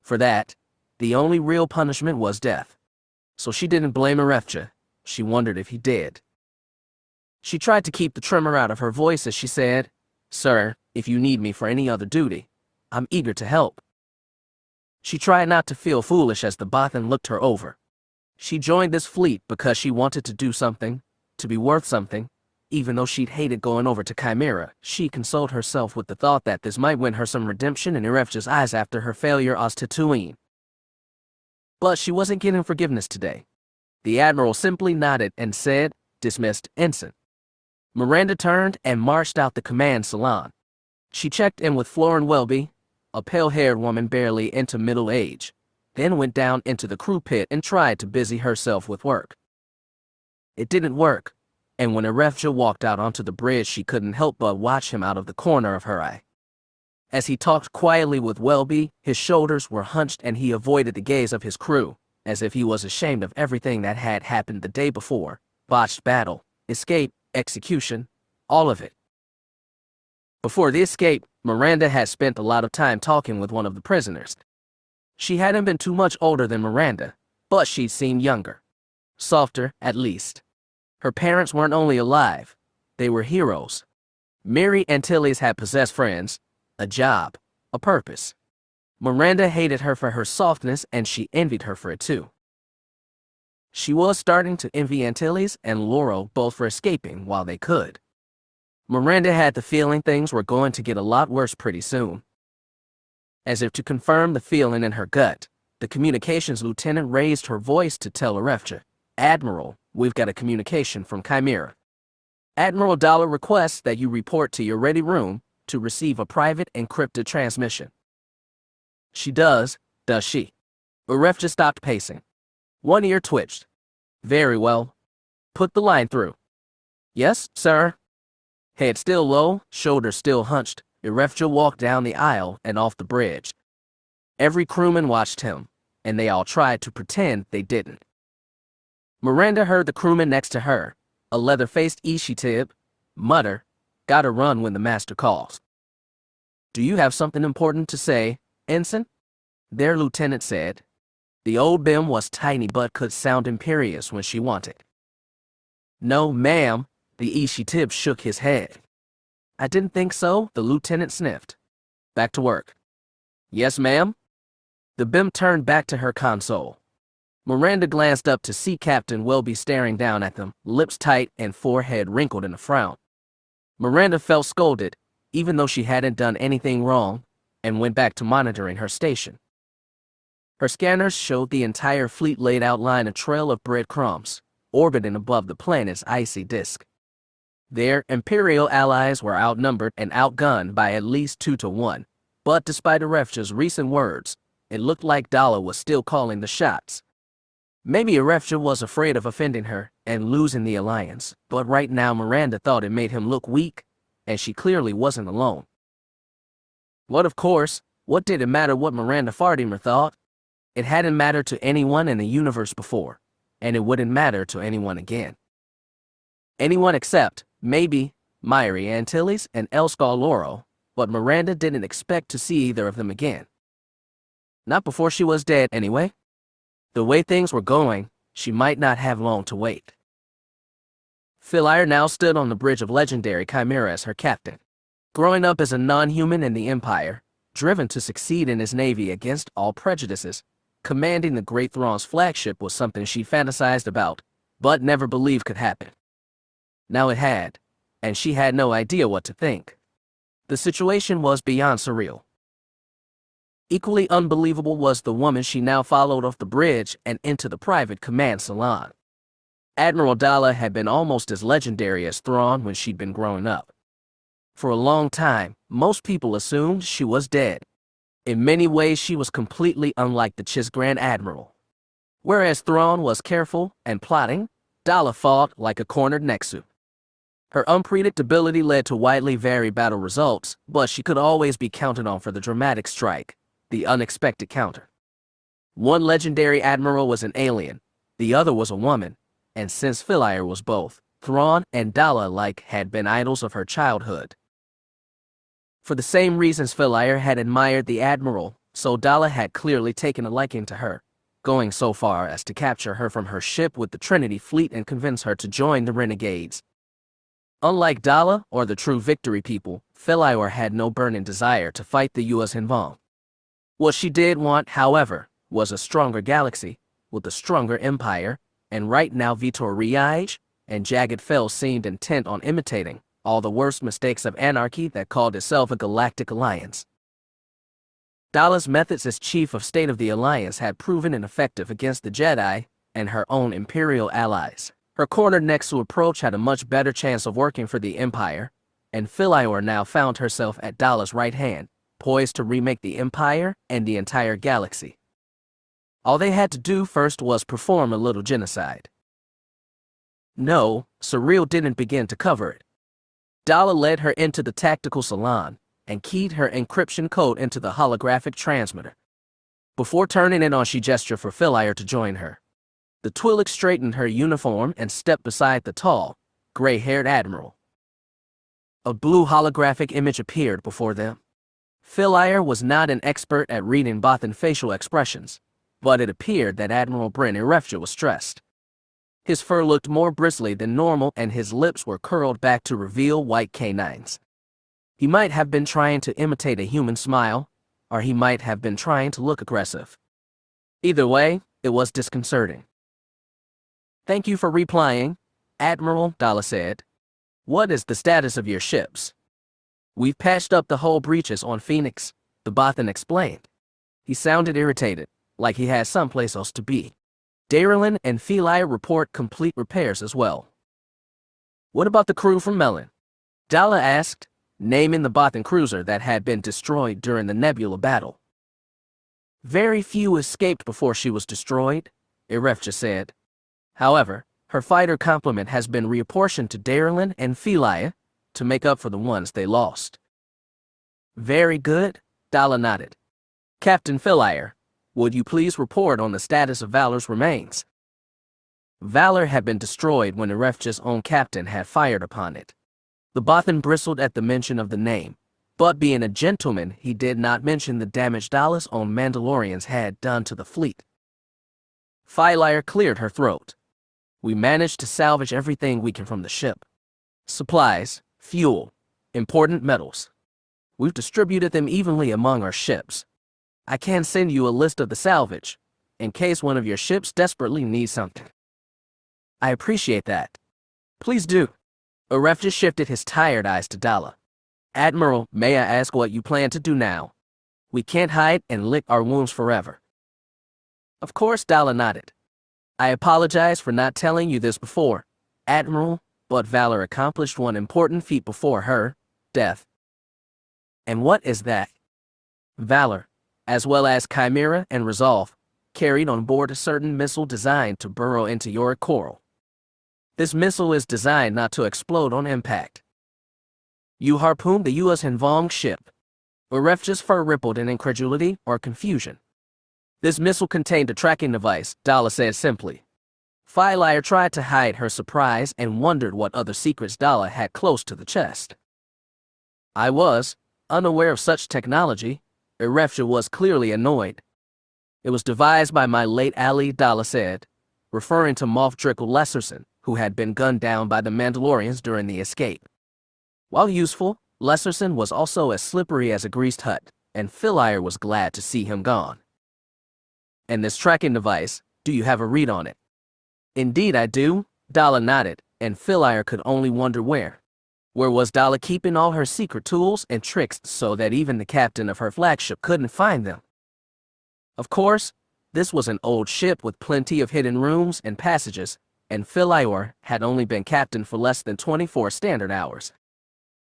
For that, the only real punishment was death. So she didn't blame Arefja. She wondered if he did. She tried to keep the tremor out of her voice as she said, "Sir, if you need me for any other duty, I'm eager to help." She tried not to feel foolish as the Bothan looked her over. She joined this fleet because she wanted to do something, to be worth something. Even though she'd hated going over to Chimera, she consoled herself with the thought that this might win her some redemption in Arefja's eyes after her failure on Tatooine. But she wasn't getting forgiveness today. The Admiral simply nodded and said, "Dismissed, Ensign." Miranda turned and marched out the command salon. She checked in with Florin Welby, a pale-haired woman barely into middle age, then went down into the crew pit and tried to busy herself with work. It didn't work. And when Arefja walked out onto the bridge, she couldn't help but watch him out of the corner of her eye. As he talked quietly with Welby, his shoulders were hunched and he avoided the gaze of his crew, as if he was ashamed of everything that had happened the day before. Botched battle, escape, execution, all of it. Before the escape, Miranda had spent a lot of time talking with one of the prisoners. She hadn't been too much older than Miranda, but she'd seemed younger. Softer, at least. Her parents weren't only alive, they were heroes. Mary Antilles had possessed friends, a job, a purpose. Miranda hated her for her softness, and she envied her for it too. She was starting to envy Antilles and Laurel both for escaping while they could. Miranda had the feeling things were going to get a lot worse pretty soon. As if to confirm the feeling in her gut, the communications lieutenant raised her voice to tell Arefja, "Admiral, we've got a communication from Chimera. Admiral Dollar requests that you report to your ready room to receive a private encrypted transmission." "She does she?" Arefja stopped pacing. One ear twitched. "Very well. Put the line through." "Yes, sir." Head still low, shoulders still hunched, Arefja walked down the aisle and off the bridge. Every crewman watched him, and they all tried to pretend they didn't. Miranda heard the crewman next to her, a leather-faced Ishitib, mutter, "Gotta run when the master calls." "Do you have something important to say, Ensign?" their lieutenant said. The old Bim was tiny but could sound imperious when she wanted. "No, ma'am," the Ishitib shook his head. "I didn't think so," the lieutenant sniffed. "Back to work." "Yes, ma'am." The Bim turned back to her console. Miranda glanced up to see Captain Welby staring down at them, lips tight and forehead wrinkled in a frown. Miranda felt scolded, even though she hadn't done anything wrong, and went back to monitoring her station. Her scanners showed the entire fleet laid out line a trail of breadcrumbs, orbiting above the planet's icy disk. Their Imperial allies were outnumbered and outgunned by at least 2-1, but despite Arefja's recent words, it looked like Dala was still calling the shots. Maybe Arefja was afraid of offending her and losing the alliance, but right now Miranda thought it made him look weak, and she clearly wasn't alone. But of course, what did it matter what Miranda Fardimer thought? It hadn't mattered to anyone in the universe before, and it wouldn't matter to anyone again. Anyone except, maybe, Mary Antilles and Elskar Laurel, but Miranda didn't expect to see either of them again. Not before she was dead, anyway. The way things were going, she might not have long to wait. Philaire now stood on the bridge of legendary Chimera as her captain. Growing up as a non-human in the Empire, driven to succeed in his navy against all prejudices, commanding the Great Thrawn's flagship was something she fantasized about, but never believed could happen. Now it had, and she had no idea what to think. The situation was beyond surreal. Equally unbelievable was the woman she now followed off the bridge and into the private command salon. Admiral Dala had been almost as legendary as Thrawn when she'd been growing up. For a long time, most people assumed she was dead. In many ways, she was completely unlike the Chiss Grand Admiral. Whereas Thrawn was careful and plotting, Dala fought like a cornered Nexu. Her unpredictability led to widely varied battle results, but she could always be counted on for the dramatic strike, the unexpected counter. One legendary admiral was an alien, the other was a woman, and since Philaire was both, Thrawn and Dala alike had been idols of her childhood. For the same reasons Philaire had admired the admiral, so Dala had clearly taken a liking to her, going so far as to capture her from her ship with the Trinity fleet and convince her to join the Renegades. Unlike Dala or the True Victory people, Philaire had no burning desire to fight the U.S. involved. What she did want, however, was a stronger galaxy, with a stronger empire, and right now Vitor Riage and Jagged Fell seemed intent on imitating all the worst mistakes of anarchy that called itself a galactic alliance. Dala's methods as chief of state of the alliance had proven ineffective against the Jedi and her own Imperial allies. Her cornered Nexu approach had a much better chance of working for the Empire, and Philaire now found herself at Dala's right hand, poised to remake the Empire and the entire galaxy. All they had to do first was perform a little genocide. No, Surreal didn't begin to cover it. Dala led her into the tactical salon and keyed her encryption code into the holographic transmitter. Before turning it on, she gestured for Philaire to join her. The Twi'lek straightened her uniform and stepped beside the tall, gray-haired admiral. A blue holographic image appeared before them. Philaire was not an expert at reading Bothan facial expressions, but it appeared that Admiral Bryn Erefja was stressed. His fur looked more bristly than normal and his lips were curled back to reveal white canines. He might have been trying to imitate a human smile, or he might have been trying to look aggressive. Either way, it was disconcerting. "Thank you for replying, Admiral," Dala said. "What is the status of your ships?" "We've patched up the hull breaches on Phoenix," the Bothan explained. He sounded irritated, like he had someplace else to be. "Darylin and Veila report complete repairs as well." "What about the crew from Melon?" Dala asked, naming the Bothan cruiser that had been destroyed during the Nebula battle. "Very few escaped before she was destroyed," Irefja said. "However, her fighter complement has been reapportioned to Darylin and Veila to make up for the ones they lost." "Very good," Dala nodded. "Captain Veila, would you please report on the status of Valor's remains?" Valor had been destroyed when Irefja's own captain had fired upon it. The Bothan bristled at the mention of the name, but being a gentleman, he did not mention the damage Dala's own Mandalorians had done to the fleet. Veila cleared her throat. "We managed to salvage everything we can from the ship. Supplies, fuel, important metals. We've distributed them evenly among our ships. I can send you a list of the salvage, in case one of your ships desperately needs something." "I appreciate that. Please do." Irefja shifted his tired eyes to Dala. "Admiral, may I ask what you plan to do now? We can't hide and lick our wounds forever." Of course, Dala nodded. "I apologize for not telling you this before, Admiral, but Valor accomplished one important feat before her death." "And what is that?" "Valor, as well as Chimera and Resolve, carried on board a certain missile designed to burrow into your coral. This missile is designed not to explode on impact." "You harpooned the U.S. Hanvong ship." Irefja's fur rippled in incredulity or confusion. "This missile contained a tracking device," Dala said simply. Veila tried to hide her surprise and wondered what other secrets Dala had close to the chest. "I was unaware of such technology." Irefja was clearly annoyed. "It was devised by my late ally," Dala said, referring to Moff Drickle Lesserson, who had been gunned down by the Mandalorians during the escape. While useful, Lesserson was also as slippery as a greased hut, and Veila was glad to see him gone. "And this tracking device, do you have a read on it?" "Indeed I do," Dala nodded, and Veila could only wonder where. Where was Dala keeping all her secret tools and tricks so that even the captain of her flagship couldn't find them? Of course, this was an old ship with plenty of hidden rooms and passages, and Veila had only been captain for less than 24 standard hours.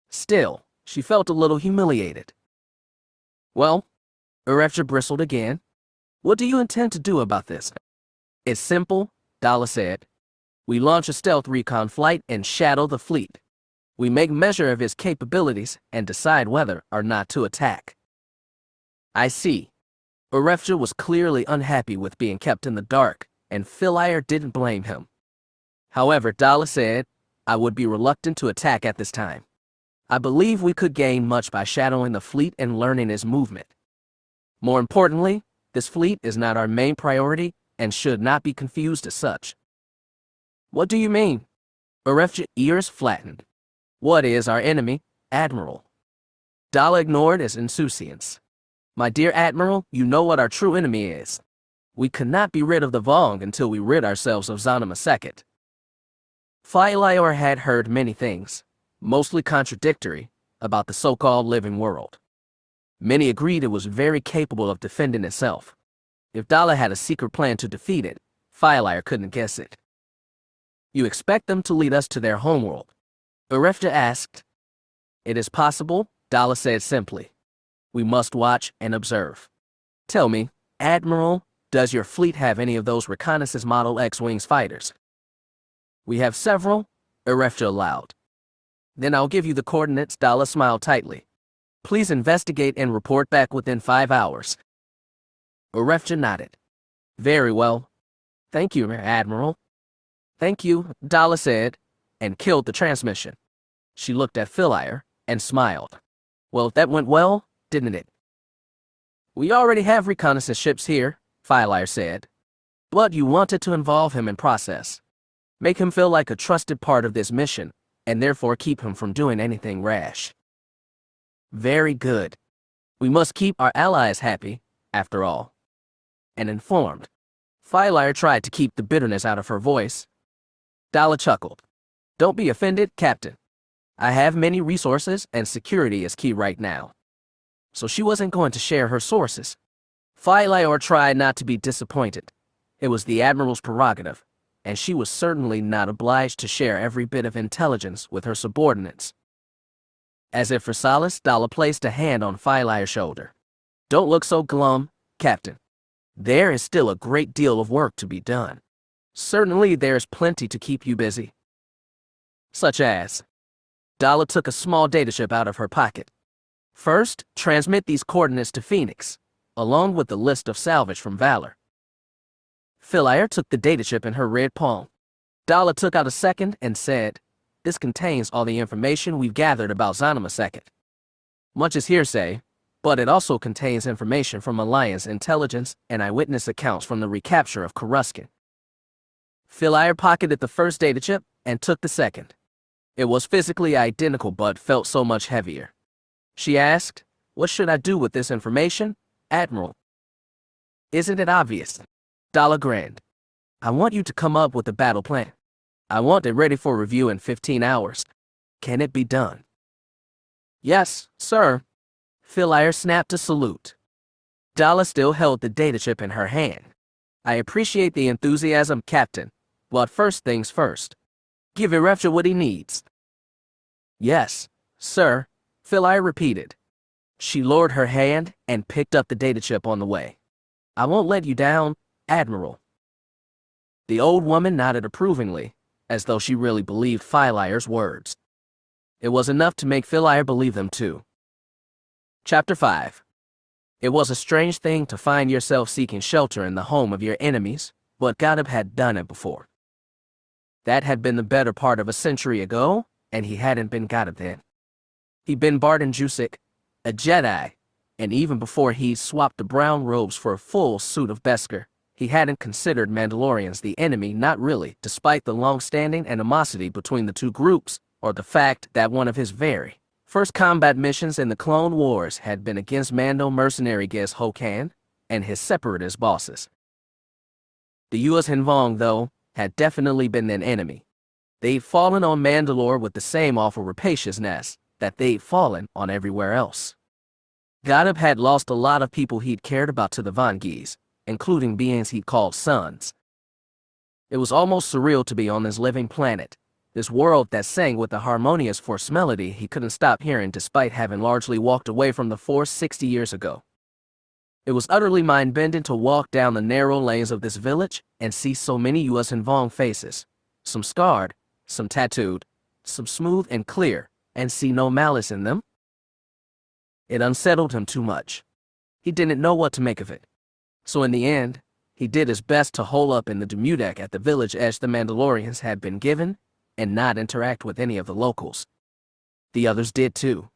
Still, she felt a little humiliated. "Well," Irefja bristled again, "what do you intend to do about this?" "It's simple," Dala said. "We launch a stealth recon flight and shadow the fleet. We make measure of his capabilities and decide whether or not to attack." "I see." Irefja was clearly unhappy with being kept in the dark, and Veila didn't blame him. However, Dala said, "I would be reluctant to attack at this time. I believe we could gain much by shadowing the fleet and learning its movement. More importantly, this fleet is not our main priority and should not be confused as such." "What do you mean?" Irefja's ears flattened. "What is our enemy, Admiral?" Dala ignored his insouciance. "My dear Admiral, you know what our true enemy is. We cannot be rid of the Vong until we rid ourselves of Zanima II." Veila had heard many things, mostly contradictory, about the so-called living world. Many agreed it was very capable of defending itself. If Dala had a secret plan to defeat it, Veila couldn't guess it. "You expect them to lead us to their homeworld?" Irefja asked. "It is possible," Dala said simply. "We must watch and observe. Tell me, Admiral, does your fleet have any of those reconnaissance Model X-Wings fighters?" "We have several," Irefja allowed. "Then I'll give you the coordinates." Dala smiled tightly. "Please investigate and report back within 5 hours." Irefja nodded. "Very well. Thank you, Admiral." "Thank you," Dala said, and killed the transmission. She looked at Veila and smiled. "Well, that went well, didn't it?" "We already have reconnaissance ships here," Veila said. "But you wanted to involve him in process. Make him feel like a trusted part of this mission, and therefore keep him from doing anything rash." Very good. We must keep our allies happy, after all. And informed. Veila tried to keep the bitterness out of her voice. Dala chuckled. Don't be offended, Captain. I have many resources and security is key right now. So she wasn't going to share her sources. Veila tried not to be disappointed. It was the Admiral's prerogative, and she was certainly not obliged to share every bit of intelligence with her subordinates. As if for solace, Dala placed a hand on Veila's shoulder. Don't look so glum, Captain. There is still a great deal of work to be done. Certainly there is plenty to keep you busy. Such as... Dala took a small datachip out of her pocket. First, transmit these coordinates to Phoenix, along with the list of salvage from Valor. Veila took the datachip in her red palm. Dala took out a second and said, this contains all the information we've gathered about Zanamaseket. Much is hearsay, but it also contains information from Alliance intelligence and eyewitness accounts from the recapture of Coruscant. Veila pocketed the first datachip and took the second. It was physically identical but felt so much heavier. She asked, what should I do with this information, Admiral? Isn't it obvious? Dala grinned. I want you to come up with a battle plan. I want it ready for review in 15 hours. Can it be done? Yes, sir. Veila snapped a salute. Dala still held the datachip in her hand. I appreciate the enthusiasm, Captain, but first things first. Give Irefja what he needs. Yes, sir, Veila repeated. She lowered her hand and picked up the datachip on the way. I won't let you down, Admiral. The old woman nodded approvingly, as though she really believed Veila's words. It was enough to make Veila believe them too. Chapter 5. It was a strange thing to find yourself seeking shelter in the home of your enemies, but Jagged had done it before. That had been the better part of a century ago, and he hadn't been Jagged then. He'd been Barton Jusik, a Jedi, and even before he swapped the brown robes for a full suit of Beskar, he hadn't considered Mandalorians the enemy, not really, despite the long-standing animosity between the two groups, or the fact that one of his very first combat missions in the Clone Wars had been against Mando mercenary guest Hokan and his separatist bosses. The Yuuzhan Vong, though, had definitely been an enemy. They'd fallen on Mandalore with the same awful rapaciousness that they'd fallen on everywhere else. Jagged had lost a lot of people he'd cared about to the Vongese, including beings he'd called sons. It was almost surreal to be on this living planet, this world that sang with a harmonious Force melody he couldn't stop hearing despite having largely walked away from the Force 60 years ago. It was utterly mind-bending to walk down the narrow lanes of this village and see so many Yuuzhan Vong faces, some scarred, some tattooed, some smooth and clear, and see no malice in them. It unsettled him too much. He didn't know what to make of it. So in the end, he did his best to hole up in the Demudek at the village edge the Mandalorians had been given and not interact with any of the locals. The others did too.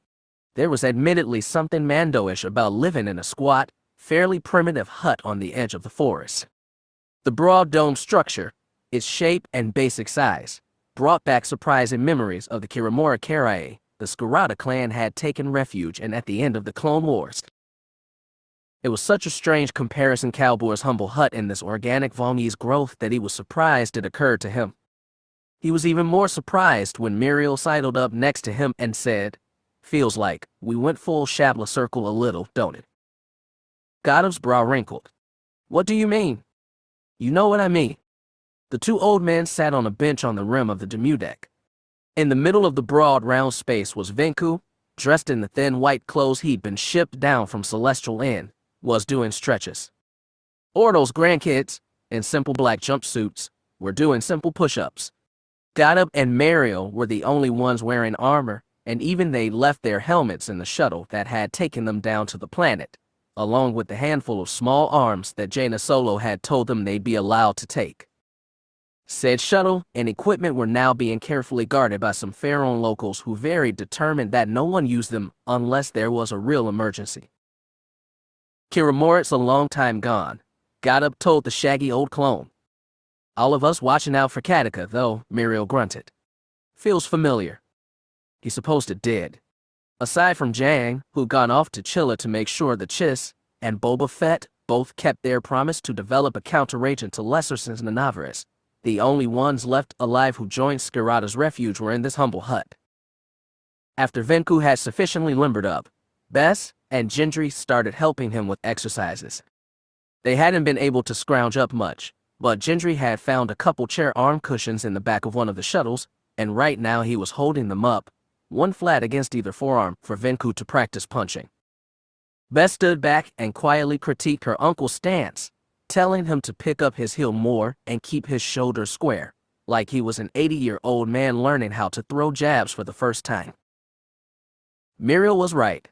There was admittedly something Mando-ish about living in a squat, fairly primitive hut on the edge of the forest. The broad dome structure, its shape and basic size, brought back surprising memories of the Kiramora Karae the Scarada clan had taken refuge in at the end of the Clone Wars. It was such a strange comparison, Cowboy's humble hut and this organic Vongese growth, that he was surprised it occurred to him. He was even more surprised when Muriel sidled up next to him and said, "Feels like we went full Shabla circle a little, don't it?" Jagged's brow wrinkled. "What do you mean?" "You know what I mean." The two old men sat on a bench on the rim of the Demudek. In the middle of the broad round space was Venku, dressed in the thin white clothes he'd been shipped down from Celestial Inn, was doing stretches. Ordo's grandkids, in simple black jumpsuits, were doing simple push-ups. Jagged and Muriel were the only ones wearing armor, and even they left their helmets in the shuttle that had taken them down to the planet, along with the handful of small arms that Jaina Solo had told them they'd be allowed to take. Said shuttle and equipment were now being carefully guarded by some Pharaoh locals who very determined that no one used them unless there was a real emergency. Kiramorit's a long time gone, Jagged told the shaggy old clone. All of us watching out for Katika, though, Muriel grunted. Feels familiar. He supposed it did. Aside from Jang, who'd gone off to Chilla to make sure the Chiss and Boba Fett both kept their promise to develop a counteragent to lesser sins in the Navarus, the only ones left alive who joined Skirata's refuge were in this humble hut. After Venku had sufficiently limbered up, Bess and Gendry started helping him with exercises. They hadn't been able to scrounge up much, but Gendry had found a couple chair arm cushions in the back of one of the shuttles, and right now he was holding them up, one flat against either forearm, for Venku to practice punching. Bess stood back and quietly critiqued her uncle's stance, telling him to pick up his heel more and keep his shoulders square, like he was an 80-year-old man learning how to throw jabs for the first time. Muriel was right.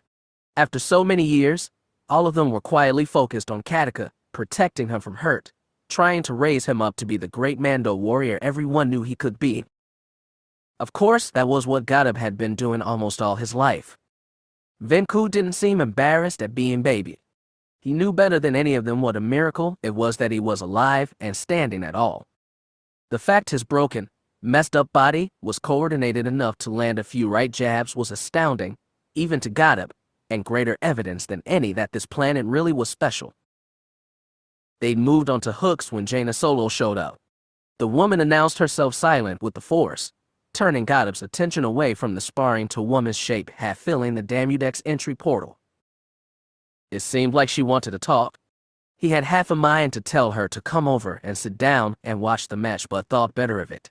After so many years, all of them were quietly focused on Katika, protecting him from hurt, trying to raise him up to be the great Mando warrior everyone knew he could be. Of course, that was what Gadab had been doing almost all his life. Venku didn't seem embarrassed at being babied. He knew better than any of them what a miracle it was that he was alive and standing at all. The fact his broken, messed up body was coordinated enough to land a few right jabs was astounding, even to Gadab, and greater evidence than any that this planet really was special. They'd moved onto hooks when Jaina Solo showed up. The woman announced herself silent with the Force, turning Gadab's attention away from the sparring to woman's shape half filling the Damudex entry portal. It seemed like she wanted to talk. He had half a mind to tell her to come over and sit down and watch the match, but thought better of it.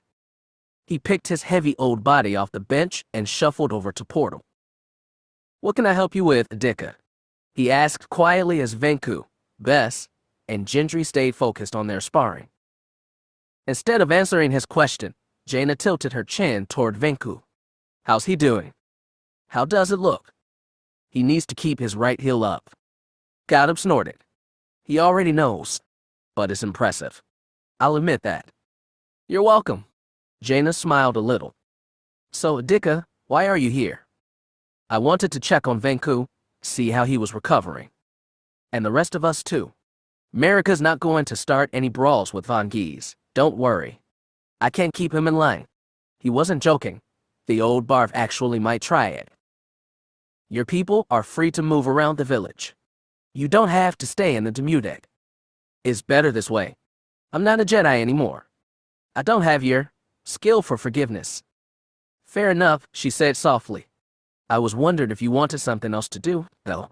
He picked his heavy old body off the bench and shuffled over to portal. "What can I help you with, Dika?" he asked quietly as Venku, Bess, and Gendry stayed focused on their sparring. Instead of answering his question, Jaina tilted her chin toward Venku. "How's he doing? How does it look?" "He needs to keep his right heel up." Gadab snorted. "He already knows, but it's impressive. I'll admit that." "You're welcome." Jaina smiled a little. "So, Dika, why are you here?" "I wanted to check on Venku, see how he was recovering. And the rest of us too. Marika's not going to start any brawls with Von Gies, don't worry. I can't keep him in line." He wasn't joking. The old Barf actually might try it. "Your people are free to move around the village. You don't have to stay in the Damudex. It's better this way. I'm not a Jedi anymore. I don't have your skill for forgiveness." "Fair enough," she said softly. "I was wondering if you wanted something else to do, though."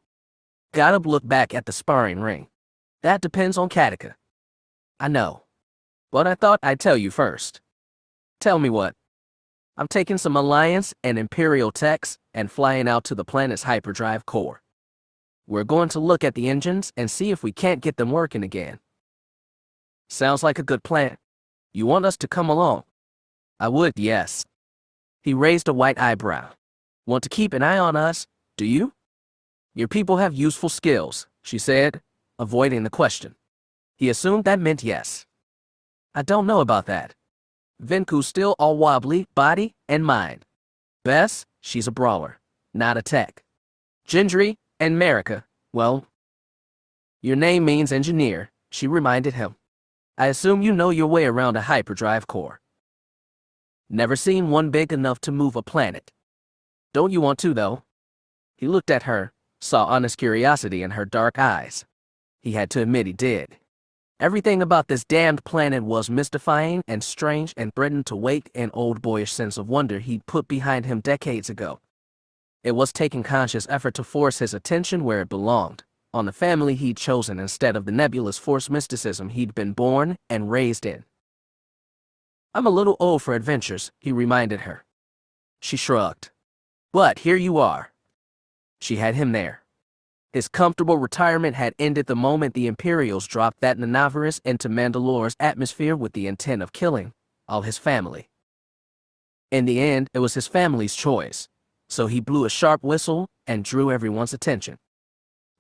Gadab looked back at the sparring ring. "That depends on Katika." "I know. But I thought I'd tell you first." "Tell me what." "I'm taking some Alliance and Imperial techs and flying out to the planet's hyperdrive core. We're going to look at the engines and see if we can't get them working again." "Sounds like a good plan. You want us to come along?" "I would, yes." He raised a white eyebrow. "Want to keep an eye on us, do you?" "Your people have useful skills," she said, avoiding the question. He assumed that meant yes. "I don't know about that. Venku's still all wobbly, body and mind. Bess, she's a brawler, not a tech. Gendry and Marika, well, your name means engineer," she reminded him. "I assume you know your way around a hyperdrive core." "Never seen one big enough to move a planet." "Don't you want to, though?" He looked at her, saw honest curiosity in her dark eyes. He had to admit he did. Everything about this damned planet was mystifying and strange and threatened to wake an old boyish sense of wonder he'd put behind him decades ago. It was taking conscious effort to force his attention where it belonged, on the family he'd chosen instead of the nebulous forced mysticism he'd been born and raised in. "I'm a little old for adventures," he reminded her. She shrugged. "But here you are." She had him there. His comfortable retirement had ended the moment the Imperials dropped that Nanavarus into Mandalore's atmosphere with the intent of killing all his family. In the end, it was his family's choice, so he blew a sharp whistle and drew everyone's attention.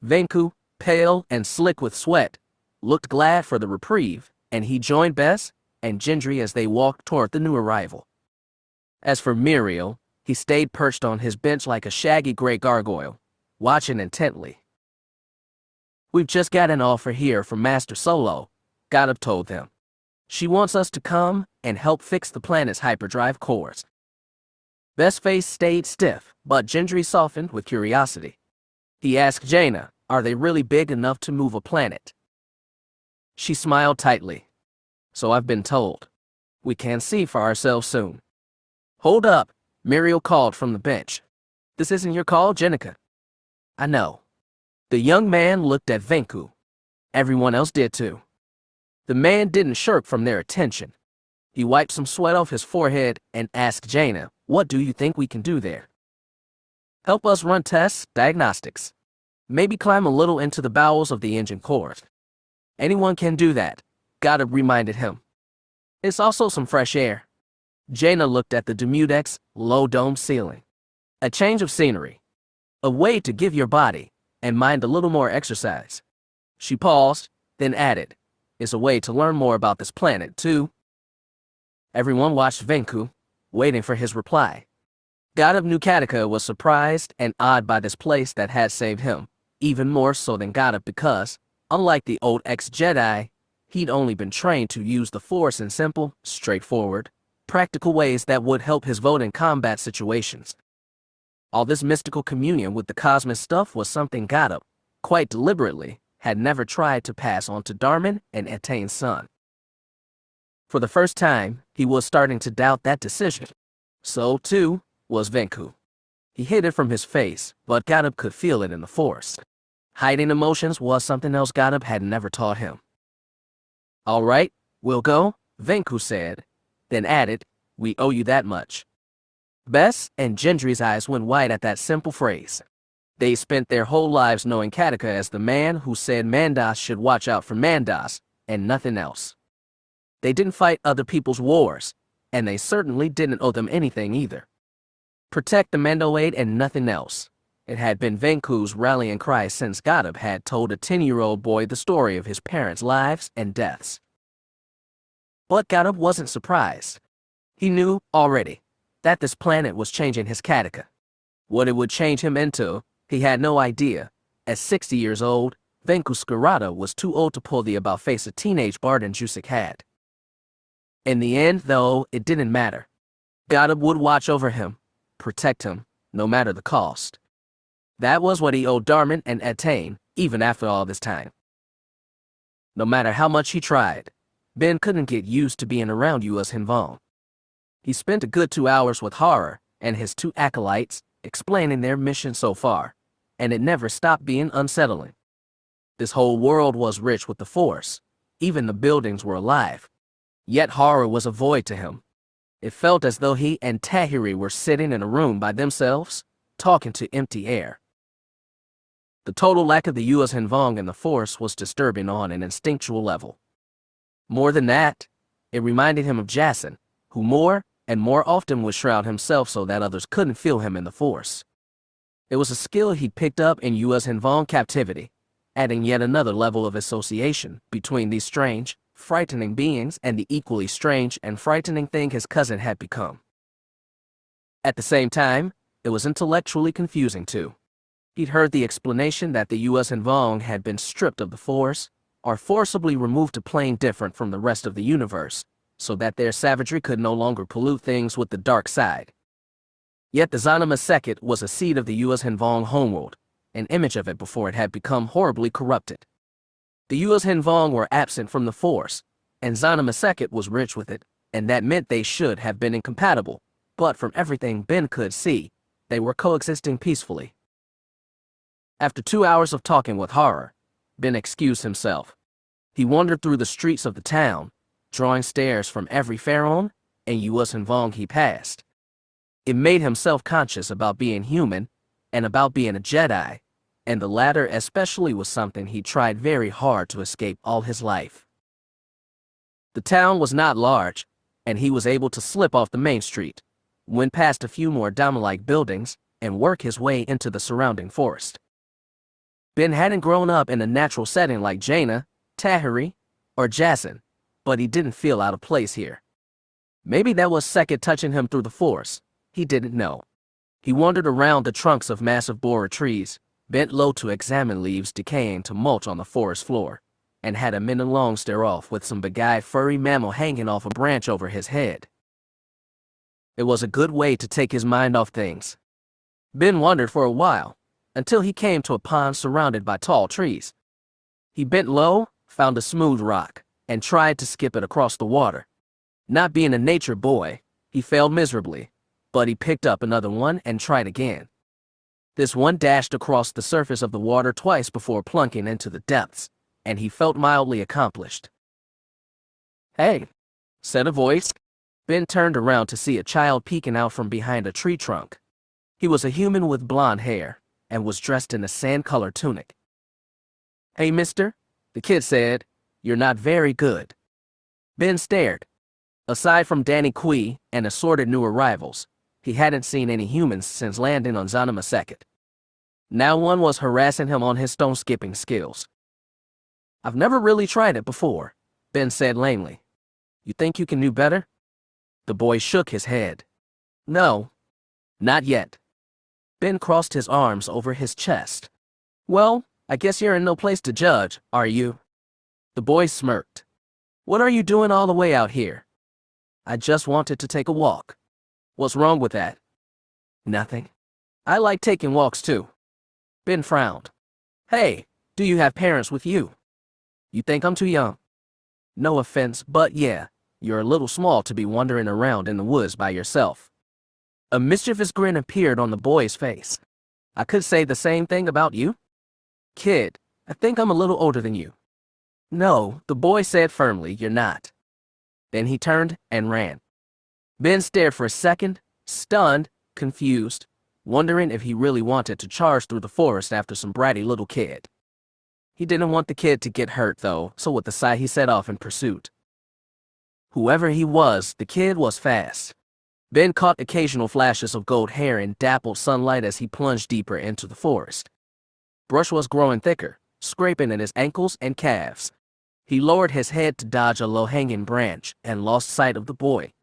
Venku, pale and slick with sweat, looked glad for the reprieve, and he joined Bess and Gendry as they walked toward the new arrival. As for Muriel, he stayed perched on his bench like a shaggy gray gargoyle, watching intently. "We've just got an offer here from Master Solo," Gadab told them. "She wants us to come and help fix the planet's hyperdrive cores." Ben's face stayed stiff, but Gendry softened with curiosity. He asked Jaina, "Are they really big enough to move a planet?" She smiled tightly. "So I've been told. We can see for ourselves soon." "Hold up," Muriel called from the bench. "This isn't your call, Jenica." "I know." The young man looked at Venku. Everyone else did too. The man didn't shirk from their attention. He wiped some sweat off his forehead and asked Jaina, "What do you think we can do there?" "Help us run tests, diagnostics. Maybe climb a little into the bowels of the engine core." "Anyone can do that," Goddard reminded him. "It's also some fresh air." Jaina looked at the Demudec's low domed ceiling. "A change of scenery. A way to give your body and mind a little more exercise." She paused, then added, "It's a way to learn more about this planet, too." Everyone watched Venku, waiting for his reply. God of New Catica was surprised and awed by this place that had saved him, even more so than Goddard because, unlike the old ex-Jedi, he'd only been trained to use the Force in simple, straightforward, practical ways that would help his vote in combat situations. All this mystical communion with the cosmic stuff was something Goddard, quite deliberately, had never tried to pass on to Darman and Etain's son. For the first time, he was starting to doubt that decision. So, too, was Venku. He hid it from his face, but Goddard could feel it in the Force. Hiding emotions was something else Goddard had never taught him. "All right, we'll go," Venku said, then added, "We owe you that much." Bess and Gendry's eyes went wide at that simple phrase. They spent their whole lives knowing Catica as the man who said Mandos should watch out for Mandos, and nothing else. They didn't fight other people's wars, and they certainly didn't owe them anything either. Protect the Mandoade and nothing else. It had been Venku's rallying cry since Goddard had told a 10-year-old boy the story of his parents' lives and deaths. But Goddard wasn't surprised. He knew, already, that this planet was changing his Catica. What it would change him into, he had no idea. At 60 years old, Venku Scarata was too old to pull the about-face a teenage Barden Jusik had. In the end, though, it didn't matter. Goddard would watch over him, protect him, no matter the cost. That was what he owed Darman and Etain, even after all this time. No matter how much he tried, Ben couldn't get used to being around U.S. Hinvong. He spent a good 2 hours with Horror and his 2 acolytes, explaining their mission so far, and it never stopped being unsettling. This whole world was rich with the Force. Even the buildings were alive. Yet Horror was a void to him. It felt as though he and Tahiri were sitting in a room by themselves, talking to empty air. The total lack of the U.S. Hinvong in the Force was disturbing on an instinctual level. More than that, it reminded him of Jason, who more and more often would shroud himself so that others couldn't feel him in the Force. It was a skill he'd picked up in U.S. Hinvong captivity, adding yet another level of association between these strange, frightening beings and the equally strange and frightening thing his cousin had become. At the same time, it was intellectually confusing too. He'd heard the explanation that the U.S. Hinvong had been stripped of the Force, or forcibly removed to plane different from the rest of the universe, so that their savagery could no longer pollute things with the dark side. Yet the Zana Maseket was a seed of the U.S. Hinvong homeworld, an image of it before it had become horribly corrupted. The U.S. Hinvong were absent from the Force, and Zana Maseket was rich with it, and that meant they should have been incompatible, but from everything Ben could see, they were coexisting peacefully. After 2 hours of talking with Horror, Ben excused himself. He wandered through the streets of the town, drawing stares from every Pharaoh and U.S. Hinvong he passed. It made him self-conscious about being human and about being a Jedi, and the latter especially was something he tried very hard to escape all his life. The town was not large, and he was able to slip off the main street, went past a few more dome-like buildings, and work his way into the surrounding forest. Ben hadn't grown up in a natural setting like Jaina, Tahiri, or Jason, but he didn't feel out of place here. Maybe that was second touching him through the Force. He didn't know. He wandered around the trunks of massive borer trees, bent low to examine leaves decaying to mulch on the forest floor, and had a minute-long stare-off with some big-eyed furry mammal hanging off a branch over his head. It was a good way to take his mind off things. Ben wandered for a while, until he came to a pond surrounded by tall trees. He bent low, found a smooth rock, and tried to skip it across the water. Not being a nature boy, he failed miserably, but he picked up another one and tried again. This one dashed across the surface of the water twice before plunking into the depths, and he felt mildly accomplished. "Hey," said a voice. Ben turned around to see a child peeking out from behind a tree trunk. He was a human with blonde hair, and was dressed in a sand-colored tunic. "Hey, mister," the kid said, "you're not very good." Ben stared. Aside from Danny Kui and assorted new arrivals, he hadn't seen any humans since landing on Zanima Second. Now one was harassing him on his stone-skipping skills. "I've never really tried it before," Ben said lamely. "You think you can do better?" The boy shook his head. "No, not yet." Ben crossed his arms over his chest. "Well, I guess you're in no place to judge, are you?" The boy smirked. "What are you doing all the way out here?" "I just wanted to take a walk." "What's wrong with that?" "Nothing. I like taking walks too." Ben frowned. "Hey, do you have parents with you?" "You think I'm too young?" "No offense, but yeah, you're a little small to be wandering around in the woods by yourself." A mischievous grin appeared on the boy's face. "I could say the same thing about you." "Kid, I think I'm a little older than you." "No," the boy said firmly, "you're not." Then he turned and ran. Ben stared for a second, stunned, confused, wondering if he really wanted to charge through the forest after some bratty little kid. He didn't want the kid to get hurt, though, so with a sigh he set off in pursuit. Whoever he was, the kid was fast. Ben caught occasional flashes of gold hair in dappled sunlight as he plunged deeper into the forest. Brush was growing thicker, scraping at his ankles and calves. He lowered his head to dodge a low-hanging branch and lost sight of the boy.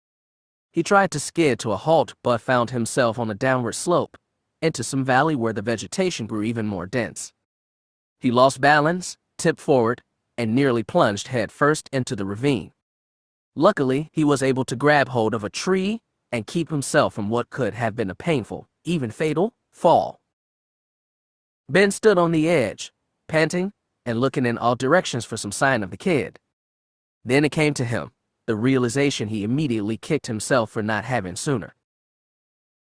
He tried to skid to a halt but found himself on a downward slope, into some valley where the vegetation grew even more dense. He lost balance, tipped forward, and nearly plunged headfirst into the ravine. Luckily, he was able to grab hold of a tree and keep himself from what could have been a painful, even fatal, fall. Ben stood on the edge, panting, and looking in all directions for some sign of the kid. Then it came to him, the realization he immediately kicked himself for not having sooner.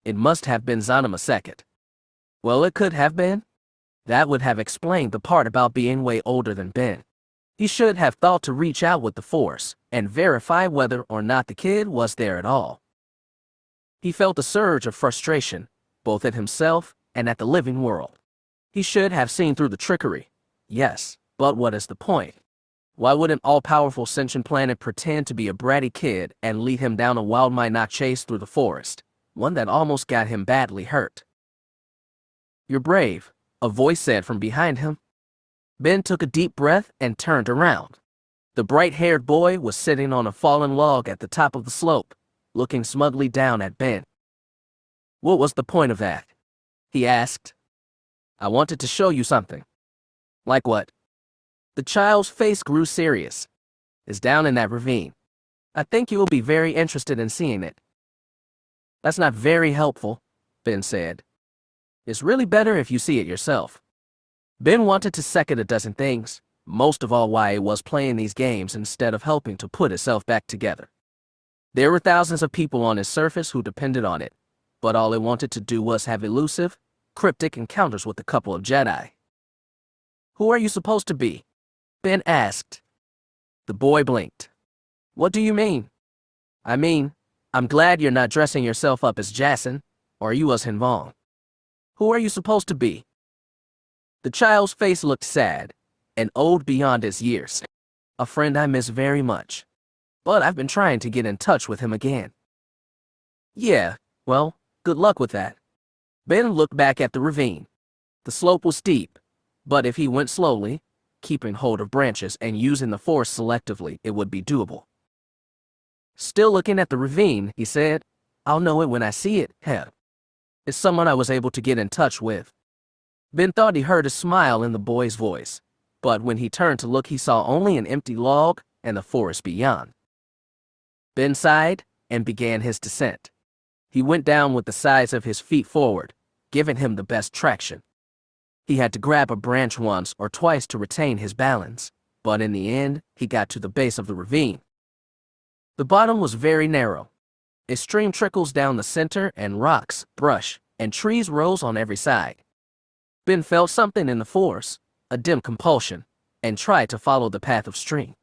It must have been Zanima Second. Well, it could have been. That would have explained the part about being way older than Ben. He should have thought to reach out with the Force and verify whether or not the kid was there at all. He felt a surge of frustration, both at himself and at the living world. He should have seen through the trickery. Yes, but what is the point? Why would an all-powerful sentient planet pretend to be a bratty kid and lead him down a wild Minot chase through the forest, one that almost got him badly hurt? "You're brave," a voice said from behind him. Ben took a deep breath and turned around. The bright-haired boy was sitting on a fallen log at the top of the slope, looking smugly down at Ben. "What was the point of that?" he asked. "I wanted to show you something." "Like what?" The child's face grew serious. "It's down in that ravine. I think you will be very interested in seeing it." "That's not very helpful," Ben said. "It's really better if you see it yourself." Ben wanted to second a dozen things, most of all why it was playing these games instead of helping to put itself back together. There were thousands of people on its surface who depended on it, but all it wanted to do was have elusive, cryptic encounters with a couple of Jedi. "Who are you supposed to be?" Ben asked. The boy blinked. "What do you mean?" "I mean, I'm glad you're not dressing yourself up as Jason, or you was Hinvong. Who are you supposed to be?" The child's face looked sad, and old beyond his years. "A friend I miss very much. But I've been trying to get in touch with him again." "Yeah, well, good luck with that." Ben looked back at the ravine. The slope was steep, but if he went slowly, keeping hold of branches and using the Force selectively, it would be doable. Still looking at the ravine, he said, "I'll know it when I see it, hell. It's someone I was able to get in touch with." Ben thought he heard a smile in the boy's voice, but when he turned to look, he saw only an empty log and the forest beyond. Ben sighed and began his descent. He went down with the sides of his feet forward, giving him the best traction. He had to grab a branch once or twice to retain his balance, but in the end, he got to the base of the ravine. The bottom was very narrow. A stream trickles down the center and rocks, brush, and trees rose on every side. Ben felt something in the force, a dim compulsion, and tried to follow the path of stream.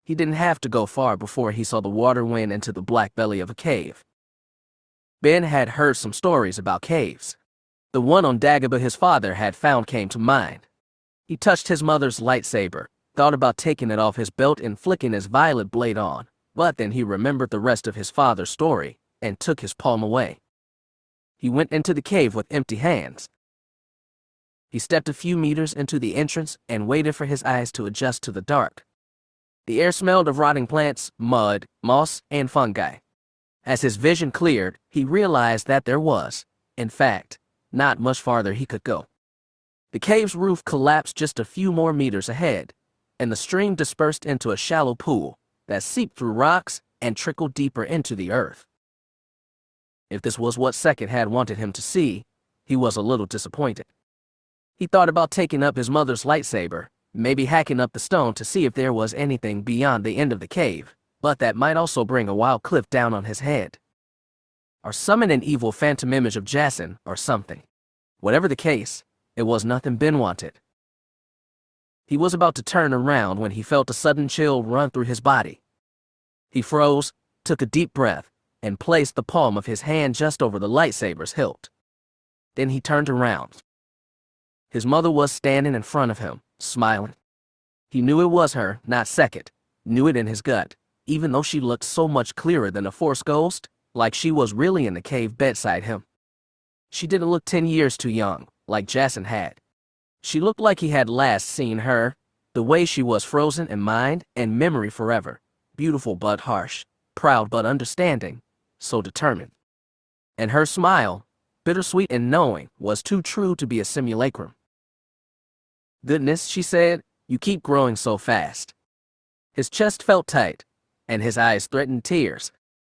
He didn't have to go far before he saw the water went into the black belly of a cave. Ben had heard some stories about caves. The one on Dagobah his father had found came to mind. He touched his mother's lightsaber, thought about taking it off his belt and flicking his violet blade on, but then he remembered the rest of his father's story and took his palm away. He went into the cave with empty hands. He stepped a few meters into the entrance and waited for his eyes to adjust to the dark. The air smelled of rotting plants, mud, moss, and fungi. As his vision cleared, he realized that there was, in fact, not much farther he could go. The cave's roof collapsed just a few more meters ahead, and the stream dispersed into a shallow pool that seeped through rocks and trickled deeper into the earth. If this was what Sekit had wanted him to see, he was a little disappointed. He thought about taking up his mother's lightsaber, maybe hacking up the stone to see if there was anything beyond the end of the cave, but that might also bring a wild cliff down on his head. Or summon an evil phantom image of Jacen or something. Whatever the case, it was nothing Ben wanted. He was about to turn around when he felt a sudden chill run through his body. He froze, took a deep breath, and placed the palm of his hand just over the lightsaber's hilt. Then he turned around. His mother was standing in front of him, smiling. He knew it was her, not Sekit, knew it in his gut, even though she looked so much clearer than a Force ghost, like she was really in the cave beside him. She didn't look 10 years too young, like Jacen had. She looked like he had last seen her, the way she was frozen in mind and memory forever, beautiful but harsh, proud but understanding, so determined. And her smile, bittersweet and knowing, was too true to be a simulacrum. "Goodness," she said, "you keep growing so fast." His chest felt tight, and his eyes threatened tears.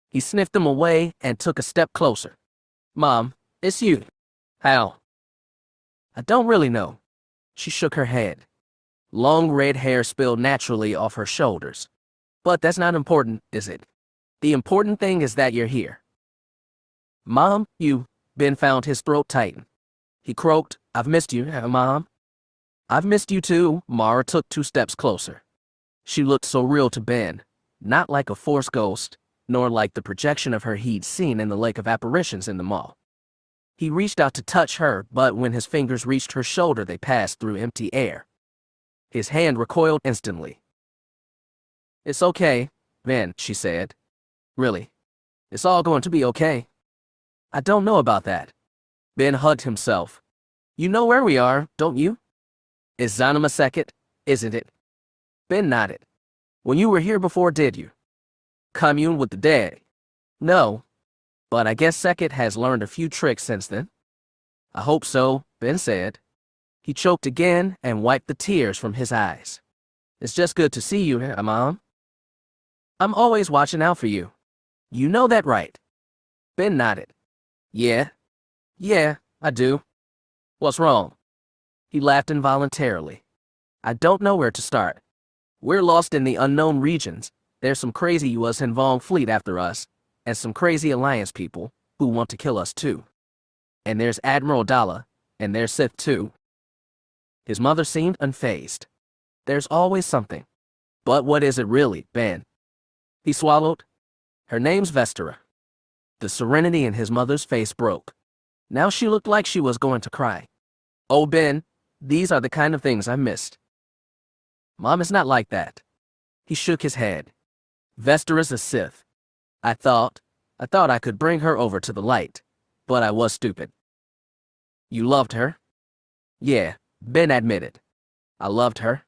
He sniffed them away and took a step closer. "Mom, it's you." "How?" "I don't really know." She shook her head. Long red hair spilled naturally off her shoulders. "But that's not important, is it? The important thing is that you're here." "Mom, Ben found his throat tighten. He croaked, "I've missed you, Mom." "I've missed you too." Mara took 2 steps closer. She looked so real to Ben, not like a Force ghost, nor like the projection of her he'd seen in the Lake of Apparitions in the mall. He reached out to touch her, but when his fingers reached her shoulder, they passed through empty air. His hand recoiled instantly. "It's okay, Ben," she said. "Really. It's all going to be okay." "I don't know about that." Ben hugged himself. "You know where we are, don't you?" "It's Zanima Sekit, isn't it?" Ben nodded. "When you were here before, did you commune with the dead?" "No. But I guess Sekit has learned a few tricks since then." "I hope so," Ben said. He choked again and wiped the tears from his eyes. "It's just good to see you, Mom." "I'm always watching out for you. You know that, right?" Ben nodded. Yeah, I do." "What's wrong?" He laughed involuntarily. "I don't know where to start. We're lost in the unknown regions. There's some crazy US and Vong fleet after us, and some crazy Alliance people who want to kill us too. And there's Admiral Dalla, and there's Sith too." His mother seemed unfazed. "There's always something. But what is it really, Ben?" He swallowed. "Her name's Vestera." The serenity in his mother's face broke. Now she looked like she was going to cry. "Oh, Ben, these are the kind of things I missed." "Mom is not like that." He shook his head. "Vestera's a Sith. I thought I could bring her over to the light, but I was stupid." "You loved her?" "Yeah," Ben admitted. "I loved her,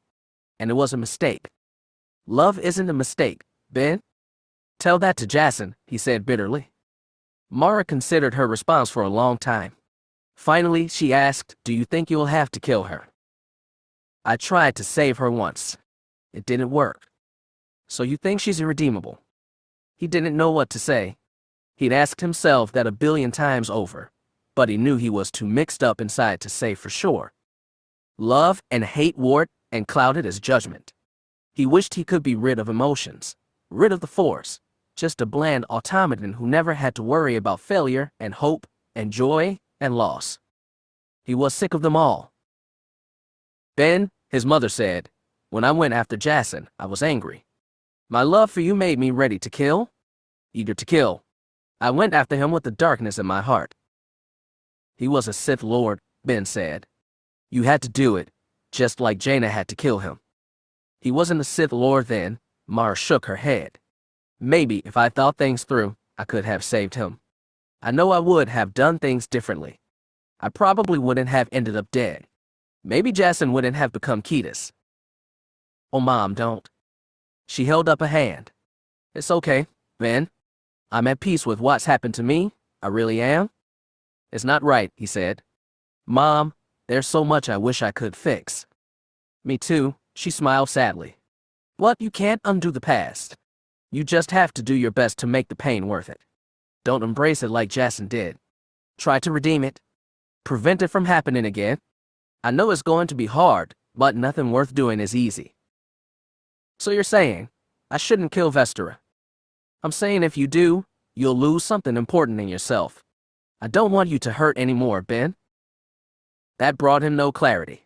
and it was a mistake." "Love isn't a mistake, Ben." "Tell that to Jacen," he said bitterly. Mara considered her response for a long time. Finally, she asked, "Do you think you'll have to kill her?" "I tried to save her once. It didn't work." "So you think she's irredeemable?" He didn't know what to say. He'd asked himself that 1,000,000,000 times over, but he knew he was too mixed up inside to say for sure. Love and hate warred and clouded his judgment. He wished he could be rid of emotions, rid of the Force, just a bland automaton who never had to worry about failure and hope and joy and loss. He was sick of them all. Ben, his mother said, when I went after Jason, I was angry. My love for you made me ready to kill, eager to kill. I went after him with the darkness in my heart. He was a Sith Lord, Ben said. You had to do it, just like Jaina had to kill him. He wasn't a Sith Lord then, Mara shook her head. Maybe if I thought things through, I could have saved him. I know I would have done things differently. I probably wouldn't have ended up dead. Maybe Jason wouldn't have become Ketis. Oh, Mom, don't. She held up a hand. It's okay, Ben. I'm at peace with what's happened to me. I really am. It's not right, he said. Mom, there's so much I wish I could fix. Me too, she smiled sadly. What? You can't undo the past. You just have to do your best to make the pain worth it. Don't embrace it like Jason did. Try to redeem it. Prevent it from happening again. I know it's going to be hard, but nothing worth doing is easy. So you're saying, I shouldn't kill Vestera. I'm saying if you do, you'll lose something important in yourself. I don't want you to hurt anymore, Ben. That brought him no clarity.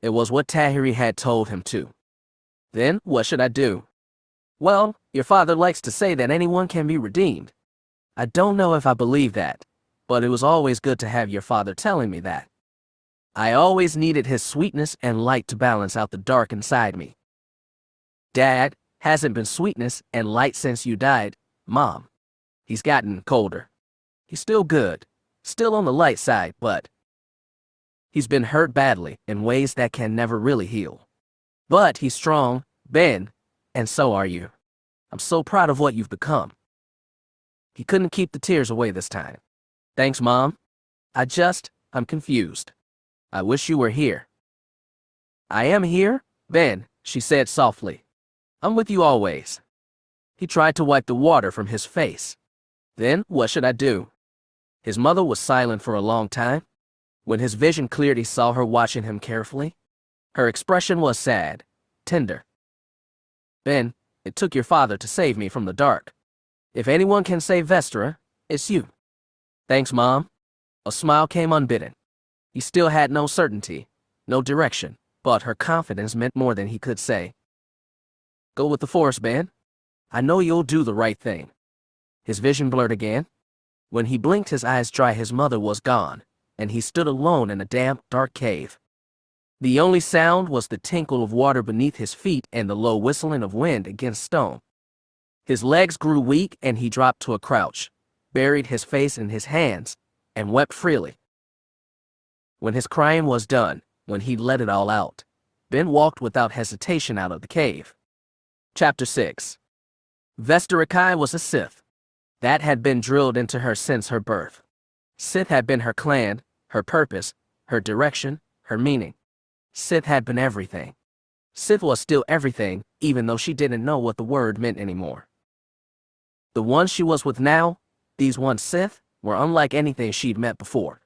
It was what Tahiri had told him too. Then, what should I do? Well, your father likes to say that anyone can be redeemed. I don't know if I believe that, but it was always good to have your father telling me that. I always needed his sweetness and light to balance out the dark inside me. Dad hasn't been sweetness and light since you died, Mom. He's gotten colder. He's still good, still on the light side, but he's been hurt badly in ways that can never really heal. But he's strong, Ben, and so are you. I'm so proud of what you've become. He couldn't keep the tears away this time. Thanks, Mom. I'm confused. I wish you were here. I am here, Ben, she said softly. I'm with you always. He tried to wipe the water from his face. Then, what should I do? His mother was silent for a long time. When his vision cleared, he saw her watching him carefully. Her expression was sad, tender. Ben, it took your father to save me from the dark. If anyone can save Vestera, it's you. Thanks, Mom. A smile came unbidden. He still had no certainty, no direction, but her confidence meant more than he could say. Go with the Force, Ben. I know you'll do the right thing. His vision blurred again. When he blinked his eyes dry, his mother was gone, and he stood alone in a damp, dark cave. The only sound was the tinkle of water beneath his feet and the low whistling of wind against stone. His legs grew weak and he dropped to a crouch, buried his face in his hands, and wept freely. When his crying was done, when he'd let it all out, Ben walked without hesitation out of the cave. Chapter 6. Vestera Kai was a Sith. That had been drilled into her since her birth. Sith had been her clan, her purpose, her direction, her meaning. Sith had been everything. Sith was still everything, even though she didn't know what the word meant anymore. The ones she was with now, these one Sith, were unlike anything she'd met before.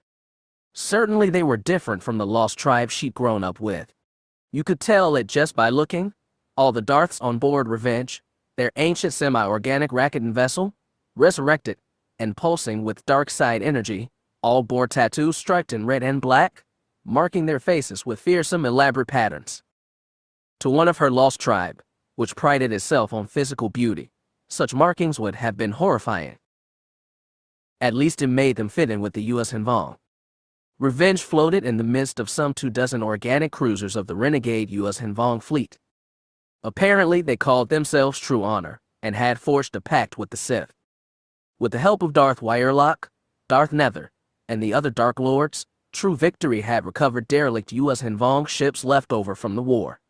Certainly they were different from the lost tribe she'd grown up with. You could tell it just by looking. All the Darths on board Revenge, their ancient semi-organic Rakatan vessel, resurrected and pulsing with dark side energy, all bore tattoos striped in red and black, marking their faces with fearsome, elaborate patterns. To one of her lost tribe, which prided itself on physical beauty, such markings would have been horrifying. At least it made them fit in with the U.S. Hanvong. Revenge floated in the midst of some 24 organic cruisers of the renegade U.S. Hanvong fleet. Apparently, they called themselves True Honor and had forged a pact with the Sith. With the help of Darth Wirelock, Darth Nether, and the other Dark Lords, True Victory had recovered derelict U.S. Hanvong ships left over from the war.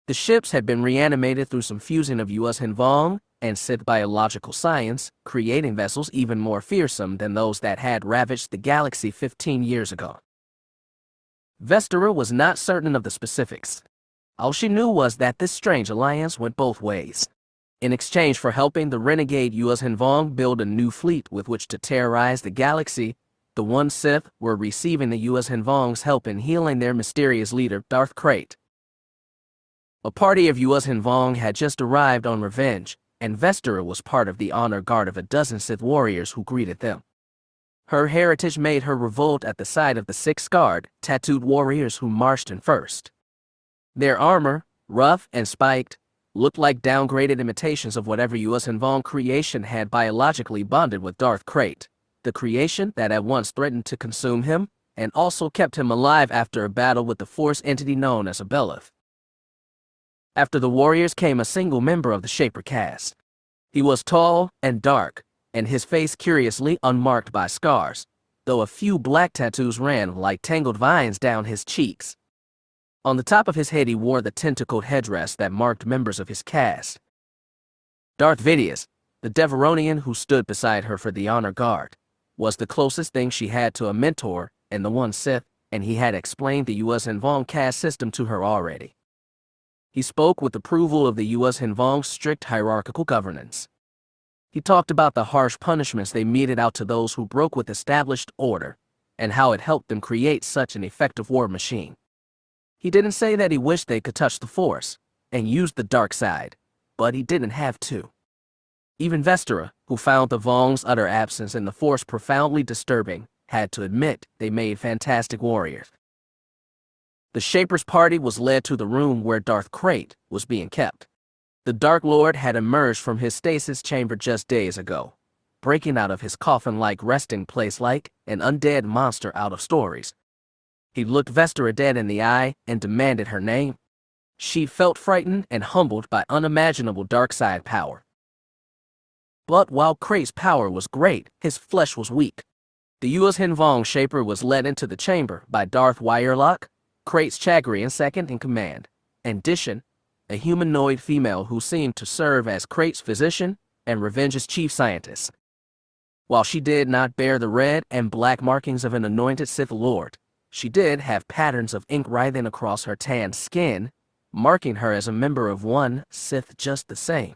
The ships had been reanimated through some fusing of U.S. Hanvong and Sith biological science, creating vessels even more fearsome than those that had ravaged the galaxy 15 years ago. Vestera was not certain of the specifics. All she knew was that this strange alliance went both ways. In exchange for helping the renegade Yuuzhan Vong build a new fleet with which to terrorize the galaxy, the One Sith were receiving the Yuuzhan Vong's help in healing their mysterious leader, Darth Krayt. A party of Yuuzhan Vong had just arrived on revenge, and Vestera was part of the honor guard of a dozen Sith warriors who greeted them. Her heritage made her revolt at the sight of the 6 scarred, tattooed warriors who marched in first. Their armor, rough and spiked, looked like downgraded imitations of whatever Yuuzhan Vong creation had biologically bonded with Darth Krayt, the creation that at once threatened to consume him, and also kept him alive after a battle with the Force entity known as a Belith. After the warriors came a single member of the Shaper caste. He was tall and dark, and his face curiously unmarked by scars, though a few black tattoos ran like tangled vines down his cheeks. On the top of his head he wore the tentacled headdress that marked members of his caste. Darth Vidius, the Devaronian who stood beside her for the honor guard, was the closest thing she had to a mentor and the One Sith, and he had explained the Yuuzhan Vong caste system to her already. He spoke with approval of the Yuuzhan Vong's strict hierarchical governance. He talked about the harsh punishments they meted out to those who broke with established order, and how it helped them create such an effective war machine. He didn't say that he wished they could touch the Force and use the dark side, but he didn't have to. Even Vestera, who found the Vong's utter absence in the Force profoundly disturbing, had to admit they made fantastic warriors. The Shaper's party was led to the room where Darth Krayt was being kept. The Dark Lord had emerged from his stasis chamber just days ago, breaking out of his coffin-like resting place like an undead monster out of stories. He looked Vestera dead in the eye and demanded her name. She felt frightened and humbled by unimaginable dark side power. But while Krayt's power was great, his flesh was weak. The Yuuzhan Vong Shaper was led into the chamber by Darth Wyerlock, Krayt's Chagrian second in command, and Dishan, a humanoid female who seemed to serve as Krayt's physician and Revenge's chief scientist. While she did not bear the red and black markings of an anointed Sith Lord, she did have patterns of ink writhing across her tanned skin, marking her as a member of One Sith just the same.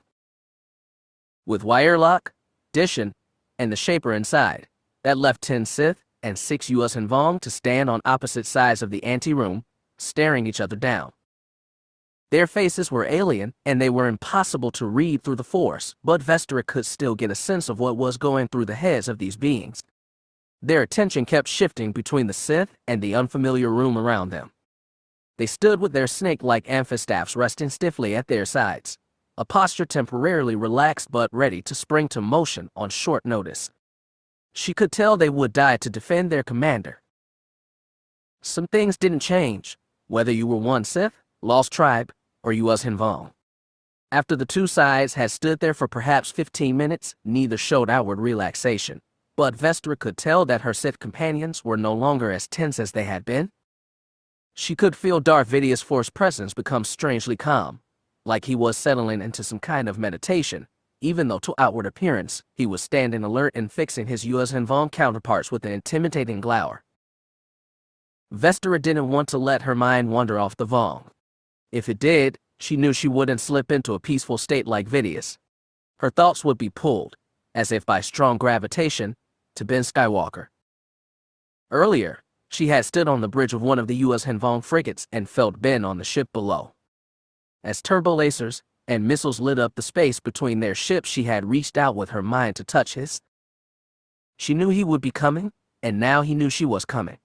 With Wyerlock, Dishan, and the Shaper inside, that left 10 Sith and 6 Yuuzhan Vong to stand on opposite sides of the anteroom, staring each other down. Their faces were alien, and they were impossible to read through the Force, but Vestera could still get a sense of what was going through the heads of these beings. Their attention kept shifting between the Sith and the unfamiliar room around them. They stood with their snake-like amphistaffs resting stiffly at their sides, a posture temporarily relaxed but ready to spring to motion on short notice. She could tell they would die to defend their commander. Some things didn't change, whether you were One Sith, Lost Tribe, or Yuuzhan Vong. After the two sides had stood there for perhaps 15 minutes, neither showed outward relaxation, but Vestera could tell that her Sith companions were no longer as tense as they had been. She could feel Darth Vidius' Force presence become strangely calm, like he was settling into some kind of meditation, even though to outward appearance, he was standing alert and fixing his Yuuzhan Vong counterparts with an intimidating glower. Vestera didn't want to let her mind wander off the Vong. If it did, she knew she wouldn't slip into a peaceful state like Vidius. Her thoughts would be pulled, as if by strong gravitation, to Ben Skywalker. Earlier, she had stood on the bridge of one of the Yuuzhan Vong frigates and felt Ben on the ship below. As turbo-lasers and missiles lit up the space between their ships, she had reached out with her mind to touch his. She knew he would be coming, and now he knew she was coming.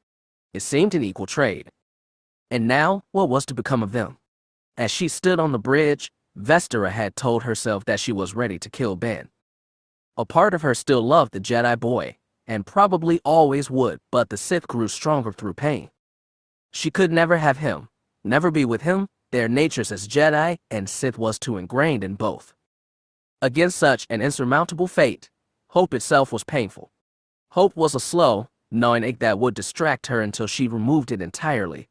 It seemed an equal trade. And now, what was to become of them? As she stood on the bridge, Vestera had told herself that she was ready to kill Ben. A part of her still loved the Jedi boy, and probably always would, but the Sith grew stronger through pain. She could never have him, never be with him. Their natures as Jedi and Sith was too ingrained in both. Against such an insurmountable fate, hope itself was painful. Hope was a slow, gnawing ache that would distract her until she removed it entirely.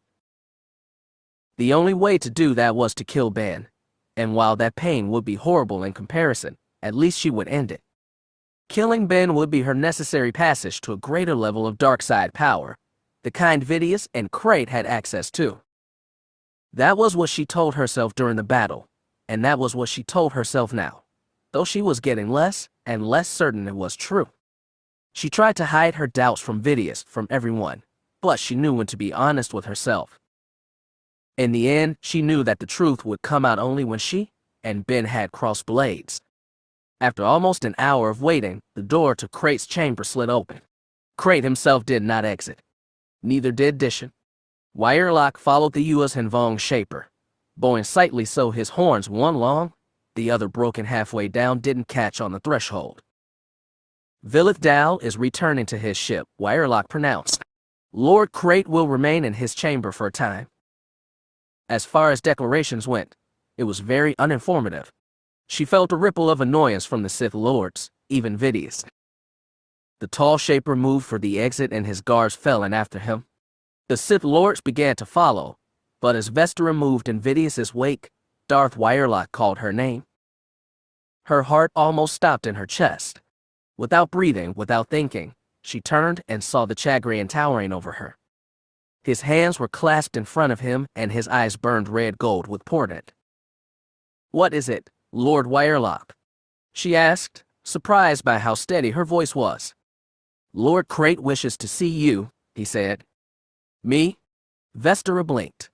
The only way to do that was to kill Ben, and while that pain would be horrible in comparison, at least she would end it. Killing Ben would be her necessary passage to a greater level of dark side power, the kind Vidius and Krayt had access to. That was what she told herself during the battle, and that was what she told herself now. though she was getting less and less certain it was true. She tried to hide her doubts from Vidius, from everyone, but she knew when to be honest with herself. In the end, she knew that the truth would come out only when she and Ben had crossed blades. After almost an hour of waiting, the door to Krait's chamber slid open. Krait himself did not exit. Neither did Dishan. Wirelock followed the Yuuz Hanvong shaper, bowing slightly so his horns, one long, the other broken halfway down, didn't catch on the threshold. Vilith Dal is returning to his ship, Wirelock pronounced. Lord Krait will remain in his chamber for a time. As far as declarations went, it was very uninformative. She felt a ripple of annoyance from the Sith Lords, even Vidius. The tall shaper moved for the exit and his guards fell in after him. The Sith Lords began to follow, but as Vestera moved in Vidius's wake, Darth Wirelock called her name. Her heart almost stopped in her chest. Without breathing, without thinking, she turned and saw the Chagrian towering over her. His hands were clasped in front of him and his eyes burned red gold with portent. "What is it, Lord Wirelock?" she asked, surprised by how steady her voice was. "Lord Krait wishes to see you," he said. "Me?" Vestera blinked.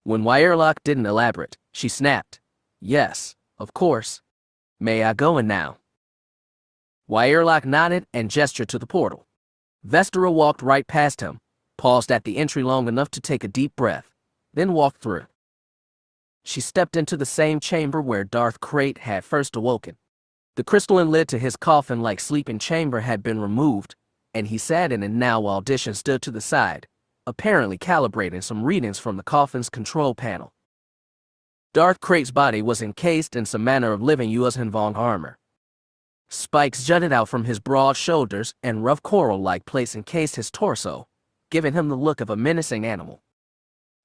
When Wirelock didn't elaborate, she snapped, "Yes, of course. May I go in now?" Wirelock nodded and gestured to the portal. Vestera walked right past him, paused at the entry long enough to take a deep breath, then walked through. She stepped into the same chamber where Darth Krait had first awoken. The crystalline lid to his coffin-like sleeping chamber had been removed, and he sat in it now while Dishan stood to the side, apparently calibrating some readings from the coffin's control panel. Darth Krait's body was encased in some manner of living Yuuz Hanvong armor. Spikes jutted out from his broad shoulders and rough coral-like plates encased his torso, giving him the look of a menacing animal.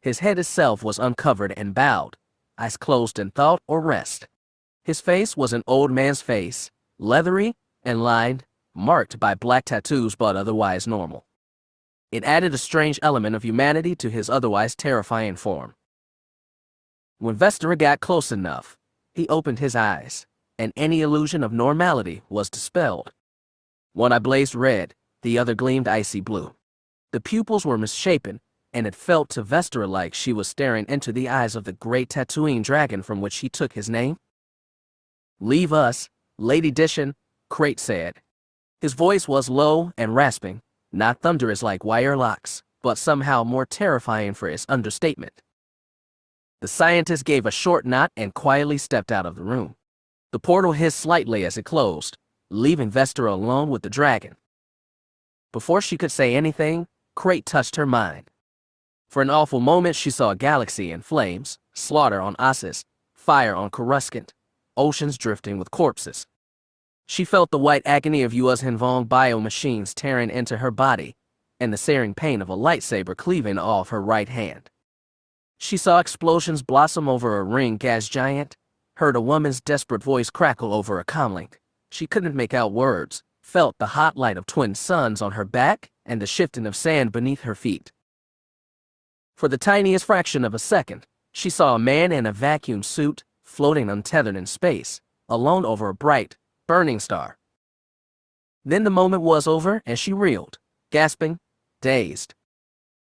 His head itself was uncovered and bowed, eyes closed in thought or rest. His face was an old man's face, leathery and lined, marked by black tattoos but otherwise normal. It added a strange element of humanity to his otherwise terrifying form. When Vestera got close enough, he opened his eyes, and any illusion of normality was dispelled. One eye blazed red, the other gleamed icy blue. The pupils were misshapen, and it felt to Vestera like she was staring into the eyes of the great Tatooine dragon from which he took his name. "Leave us, Lady Dishan," Krait said. His voice was low and rasping, not thunderous like Wirelock's, but somehow more terrifying for its understatement. The scientist gave a short nod and quietly stepped out of the room. The portal hissed slightly as it closed, leaving Vestera alone with the dragon. Before she could say anything, Krait touched her mind. For an awful moment she saw a galaxy in flames, slaughter on Ossus, fire on Coruscant, oceans drifting with corpses. She felt the white agony of Yuuz Hanvong bio-machines tearing into her body, and the searing pain of a lightsaber cleaving off her right hand. She saw explosions blossom over a ring gas giant, heard a woman's desperate voice crackle over a comlink. She couldn't make out words, felt the hot light of twin suns on her back and the shifting of sand beneath her feet. For the tiniest fraction of a second, she saw a man in a vacuum suit floating untethered in space, alone over a bright, burning star. Then the moment was over and she reeled, gasping, dazed.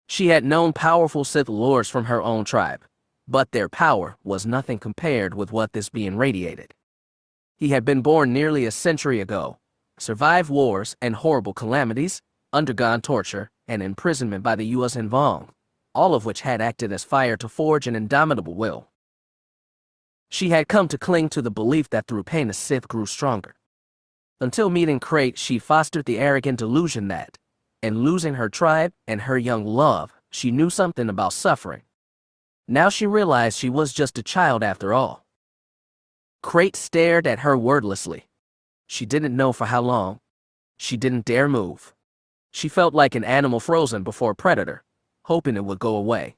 She had known powerful Sith Lords from her own tribe, but their power was nothing compared with what this being radiated. He had been born nearly a century ago, survived wars and horrible calamities, undergone torture and imprisonment by the Yuuz Hanvong, all of which had acted as fire to forge an indomitable will. She had come to cling to the belief that through pain a Sith grew stronger. Until meeting Krait, she fostered the arrogant delusion that, in losing her tribe and her young love, she knew something about suffering. Now she realized she was just a child after all. Krait stared at her wordlessly. She didn't know for how long. She didn't dare move. She felt like an animal frozen before a predator, hoping it would go away.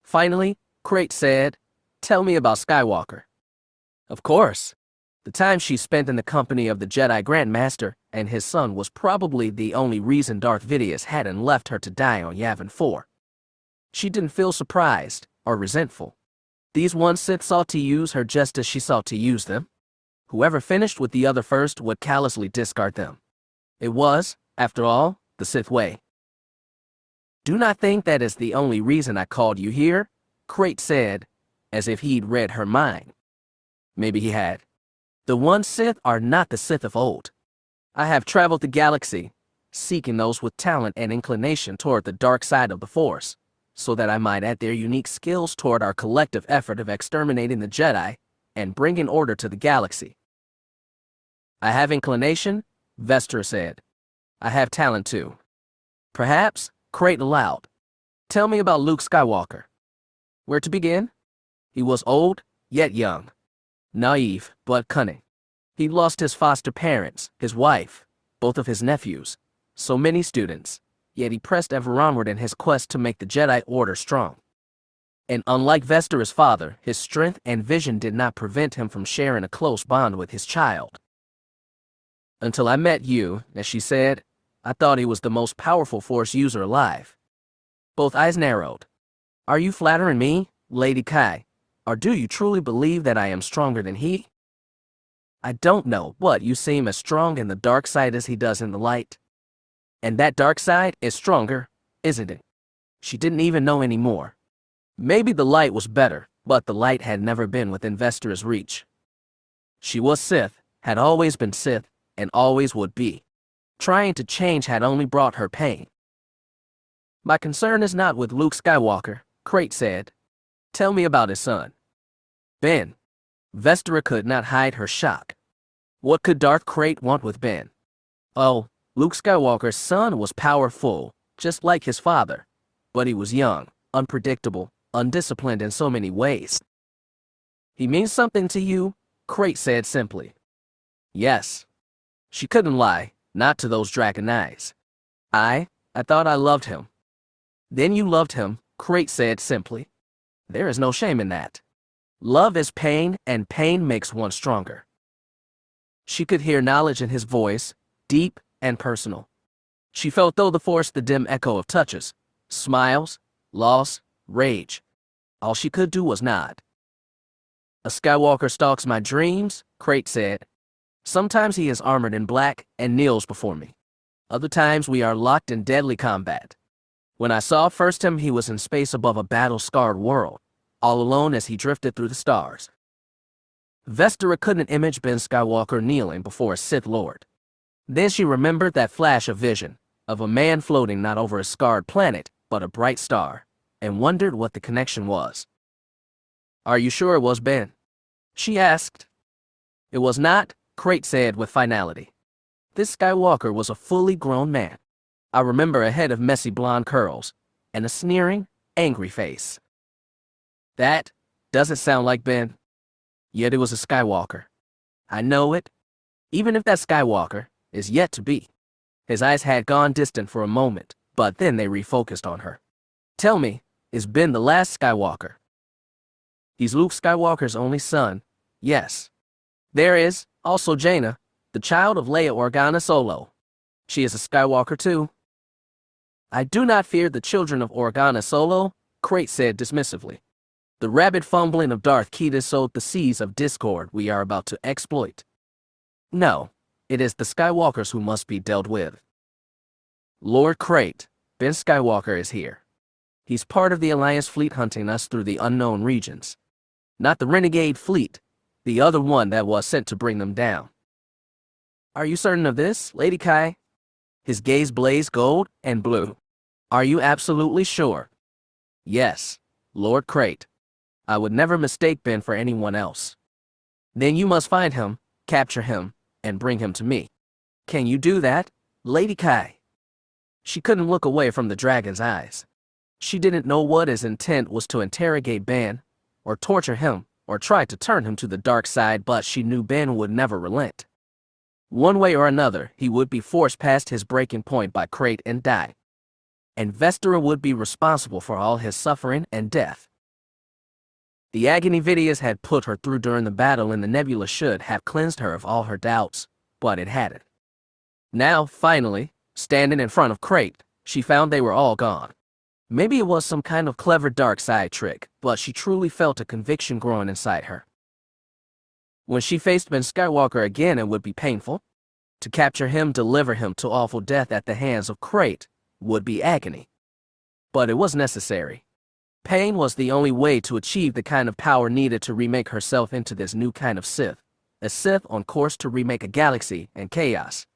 Finally, Krait said, "Tell me about Skywalker." Of course. The time she spent in the company of the Jedi Grandmaster and his son was probably the only reason Darth Vidius hadn't left her to die on Yavin 4. She didn't feel surprised or resentful. These one Sith sought to use her just as she sought to use them. Whoever finished with the other first would callously discard them. It was, after all, the Sith way. Do not think that is the only reason I called you here, Crate said, as if he'd read her mind. Maybe he had. The one Sith are not the Sith of old. I have traveled the galaxy, seeking those with talent and inclination toward the dark side of the Force, so that I might add their unique skills toward our collective effort of exterminating the Jedi and bringing order to the galaxy. I have inclination, Vestra said. I have talent too. Perhaps, Crate aloud. Tell me about Luke Skywalker. Where to begin? He was old, yet young. Naive, but cunning. He lost his foster parents, his wife, both of his nephews, so many students, yet he pressed ever onward in his quest to make the Jedi Order strong. And unlike Vestra's father, his strength and vision did not prevent him from sharing a close bond with his child. Until I met you, as she said, I thought he was the most powerful Force user alive. Both eyes narrowed. Are you flattering me, Lady Kai, or do you truly believe that I am stronger than he? I don't know, but you seem as strong in the dark side as he does in the light. And that dark side is stronger, isn't it? She didn't even know anymore. Maybe the light was better, but the light had never been within Vestra's reach. She was Sith, had always been Sith, and always would be. Trying to change had only brought her pain. My concern is not with Luke Skywalker, Crate said. Tell me about his son. Ben. Vestra could not hide her shock. What could Darth Crate want with Ben? Oh, Luke Skywalker's son was powerful, just like his father, but he was young, unpredictable, undisciplined in so many ways. He means something to you? Crate said simply. Yes. She couldn't lie, not to those dragon eyes. I thought I loved him. Then you loved him, Crate said simply. There is no shame in that. Love is pain, and pain makes one stronger. She could hear knowledge in his voice, deep and personal. She felt through the Force the dim echo of touches, smiles, loss, rage. All she could do was nod. A Skywalker stalks my dreams, Crate said. Sometimes he is armored in black and kneels before me. Other times we are locked in deadly combat. When I saw first him, he was in space above a battle-scarred world, all alone as he drifted through the stars. Vestra couldn't image Ben Skywalker kneeling before a Sith Lord. Then she remembered that flash of vision, of a man floating not over a scarred planet, but a bright star, and wondered what the connection was. Are you sure it was Ben? She asked. It was not, Crate said with finality. This Skywalker was a fully grown man. I remember a head of messy blonde curls, and a sneering, angry face. That doesn't sound like Ben. Yet it was a Skywalker. I know it. Even if that Skywalker is yet to be. His eyes had gone distant for a moment, but then they refocused on her. Tell me, is Ben the last Skywalker? He's Luke Skywalker's only son, yes. There is also Jaina, the child of Leia Organa Solo. She is a Skywalker too. I do not fear the children of Organa Solo, Crate said dismissively. The rabid fumbling of Darth Ketis sowed the seeds of discord we are about to exploit. No, it is the Skywalkers who must be dealt with. Lord Crate, Ben Skywalker is here. He's part of the Alliance fleet hunting us through the unknown regions. Not the renegade fleet, the other one that was sent to bring them down. Are you certain of this, Lady Kai? His gaze blazed gold and blue. Are you absolutely sure? Yes, Lord Crate. I would never mistake Ben for anyone else. Then you must find him, capture him, and bring him to me. Can you do that, Lady Kai? She couldn't look away from the dragon's eyes. She didn't know what his intent was, to interrogate Ben, or torture him, or try to turn him to the dark side, but she knew Ben would never relent. One way or another, he would be forced past his breaking point by Crate and die. And Vestra would be responsible for all his suffering and death. The agony Vidius had put her through during the battle in the nebula should have cleansed her of all her doubts, but it hadn't. Now, finally, standing in front of Crate, she found they were all gone. Maybe it was some kind of clever dark side trick, but she truly felt a conviction growing inside her. When she faced Ben Skywalker again, it would be painful. To capture him, deliver him to awful death at the hands of Crate, would be agony. But it was necessary. Pain was the only way to achieve the kind of power needed to remake herself into this new kind of Sith, a Sith on course to remake a galaxy and chaos.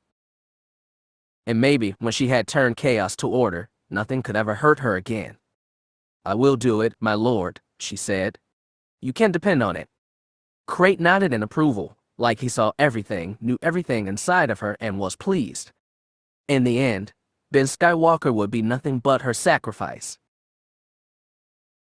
And maybe, when she had turned chaos to order, nothing could ever hurt her again. "I will do it, my lord," she said. "You can depend on it." Crate nodded in approval, like he saw everything, knew everything inside of her, and was pleased. In the end, Ben Skywalker would be nothing but her sacrifice.